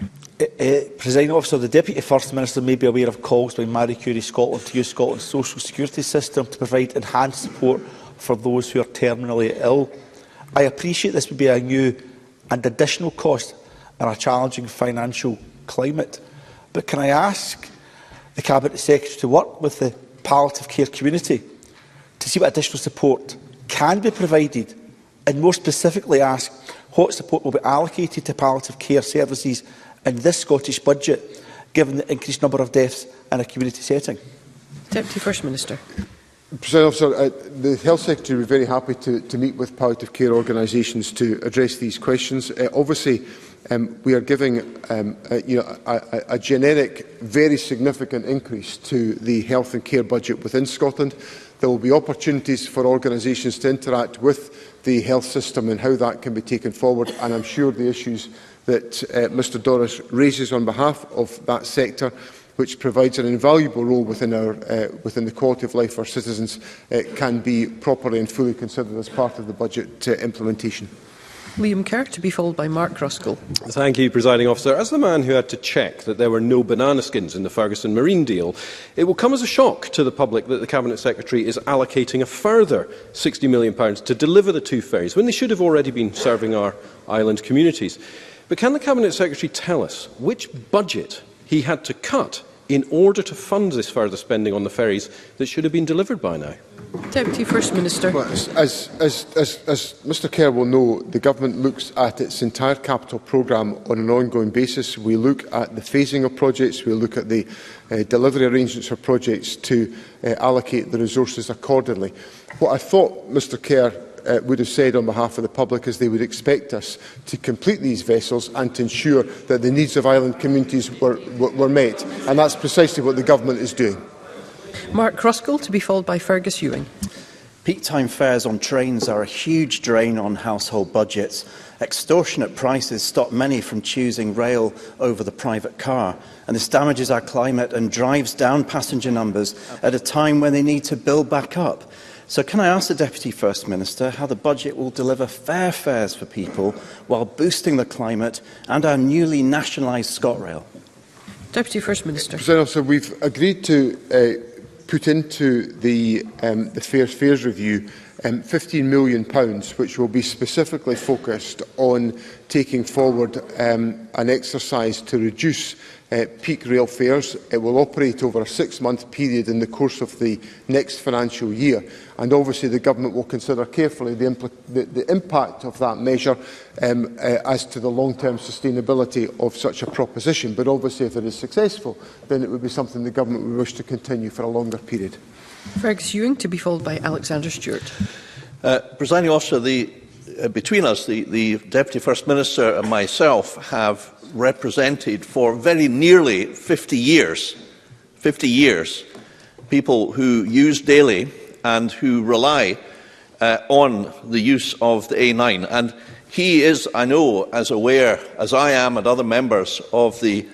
Presiding Officer, the Deputy First Minister may be aware of calls by Marie Curie Scotland to use Scotland's social security system to provide enhanced support for those who are terminally ill. I appreciate this would be a new and additional cost in a challenging financial climate, but can I ask the Cabinet Secretary to work with the palliative care community to see what additional support can be provided, and more specifically ask what support will be allocated to palliative care services in this Scottish budget, given the increased number of deaths in a community setting? Deputy First Minister. President Officer, the Health Secretary would be very happy to meet with palliative care organisations to address these questions. Obviously, we are giving a generic, very significant increase to the health and care budget within Scotland. There will be opportunities for organisations to interact with the health system and how that can be taken forward, and I'm sure the issues that Mr Doris raises on behalf of that sector, which provides an invaluable role within the quality of life of our citizens, can be properly and fully considered as part of the budget implementation. Liam Kerr, to be followed by Mark Ruskell. Thank you, Presiding Officer. As the man who had to check that there were no banana skins in the Ferguson Marine deal, it will come as a shock to the public that the Cabinet Secretary is allocating a further £60 million to deliver the two ferries, when they should have already been serving our island communities. But can the Cabinet Secretary tell us which budget he had to cut in order to fund this further spending on the ferries that should have been delivered by now? Deputy First Minister. Well, as Mr Kerr will know, the Government looks at its entire capital programme on an ongoing basis. We look at the phasing of projects, we look at the delivery arrangements for projects to allocate the resources accordingly. What I thought Mr Kerr would have said on behalf of the public is they would expect us to complete these vessels and to ensure that the needs of island communities were met. And that's precisely what the Government is doing. Mark Ruskell, to be followed by Fergus Ewing. Peak time fares on trains are a huge drain on household budgets. Extortionate prices stop many from choosing rail over the private car, and this damages our climate and drives down passenger numbers at a time when they need to build back up. So can I ask the Deputy First Minister how the budget will deliver fair fares for people while boosting the climate and our newly nationalised ScotRail? Deputy First Minister. So we've agreed to put into the fares review £15 million, which will be specifically focused on taking forward an exercise to reduce peak rail fares. It will operate over a 6-month period in the course of the next financial year, and obviously the Government will consider carefully the impact of that measure as to the long-term sustainability of such a proposition. But obviously, if it is successful, then it would be something the Government would wish to continue for a longer period. Fergus Ewing, to be followed by Alexander Stewart. Presiding Officer, between us, the Deputy First Minister and myself have represented for very nearly 50 years, people who use daily and who rely on the use of the A9. And he is, I know, as aware as I am and other members of the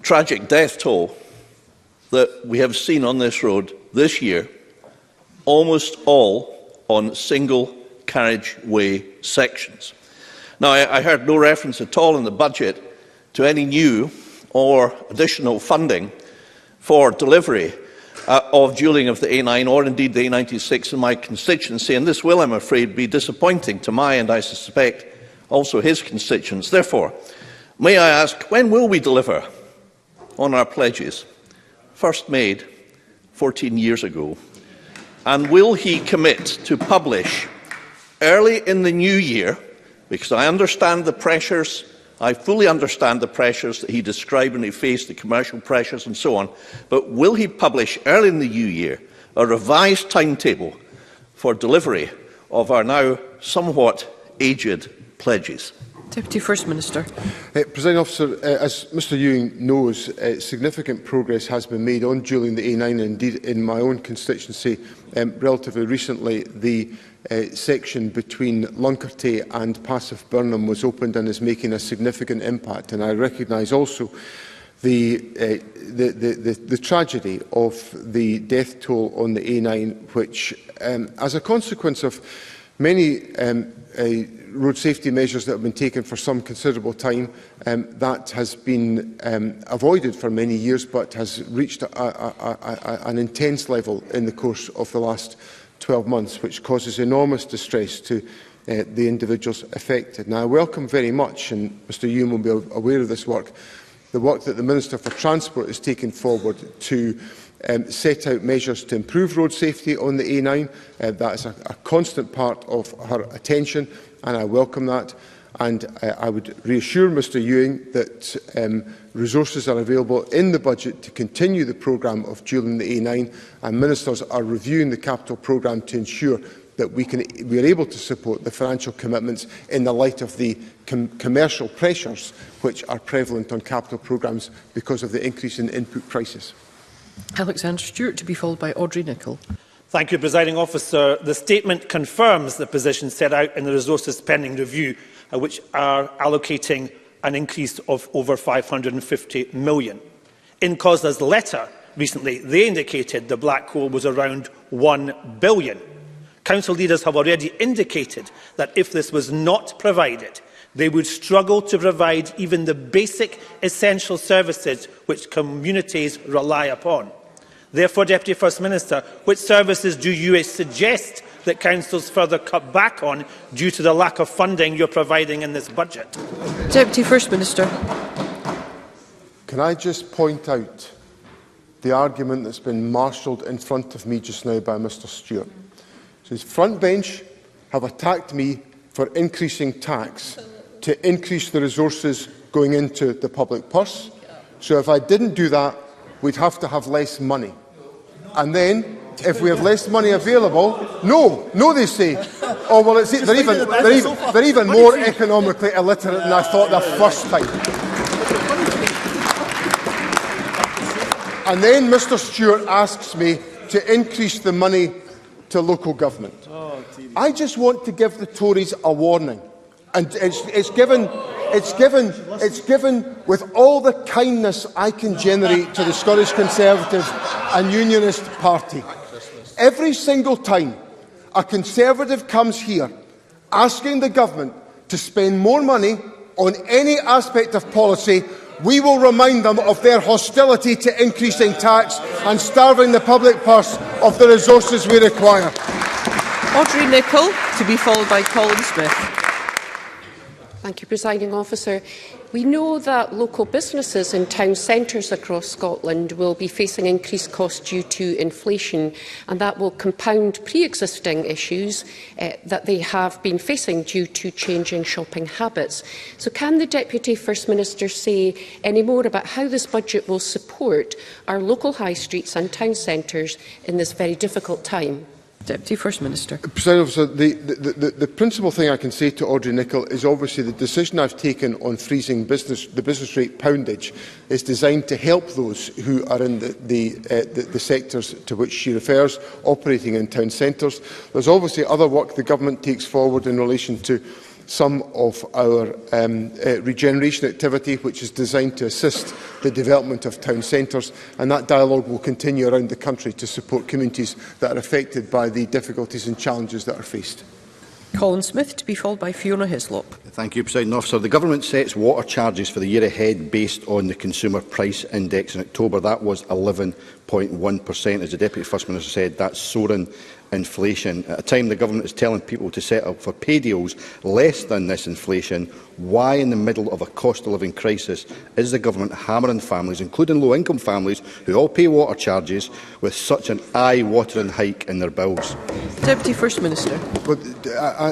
tragic death toll that we have seen on this road this year, almost all on single carriageway sections. Now, I heard no reference at all in the budget to any new or additional funding for delivery of dualling of the A9 or indeed the A96 in my constituency, and this will, I'm afraid, be disappointing to my and I suspect also his constituents. Therefore, may I ask, when will we deliver on our pledges, first made 14 years ago, and will he commit to publish early in the new year, because I understand the pressures, I fully understand the pressures that he described when he faced the commercial pressures and so on, but will he publish early in the new year a revised timetable for delivery of our now somewhat aged pledges? Deputy First Minister. Presiding Officer, as Mr Ewing knows, significant progress has been made on dualling the A9, and indeed in my own constituency relatively recently the section between Luncarty and Passive Burnham was opened and is making a significant impact. And I recognise also the tragedy of the death toll on the A9, which, as a consequence of many road safety measures that have been taken for some considerable time, that has been avoided for many years, but has reached an intense level in the course of the last 12 months, which causes enormous distress to the individuals affected. Now, I welcome very much, and Mr Ewing will be aware of this work, the work that the Minister for Transport is taking forward to set out measures to improve road safety on the A9. That is a constant part of her attention, and I welcome that. And I would reassure Mr Ewing that resources are available in the budget to continue the programme of dualling the A9, and ministers are reviewing the capital programme to ensure that we are able to support the financial commitments in the light of the commercial pressures which are prevalent on capital programmes because of the increase in input prices. Alexander Stewart, to be followed by Audrey Nicholl. Thank you, Presiding Officer. The statement confirms the position set out in the Resources Spending Review, which are allocating an increase of over £550 million. In COSLA's letter recently, they indicated the black hole was around £1 billion. Council leaders have already indicated that if this was not provided, they would struggle to provide even the basic essential services which communities rely upon. Therefore, Deputy First Minister, which services do you suggest that councils further cut back on due to the lack of funding you're providing in this budget? Deputy First Minister. Can I just point out the argument that's been marshalled in front of me just now by Mr Stewart? So his front bench have attacked me for increasing tax to increase the resources going into the public purse. So if I didn't do that, we'd have to have less money. And then, if we have less money available, no, they say. Oh, well, they're even more economically illiterate than I thought the first time. And then Mr Stewart asks me to increase the money to local government. I just want to give the Tories a warning, and it's given with all the kindness I can generate to the Scottish Conservative and Unionist Party. Every single time a Conservative comes here asking the government to spend more money on any aspect of policy, we will remind them of their hostility to increasing tax and starving the public purse of the resources we require. Audrey Nicholl, to be followed by Colin Smith. Thank you, Presiding Officer. We know that local businesses in town centres across Scotland will be facing increased costs due to inflation, and that will compound pre-existing issues that they have been facing due to changing shopping habits. So can the Deputy First Minister say any more about how this budget will support our local high streets and town centres in this very difficult time? Deputy First Minister. President Officer, the principal thing I can say to Audrey Nicholl is obviously the decision I've taken on freezing the business rate poundage is designed to help those who are in the sectors to which she refers, operating in town centres. There's obviously other work the government takes forward in relation to some of our regeneration activity, which is designed to assist the development of town centres, and that dialogue will continue around the country to support communities that are affected by the difficulties and challenges that are faced. Colin Smith, to be followed by Fiona Hislop. Thank you, Presiding Officer. The Government sets water charges for the year ahead based on the Consumer Price Index in October. That was 11.1%. As the Deputy First Minister said, that's soaring inflation. At a time the Government is telling people to set up for pay deals less than this inflation, why in the middle of a cost of living crisis is the Government hammering families, including low-income families who all pay water charges, with such an eye-watering hike in their bills? Deputy First Minister. But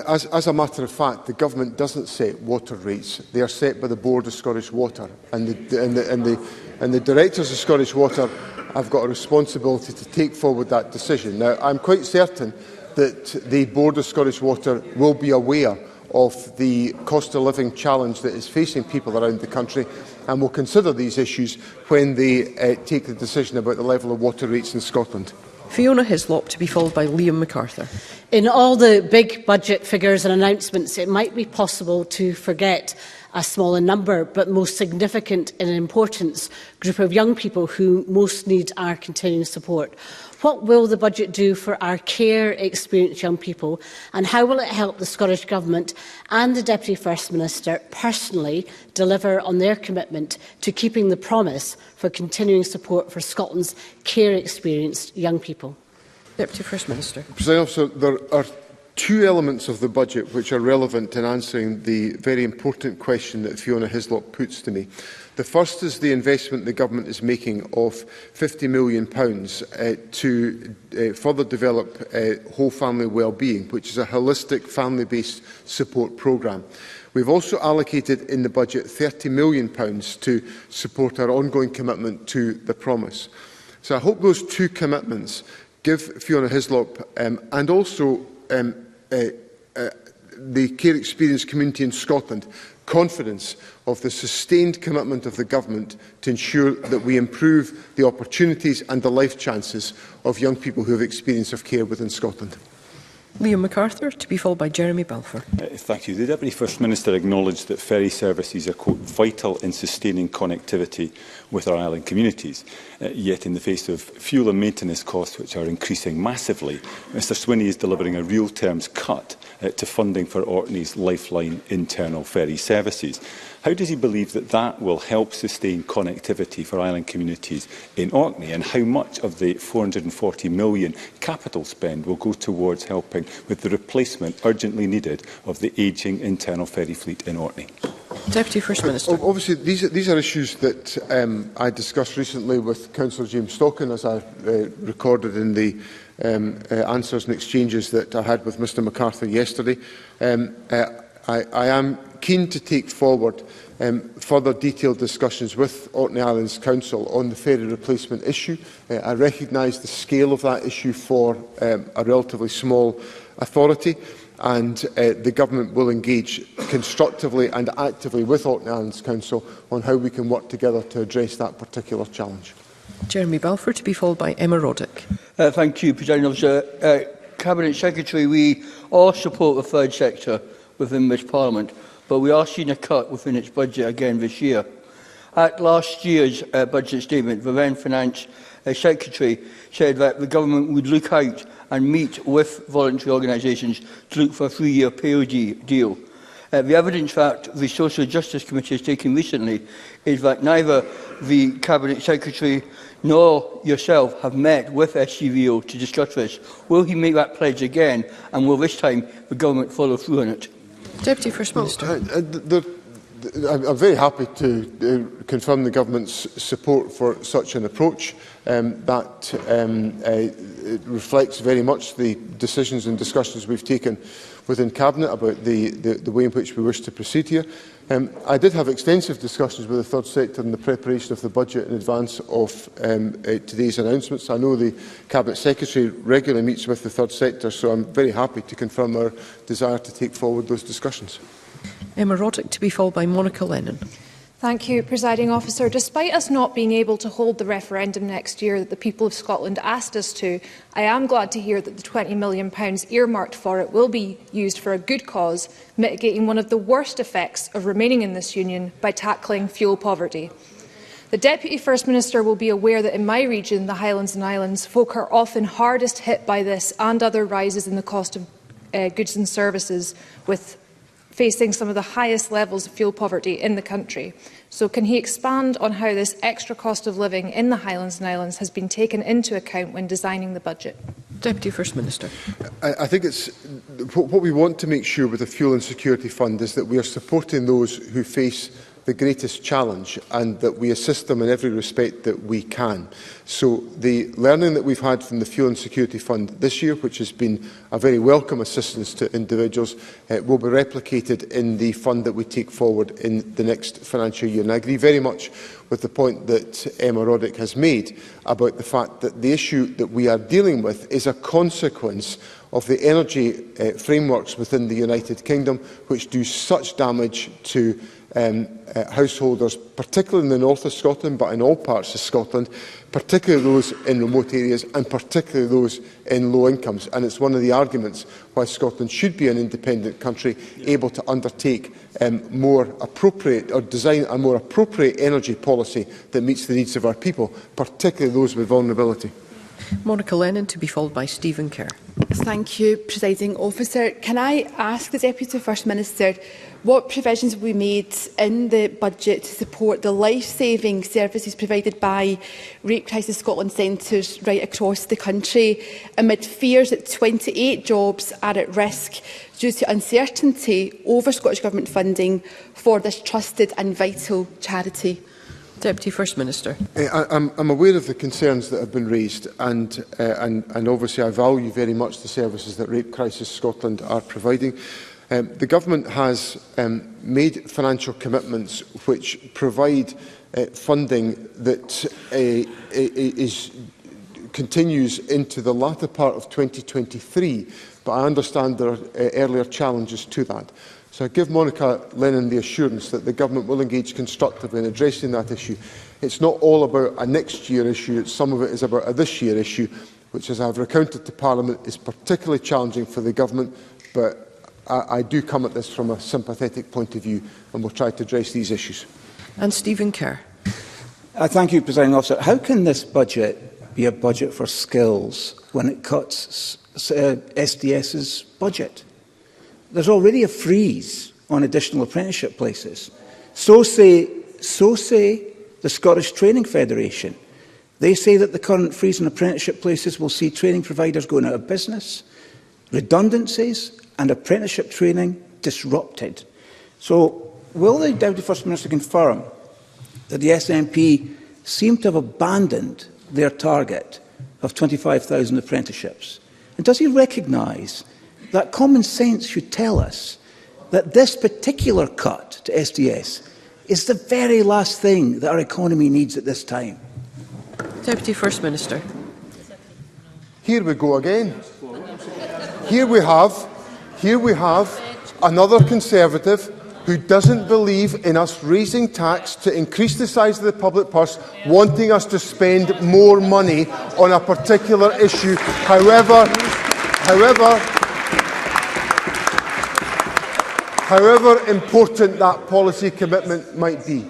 as a matter of fact, the Government doesn't set water rates. They are set by the Board of Scottish Water, and the Directors of Scottish Water have got a responsibility to take forward that decision. Now, I'm quite certain that the Board of Scottish Water will be aware of the cost of living challenge that is facing people around the country, and will consider these issues when they take the decision about the level of water rates in Scotland. Fiona Hislop, to be followed by Liam MacArthur. In all the big budget figures and announcements, it might be possible to forget a smaller number, but most significant in importance, group of young people who most need our continuing support. What will the budget do for our care experienced young people, and how will it help the Scottish Government and the Deputy First Minister personally deliver on their commitment to keeping the promise for continuing support for Scotland's care experienced young people? Deputy First Minister. President Officer, there are two elements of the budget which are relevant in answering the very important question that Fiona Hislop puts to me. The first is the investment the Government is making of £50 million to further develop whole family wellbeing, which is a holistic family-based support programme. We've also allocated in the budget £30 million to support our ongoing commitment to the promise. So I hope those two commitments give Fiona Hislop and also the care experience community in Scotland confidence of the sustained commitment of the Government to ensure that we improve the opportunities and the life chances of young people who have experience of care within Scotland. Liam MacArthur, to be followed by Jeremy Balfour. Thank you. The Deputy First Minister acknowledged that ferry services are, quote, vital in sustaining connectivity with our island communities. Yet, in the face of fuel and maintenance costs, which are increasing massively, Mr Swinney is delivering a real terms cut to funding for Orkney's lifeline internal ferry services. How does he believe that that will help sustain connectivity for island communities in Orkney, and how much of the £440 million capital spend will go towards helping with the replacement urgently needed of the ageing internal ferry fleet in Orkney? Deputy First Minister. Obviously, these are issues that I discussed recently with Councillor James Stockan, as I recorded in the answers and exchanges that I had with Mr MacArthur yesterday. I am keen to take forward further detailed discussions with Orkney Islands Council on the ferry replacement issue. I recognise the scale of that issue for a relatively small authority, and the Government will engage constructively and actively with Orkney Islands Council on how we can work together to address that particular challenge. Jeremy Balfour, to be followed by Emma Roddick. Thank you, Presiding Officer. Cabinet Secretary, we all support the third sector within this Parliament, but we are seeing a cut within its budget again this year. At last year's budget statement, the then Finance Secretary said that the Government would look out and meet with voluntary organisations to look for a 3-year pay deal. The evidence that the Social Justice Committee has taken recently is that neither the Cabinet Secretary nor yourself have met with SCVO to discuss this. Will he make that pledge again, and will this time the Government follow through on it? Deputy First Minister. I'm very happy to confirm the Government's support for such an approach. That it reflects very much the decisions and discussions we've taken within Cabinet about the way in which we wish to proceed here. I did have extensive discussions with the third sector in the preparation of the budget in advance of today's announcements. I know the Cabinet Secretary regularly meets with the third sector, so I'm very happy to confirm our desire to take forward those discussions. Emma Roddick, to be followed by Monica Lennon. Thank you, Presiding Officer. Despite us not being able to hold the referendum next year that the people of Scotland asked us to, I am glad to hear that the £20 million earmarked for it will be used for a good cause, mitigating one of the worst effects of remaining in this union by tackling fuel poverty. The Deputy First Minister will be aware that in my region, the Highlands and Islands, folk are often hardest hit by this and other rises in the cost of goods and services, with facing some of the highest levels of fuel poverty in the country. So can he expand on how this extra cost of living in the Highlands and Islands has been taken into account when designing the budget? Deputy First Minister. I think it's what we want to make sure with the Fuel and Security Fund is that we are supporting those who face the greatest challenge, and that we assist them in every respect that we can. So the learning that we've had from the Fuel and Security Fund this year, which has been a very welcome assistance to individuals, will be replicated in the fund that we take forward in the next financial year. And I agree very much with the point that Emma Roddick has made about the fact that the issue that we are dealing with is a consequence of the energy frameworks within the United Kingdom, which do such damage to householders, particularly in the north of Scotland, but in all parts of Scotland, particularly those in remote areas and particularly those in low incomes. And it's one of the arguments why Scotland should be an independent country, able to undertake more appropriate or design a more appropriate energy policy that meets the needs of our people, particularly those with vulnerability. Monica Lennon, to be followed by Stephen Kerr. Thank you, Presiding Officer. Can I ask the Deputy First Minister what provisions will be made in the budget to support the life-saving services provided by Rape Crisis Scotland centres right across the country, amid fears that 28 jobs are at risk due to uncertainty over Scottish Government funding for this trusted and vital charity? Deputy First Minister. I'm aware of the concerns that have been raised, and obviously I value very much the services that Rape Crisis Scotland are providing. The Government has made financial commitments which provide funding that continues into the latter part of 2023, but I understand there are earlier challenges to that. So I give Monica Lennon the assurance that the Government will engage constructively in addressing that issue. It's not all about a next year issue, some of it is about a this year issue, which, as I have recounted to Parliament, is particularly challenging for the Government, but I do come at this from a sympathetic point of view, and will try to address these issues. And Stephen Kerr. Thank you, Presiding Officer. How can this budget be a budget for skills when it cuts SDS's budget? There's already a freeze on additional apprenticeship places. So say the Scottish Training Federation. They say that the current freeze on apprenticeship places will see training providers going out of business, redundancies and apprenticeship training disrupted. So will the Deputy First Minister confirm that the SNP seem to have abandoned their target of 25,000 apprenticeships? And does he recognise that common sense should tell us that this particular cut to SDS is the very last thing that our economy needs at this time? Deputy First Minister. Here we go again. Here we have another Conservative who doesn't believe in us raising tax to increase the size of the public purse, wanting us to spend more money on a particular issue, however important that policy commitment might be.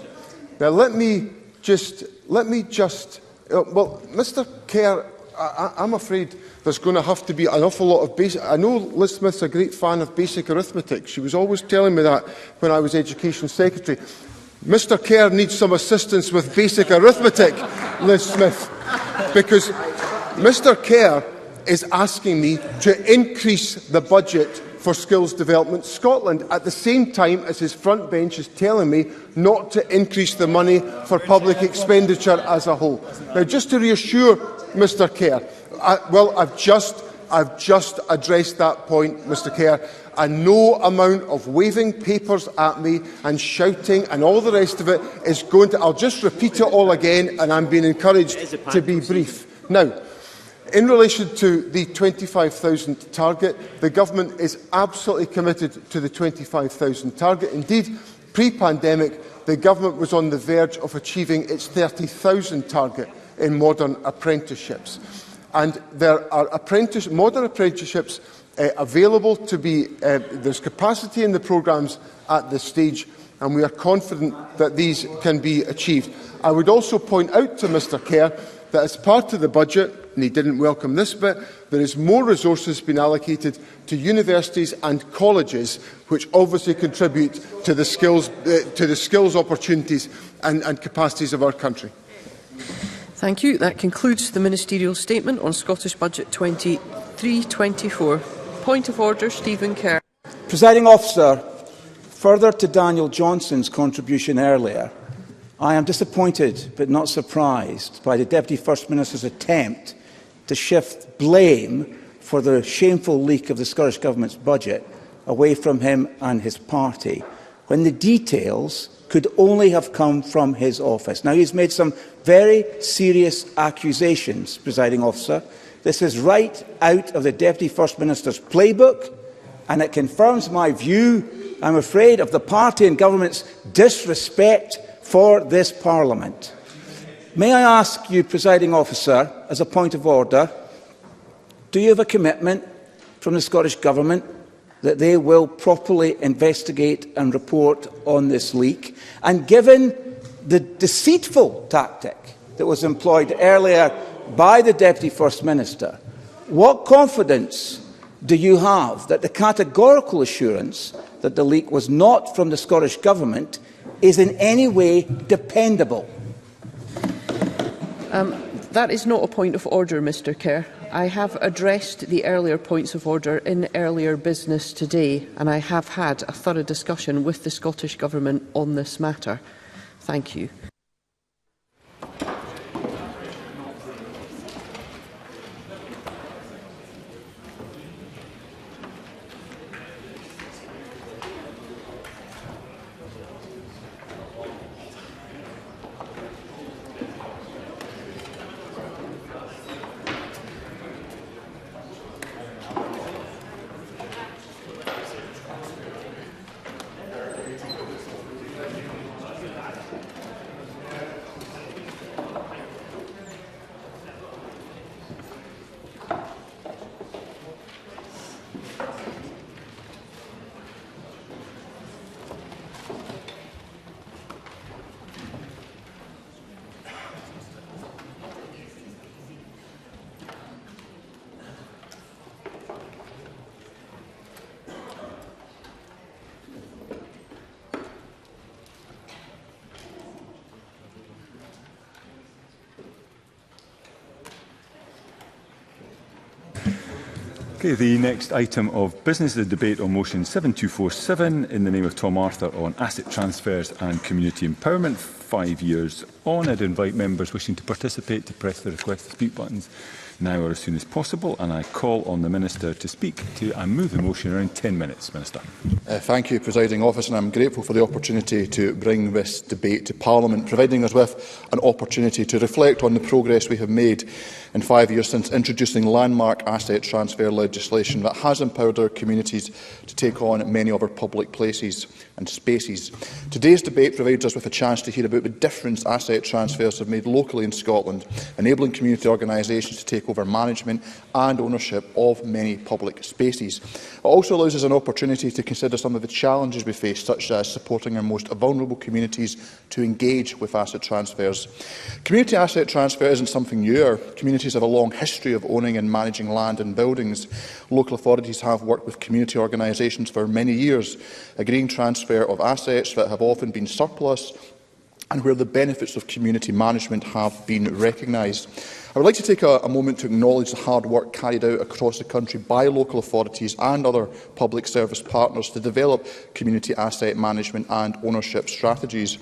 Now, let me just well, Mr. Kerr, I'm afraid there's going to have to be an awful lot of basic. I know Liz Smith's a great fan of basic arithmetic. She was always telling me that when I was Education Secretary. Mr. Kerr needs some assistance with basic arithmetic, Liz Smith, because Mr. Kerr is asking me to increase the budget for Skills Development Scotland at the same time as his front bench is telling me not to increase the money for public expenditure as a whole. Now, just to reassure Mr. Kerr, I've just addressed that point, Mr. Kerr, and no amount of waving papers at me and shouting and all the rest of it is going to. I'll just repeat it all again, and I'm being encouraged to be brief. Now, in relation to the 25,000 target, the Government is absolutely committed to the 25,000 target. Indeed, pre-pandemic, the Government was on the verge of achieving its 30,000 target in modern apprenticeships. And there are modern apprenticeships available to be, there's capacity in the programmes at this stage, and we are confident that these can be achieved. I would also point out to Mr. Kerr that as part of the budget, and he didn't welcome this bit, there is more resources being allocated to universities and colleges, which obviously contribute to the skills opportunities and capacities of our country. Thank you. That concludes the Ministerial Statement on Scottish Budget 23-24. Point of order, Stephen Kerr. Presiding Officer, further to Daniel Johnson's contribution earlier, I am disappointed but not surprised by the Deputy First Minister's attempt to shift blame for the shameful leak of the Scottish Government's budget away from him and his party, when the details could only have come from his office. Now, he's made some very serious accusations, Presiding Officer. This is right out of the Deputy First Minister's playbook, and it confirms my view, I'm afraid, of the party and government's disrespect for this Parliament. May I ask you, Presiding Officer, as a point of order, do you have a commitment from the Scottish Government that they will properly investigate and report on this leak? And given the deceitful tactic that was employed earlier by the Deputy First Minister, what confidence do you have that the categorical assurance that the leak was not from the Scottish Government is in any way dependable? That is not a point of order, Mr. Kerr. I have addressed the earlier points of order in earlier business today, and I have had a thorough discussion with the Scottish Government on this matter. Thank you. Okay, the next item of business is a debate on motion 7247 in the name of Tom Arthur on asset transfers and community empowerment. 5 years on, I'd invite members wishing to participate to press the request to speak buttons now or as soon as possible, and I call on the Minister to speak to and move the motion around 10 minutes. Minister. Thank you, Presiding Officer, and I'm grateful for the opportunity to bring this debate to Parliament, providing us with an opportunity to reflect on the progress we have made in 5 years since introducing landmark asset transfer legislation that has empowered our communities to take on many of our public places and spaces. Today's debate provides us with a chance to hear about the difference asset transfers have made locally in Scotland, enabling community organisations to take over management and ownership of many public spaces. It also allows us an opportunity to consider some of the challenges we face, such as supporting our most vulnerable communities to engage with asset transfers. Community asset transfer isn't something new. Our communities have a long history of owning and managing land and buildings. Local authorities have worked with community organisations for many years, agreeing transfer of assets that have often been surplus and where the benefits of community management have been recognised. I would like to take a moment to acknowledge the hard work carried out across the country by local authorities and other public service partners to develop community asset management and ownership strategies.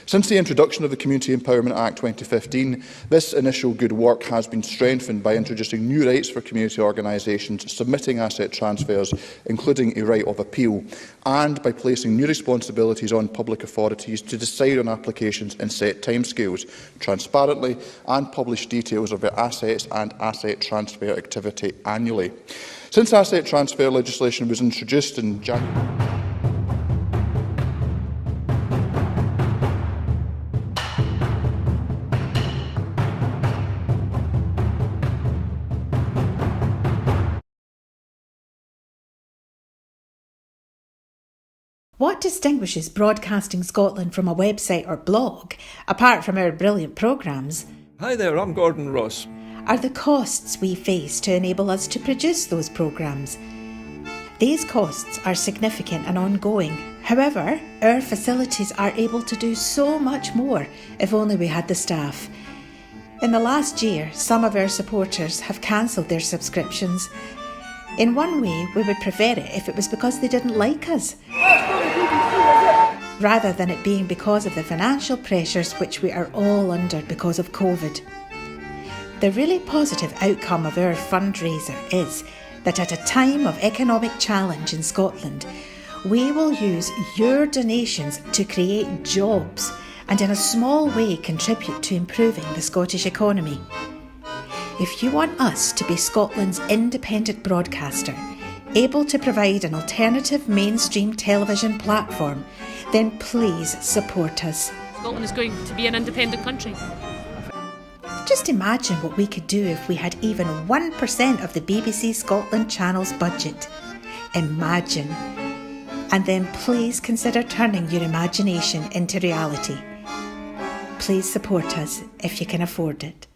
Since the introduction of the Community Empowerment Act 2015, this initial good work has been strengthened by introducing new rights for community organisations submitting asset transfers, including a right of appeal, and by placing new responsibilities on public authorities to decide on applications in set timescales, transparently, and publish details of their assets and asset transfer activity annually. Since asset transfer legislation was introduced in January, What distinguishes Broadcasting Scotland from a website or blog, apart from our brilliant programmes? Hi there, I'm Gordon Ross. Are the costs we face to enable us to produce those programmes. These costs are significant and ongoing. However, our facilities are able to do so much more if only we had the staff. In the last year, some of our supporters have cancelled their subscriptions. In one way, we would prefer it if it was because they didn't like us, rather than it being because of the financial pressures which we are all under because of COVID. The really positive outcome of our fundraiser is that at a time of economic challenge in Scotland, we will use your donations to create jobs and in a small way contribute to improving the Scottish economy. If you want us to be Scotland's independent broadcaster, able to provide an alternative mainstream television platform, then please support us. Scotland is going to be an independent country. Just imagine what we could do if we had even 1% of the BBC Scotland channel's budget. Imagine. And then please consider turning your imagination into reality. Please support us if you can afford it.